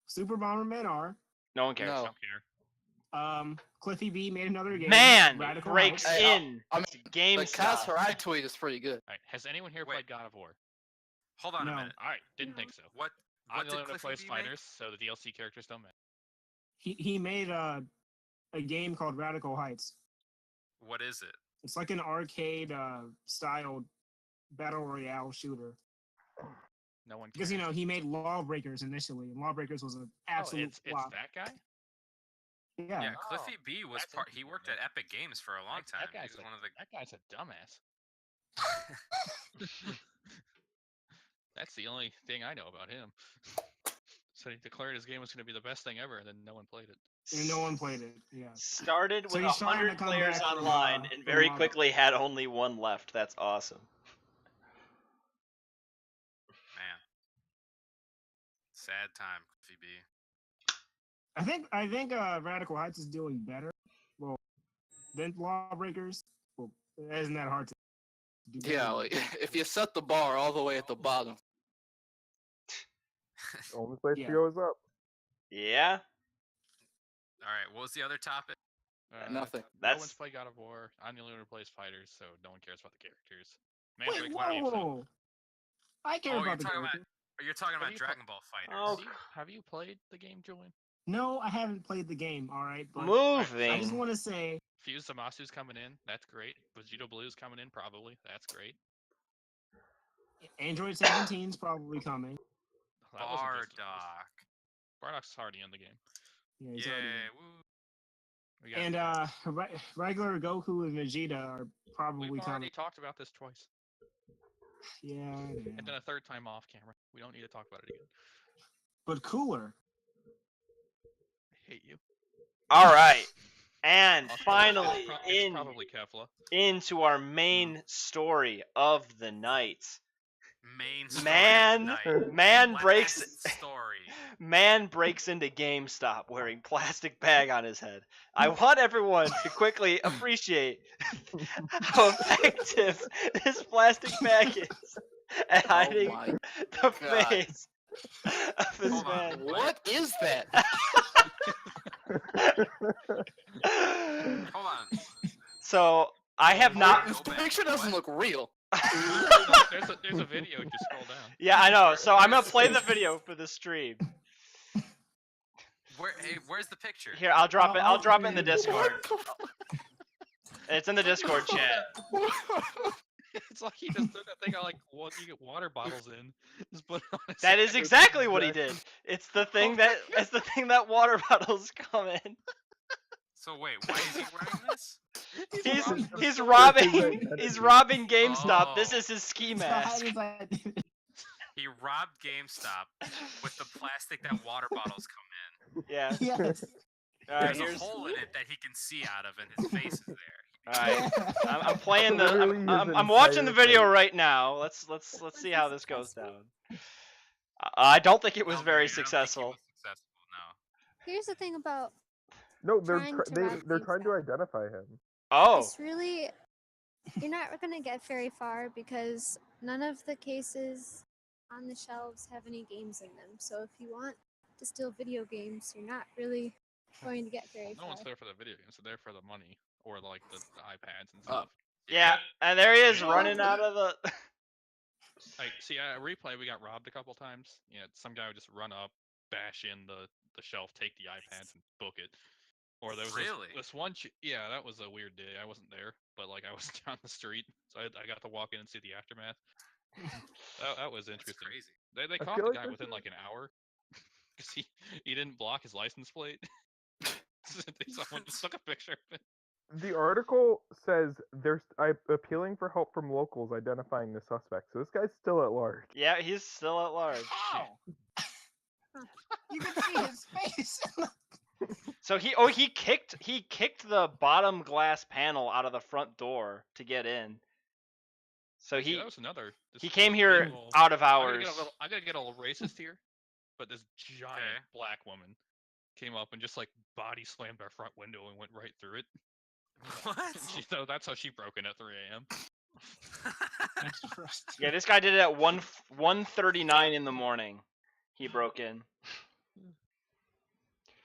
S7: Super Bombermen are?
S3: No one cares.
S2: No.
S5: don't care.
S7: Cliffy B made another game.
S3: Man
S7: Radical
S3: breaks
S7: Heights.
S2: Hey,
S3: in.
S2: I mean,
S3: to
S2: the
S3: GameStop.
S2: Kaz Harai tweet is pretty good.
S5: All right. Has anyone here
S1: Wait.
S5: played God of War?
S1: Hold on a
S7: No.
S1: minute.
S5: All right. Didn't think so.
S1: What?
S5: I'm
S1: What
S5: the
S1: did
S5: only one that
S1: Cliffy
S5: plays
S1: B make?
S5: fighters, so the DLC characters don't matter.
S7: He made a game called Radical Heights.
S1: What is it?
S7: It's like an arcade styled battle royale shooter.
S5: No one cares.
S7: Because you know he made Lawbreakers initially, and Lawbreakers was an
S5: Oh,
S7: absolute
S5: it's
S7: flop.
S5: that guy.
S7: Yeah.
S1: Yeah, Cliffy B was
S5: that's
S1: part. He worked at Epic Games for a long
S5: That-
S1: time.
S5: that
S1: He
S5: guy's
S1: was
S5: like-
S1: one of the.
S5: That guy's a dumbass. That's the only thing I know about him. So he declared his game was going to be the best thing ever, and then no one played it.
S7: And no one played it. Yeah.
S3: Started
S7: So
S3: with
S7: he's trying to
S3: 100
S7: come
S3: players
S7: back from,
S3: online and
S7: from
S3: very
S7: lava.
S3: quickly had only one left. That's awesome.
S1: Man. Sad time, Cliffy B.
S7: I think Radical Heights is doing better. Well, than Lawbreakers. Well, isn't that hard to do? better
S2: Yeah,
S7: than-
S2: like if you set the bar all the way at the bottom.
S4: Only place
S7: Yeah.
S4: to go is up.
S3: Yeah.
S1: All right. What was the other topic?
S2: Nothing.
S5: No
S3: That's-
S5: one's played God of War. I'm the only one who plays fighters, so no one cares about the characters. Man,
S7: Wait,
S5: breaks my game, so-
S7: whoa! I care
S1: Oh,
S7: about the
S1: you're talking about-
S7: character.
S1: Or you're talking
S5: Have
S1: about
S5: you
S1: Dragon Ball Fighters?
S3: Oh,
S5: Have you played the game, Julian?
S7: No, I haven't played the game. All right, but I just
S3: Moving.
S7: want to say
S5: Fuse Zamasu's coming in. That's great. Vegeta Blue's coming in, probably. That's great.
S7: Android 17's probably coming.
S5: That wasn't just-
S1: Bardock.
S5: Bardock's already in the game.
S7: Yeah, he's already in.
S1: Yeah. Woo.
S5: We got-
S7: And regular Goku and Vegeta are probably
S5: we've
S7: coming.
S5: already talked about this twice,
S7: Yeah,
S5: and then a third time off camera. We don't need to talk about it again.
S7: but cooler.
S5: I hate you.
S3: All right. And
S5: Also,
S3: finally,
S5: it's probably Kefla.
S3: into our main story of the night.
S1: Main story
S3: Man,
S1: tonight.
S3: man breaks
S1: Last story.
S3: man breaks into GameStop wearing plastic bag on his head. I want everyone to quickly appreciate how effective this plastic bag is at
S2: Oh
S3: hiding
S2: my!
S3: the
S2: God.
S3: face of this
S1: Hold on.
S3: man.
S2: What is that?
S1: Hold on.
S3: So I have not.
S2: This picture doesn't look real.
S5: There's a video. Just scroll down.
S3: Yeah, I know. So I'm gonna play the video for the stream.
S1: Where's the picture?
S3: Here, I'll drop it. I'll drop it in the
S7: What
S3: Discord. It's in the Discord chat.
S5: It's like he just took that thing out like what you get water bottles in. Just put it on his
S3: That is
S5: head.
S3: exactly what he did. It's the thing that water bottles come in.
S1: So wait, why is he wearing this?
S3: He's robbing GameStop. This is his ski mask.
S1: He robbed GameStop with the plastic that water bottles come in.
S3: Yeah.
S7: Yes.
S3: All right,
S1: There's
S3: here's.
S1: a hole in it that he can see out of, and his face is there.
S3: All right, I'm playing the.
S4: Literally
S3: I'm
S4: his
S3: watching the
S4: entire
S3: video
S4: face.
S3: right now. Let's see how this goes down. I don't think it was
S1: No,
S3: very
S1: I don't think he
S3: successful.
S1: was successful, no.
S8: Here's the thing about
S4: No, they're
S8: Trying to rob
S4: they're trying to
S8: GameStop.
S4: identify him.
S3: Oh,
S8: it's really you're not gonna get very far because none of the cases on the shelves have any games in them. So if you want to steal video games, you're not really going to get very
S5: No
S8: far.
S5: one's there for the video games. They're there for the money or like the iPads and stuff.
S3: yeah, and there he is running out of the.
S5: Like, see, at replay, we got robbed a couple times. Yeah, some guy would just run up, bash in the shelf, take the iPads, and book it. Or there was
S1: Really?
S5: this one. Yeah, that was a weird day. I wasn't there, but like I was down the street, so I got to walk in and see the aftermath. That was
S1: That's
S5: interesting.
S1: crazy.
S5: They
S4: I
S5: caught
S4: feel
S5: the
S4: like
S5: guy
S4: this
S5: within like an hour because he didn't block his license plate. Someone just took a picture of it.
S4: The article says they're appealing for help from locals identifying the suspect. So this guy's still at large.
S3: Yeah, he's still at large.
S7: How? You can see his face.
S3: So he kicked the bottom glass panel out of the front door to get in. So
S5: See,
S3: he
S5: that was another.
S3: he came here
S5: little-
S3: out of
S5: I'm
S3: hours.
S5: gonna get a little racist here, but this giant
S1: Okay.
S5: black woman came up and just like body slammed our front window and went right through it.
S1: What?
S5: So that's how she broke in at 3 a.m.
S3: Yeah, this guy did it at 1:39 in the morning. He broke in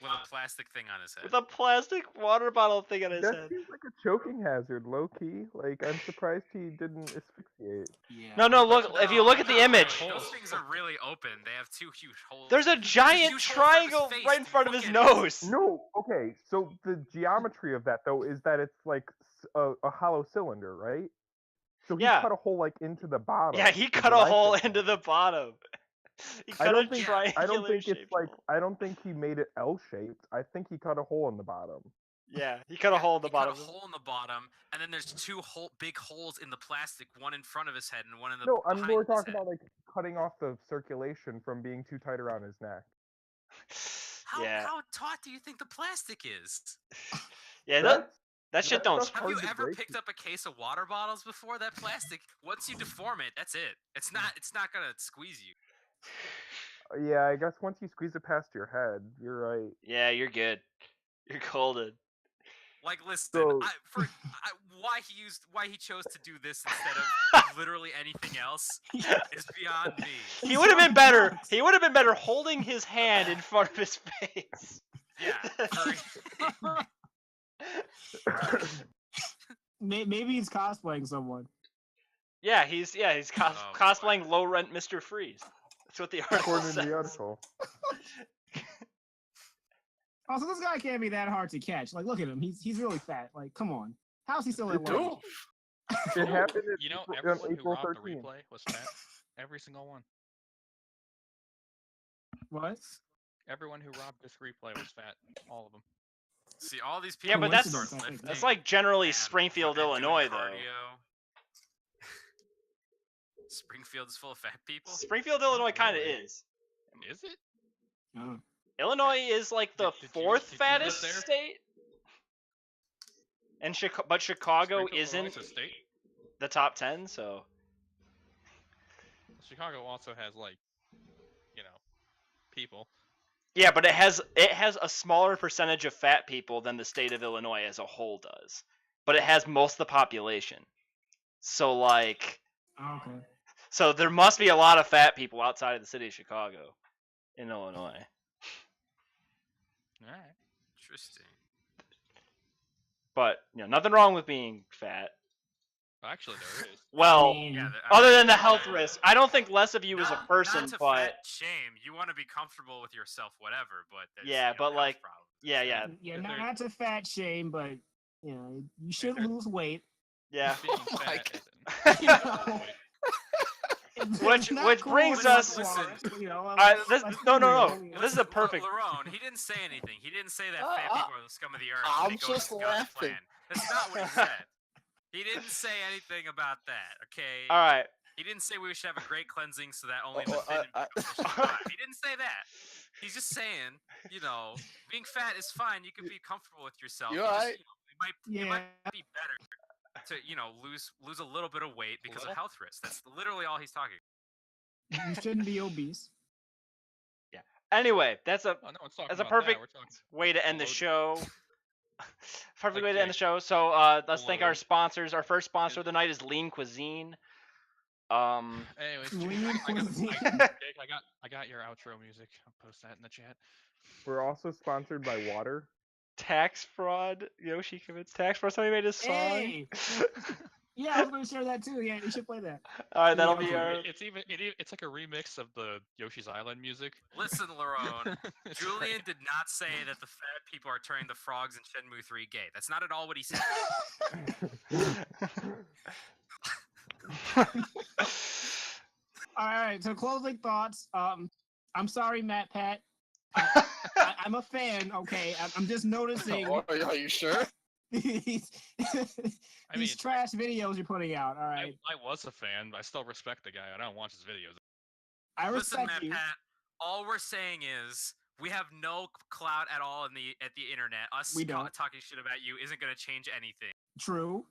S1: With a plastic thing on his head.
S3: with a plastic water bottle thing on his
S4: That
S3: head.
S4: seems like a choking hazard, low key. Like I'm surprised he didn't asphyxiate.
S3: No, look. If you look at the image,
S1: Those things are really open. They have two huge holes.
S3: there's a giant
S1: huge hole in front of his
S3: triangle
S1: face.
S3: right in front of
S1: Look
S3: his
S1: at it.
S3: nose.
S4: No, okay. So the geometry of that though is that it's like a hollow cylinder, right? So he
S3: Yeah.
S4: cut a hole like into the bottom.
S3: Yeah, he
S4: is
S3: cut
S4: what
S3: a
S4: I
S3: hole
S4: think.
S3: into the bottom. He
S4: I
S3: cut a
S4: don't think
S3: triangular
S4: I don't think it's
S3: shaped
S4: like
S3: hole.
S4: I don't think he made it L shaped. I think he cut a hole in the bottom.
S3: Yeah, he cut a hole in the
S1: He cut
S3: bottom.
S1: a hole in the bottom, and then there's two big holes in the plastic, one in front of his head and one in the
S4: No, I'm
S1: behind
S4: more
S1: his
S4: talking
S1: head.
S4: about like cutting off the circulation from being too tight around his neck.
S3: Yeah,
S1: How taut do you think the plastic is?
S3: yeah.
S4: That's-
S3: That shit
S4: that
S3: don't.
S4: stuff-
S1: Have
S4: hard
S1: you
S4: to
S1: ever
S4: break.
S1: picked up a case of water bottles before? That plastic, once you deform it, that's it. It's not gonna squeeze you.
S4: Yeah, I guess once you squeeze it past your head, you're right.
S3: Yeah, you're good. You're golden.
S1: Like, listen,
S4: So-
S1: why he chose to do this instead of literally anything else is beyond me.
S3: He would have been better. He would have been better holding his hand in front of his face.
S1: Yeah.
S7: Maybe he's cosplaying someone.
S3: Yeah, he's
S1: boy.
S3: cosplaying low rent Mr. Freeze. That's what the article
S4: According to
S3: says.
S4: the article.
S7: Also, this guy can't be that hard to catch. Like, look at him. He's really fat. Like, come on. How's he still at
S2: Dude.
S7: large?
S4: It happened at
S5: You know,
S4: on
S5: everyone who
S4: April
S5: robbed the
S4: 13th.
S5: replay was fat. Every single one.
S7: What?
S5: Everyone who robbed this replay was fat. All of them.
S1: See, all these people.
S3: Yeah, but that's
S7: Coincidence, I think.
S3: that's like generally
S1: and
S3: Springfield,
S1: fucking doing
S3: Illinois, though.
S1: cardio. Springfield is full of fat people.
S3: Springfield, Illinois, kind of
S5: really.
S3: is.
S5: Is it?
S7: Oh.
S3: Illinois is like the
S5: Did you-
S3: fourth
S5: did you live
S3: fattest
S5: there?
S3: state, and but Chicago
S5: Springfield, Illinois
S3: isn't
S5: is a state.
S3: the top 10. So
S5: Chicago also has like, you know, people.
S3: yeah, but it has a smaller percentage of fat people than the state of Illinois as a whole does, but it has most of the population. So like,
S7: Oh, okay.
S3: so there must be a lot of fat people outside of the city of Chicago in Illinois.
S5: All right.
S1: Interesting.
S3: But nothing wrong with being fat.
S5: Actually, there is.
S3: Well,
S1: Yeah,
S3: other than the health risk, I don't think less of you as a
S1: Not
S3: person,
S1: to
S3: but
S1: fat shame. You want to be comfortable with yourself, whatever. But there's,
S3: yeah, but
S1: health
S3: like,
S1: problems.
S3: yeah, yeah,
S7: Yeah, not to fat shame, but you should lose weight.
S3: yeah.
S5: Being
S2: Oh my
S5: fat
S2: God.
S5: isn't-
S3: Which brings us. No. This is a perfect.
S1: Lerone, he didn't say anything. He didn't say that
S2: Uh,
S1: fat people are the scum of the earth.
S2: I'm
S1: They go
S2: just
S1: against God's
S2: laughing.
S1: plan. That's not what he said. He didn't say anything about that. Okay.
S3: All right.
S1: He didn't say we should have a great cleansing so that only the
S2: Oh,
S1: thin and beautiful should survive. He didn't say that. He's just saying, being fat is fine. You can be comfortable with yourself.
S2: You're
S1: You just,
S2: right.
S1: it might be better to lose a little bit of weight because of health risks. That's literally all he's talking.
S7: You shouldn't be obese.
S3: Anyway, that's a
S5: Oh, no one's talking
S3: that's a
S5: about that.
S3: perfect
S5: We're talking
S3: way to end the
S5: loaded.
S3: show. Perfect way to
S5: Okay.
S3: end the show. So let's thank our
S5: Loaded.
S3: sponsors. Our first sponsor of the night is Lean Cuisine.
S5: Anyways, Jake,
S7: Lean cuisine.
S5: Jake, I got your outro music. I'll post that in the chat.
S4: We're also sponsored by water.
S3: Tax fraud. Yoshi commits tax fraud. Somebody made a song.
S7: Hey! Yeah, I was going to share that too. Yeah, you should play that.
S3: All right, that'll
S7: Yeah,
S3: be our.
S5: It's like a remix of the Yoshi's Island music.
S1: Listen, Lerone.
S5: It's
S1: Julian
S5: great.
S1: did not say that the fat people are turning the frogs in Shenmue 3 gay. That's not at all what he said.
S7: All right, so closing thoughts. I'm sorry, Matt Pat. I'm a fan, okay? I'm just noticing
S2: Are you sure?
S7: these
S5: mean,
S7: trash videos you're putting out, all right?
S5: I was a fan, but I still respect the guy. I don't watch his videos.
S7: I
S1: Listen,
S7: respect
S1: Matt
S7: you.
S1: Pat, all we're saying is we have no clout at all at the internet. Us
S7: We don't.
S1: talking shit about you isn't going to change anything.
S7: True.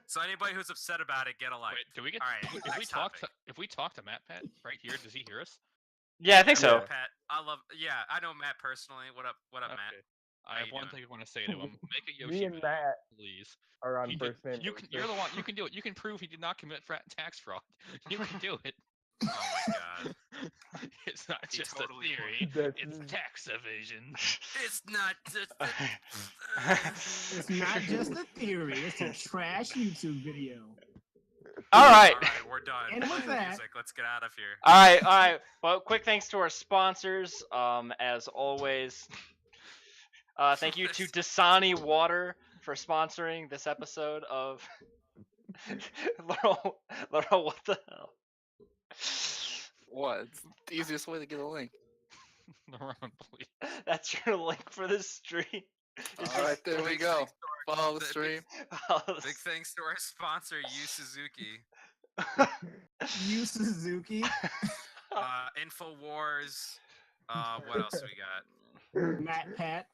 S1: So anybody who's upset about it, get a life.
S5: Wait, do we get?
S1: All right,
S5: if we
S1: next
S5: talk to
S1: topic.
S5: Matt Pat right here, does he hear us?
S3: Yeah, I think so.
S1: Matt Pat, I know Matt personally. What up, Matt?
S5: Okay. I have
S1: you
S5: one
S1: doing?
S5: thing I want to say to him. Make a
S4: Me
S5: Yoshi
S4: and
S5: video,
S4: Matt
S5: please.
S4: are on
S5: He did-
S4: first name.
S5: You're the one. You can do it. You can prove he did not commit tax fraud. You can do it.
S1: Oh my god.
S5: It's not
S1: He
S5: just
S1: totally
S5: a theory.
S4: That's-
S5: It's tax evasion.
S1: It's not just.
S7: It's not just a theory. It's a trash YouTube video.
S3: All right.
S1: All right, we're done.
S7: And
S1: Play
S7: with
S1: the
S7: that-
S1: music. Let's get out of here.
S3: All right. Well, quick thanks to our sponsors. As always, thank you to Dasani Water for sponsoring this episode of. Laurel, what the hell?
S2: What? It's the easiest way to get a link.
S5: Ron, please.
S3: That's your link for this stream.
S2: All right, there we go. Follow the stream.
S1: Big thanks to our sponsor, Yu Suzuki.
S7: You Suzuki,
S1: Infowars. What else we got?
S7: Matt Pat,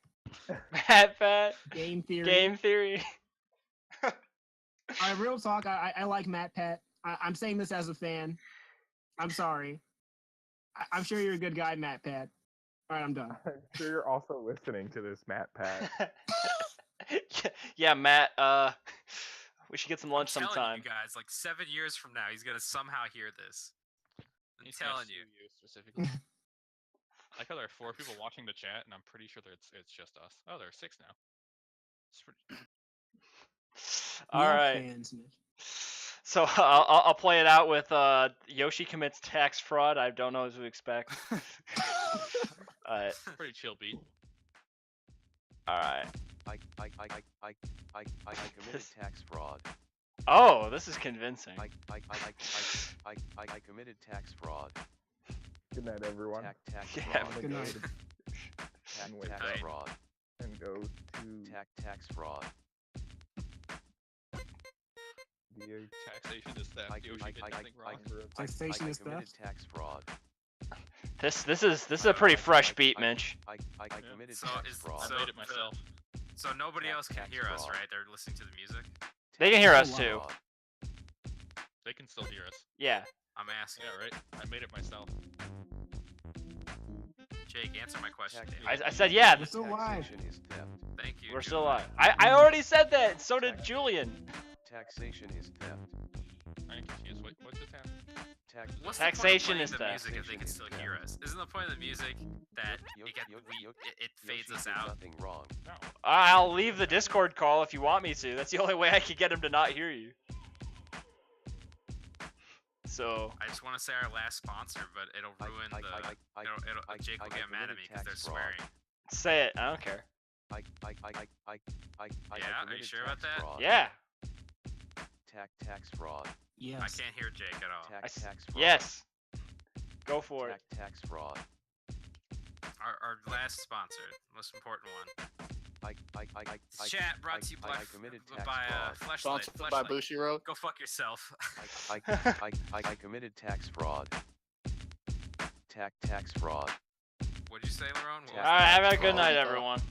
S3: Pat,
S7: Game Theory.
S3: Game Theory.
S7: All right, real talk. I like Matt Pat. I'm saying this as a fan. I'm sorry. I'm sure you're a good guy, Matt Pat. All right, I'm done.
S4: I'm sure you're also listening to this, Matt Pat.
S3: Yeah, Matt. We should get some lunch
S1: I'm telling
S3: sometime.
S1: you guys, like 7 years from now, he's gonna somehow hear this. I'm
S5: He's gonna
S1: telling
S5: sue
S1: you.
S5: specifically. I like how there are 4 people watching the chat, and I'm pretty sure that it's just us. Oh, there are 6 now. It's pretty...
S3: All
S7: We are
S3: right.
S7: fans, Mitch.
S3: So I'll play it out with Yoshi commits tax fraud. I don't know what to expect.
S5: pretty chill beat.
S3: All right.
S9: I committed tax fraud.
S3: Oh, this is convincing.
S9: I committed tax fraud.
S4: Good night, everyone.
S9: Tax
S3: Yeah,
S9: fraud.
S7: Good night.
S9: Tax
S1: night.
S9: fraud.
S4: And go to
S9: Tax fraud.
S4: the
S5: Taxation is theft. Yoshi did nothing wrong.
S7: Taxation is
S9: committed
S7: theft.
S9: tax fraud.
S3: This is a pretty fresh beat, Mitch.
S9: I committed
S1: So
S9: tax
S1: is-
S9: fraud.
S5: I
S1: so-
S5: made it myself.
S1: So nobody
S9: Tax-
S1: else can
S9: tax
S1: hear us,
S9: fraud.
S1: right? They're listening to the music.
S3: They can hear us
S7: Tax
S3: too.
S9: fraud.
S5: They can still hear us.
S3: Yeah.
S1: I'm asking.
S5: Yeah, right. I made it myself.
S1: Jake, answer my question.
S9: Tax-
S3: I said yeah.
S7: We're still live.
S9: Taxation is theft.
S1: Thank you.
S3: We're
S1: Good
S3: still
S1: night.
S3: live. I already said that. So did Julian.
S9: Taxation is theft.
S5: I'm confused. What's the tax?
S1: What's
S3: Taxation
S1: the
S3: is
S1: point of playing
S3: theft.
S1: the music if they can still hear us? Isn't the point of the music that it fades us out?
S9: Nothing wrong.
S5: No.
S3: I'll leave the Discord call if you want me to. That's the only way I can get him to not hear you. So
S1: I just want to say our last sponsor, but it'll ruin Jake will get mad at me because they're swearing.
S3: say it. I don't care.
S1: Yeah, are you sure about that?
S3: Yeah.
S9: Tax fraud.
S7: Yes.
S1: I can't hear Jake at all.
S9: Tax fraud.
S3: Yes. Go for it.
S9: Tax fraud.
S1: Our last sponsor, most important one.
S9: I
S1: Chat brought to you by
S9: committed tax
S1: Fleshlight.
S2: Sponsored by Bushiroad.
S1: Go fuck yourself.
S9: I committed tax fraud. Tax fraud.
S1: What'd you say, Lerone?
S3: All right. Have a good night, everyone.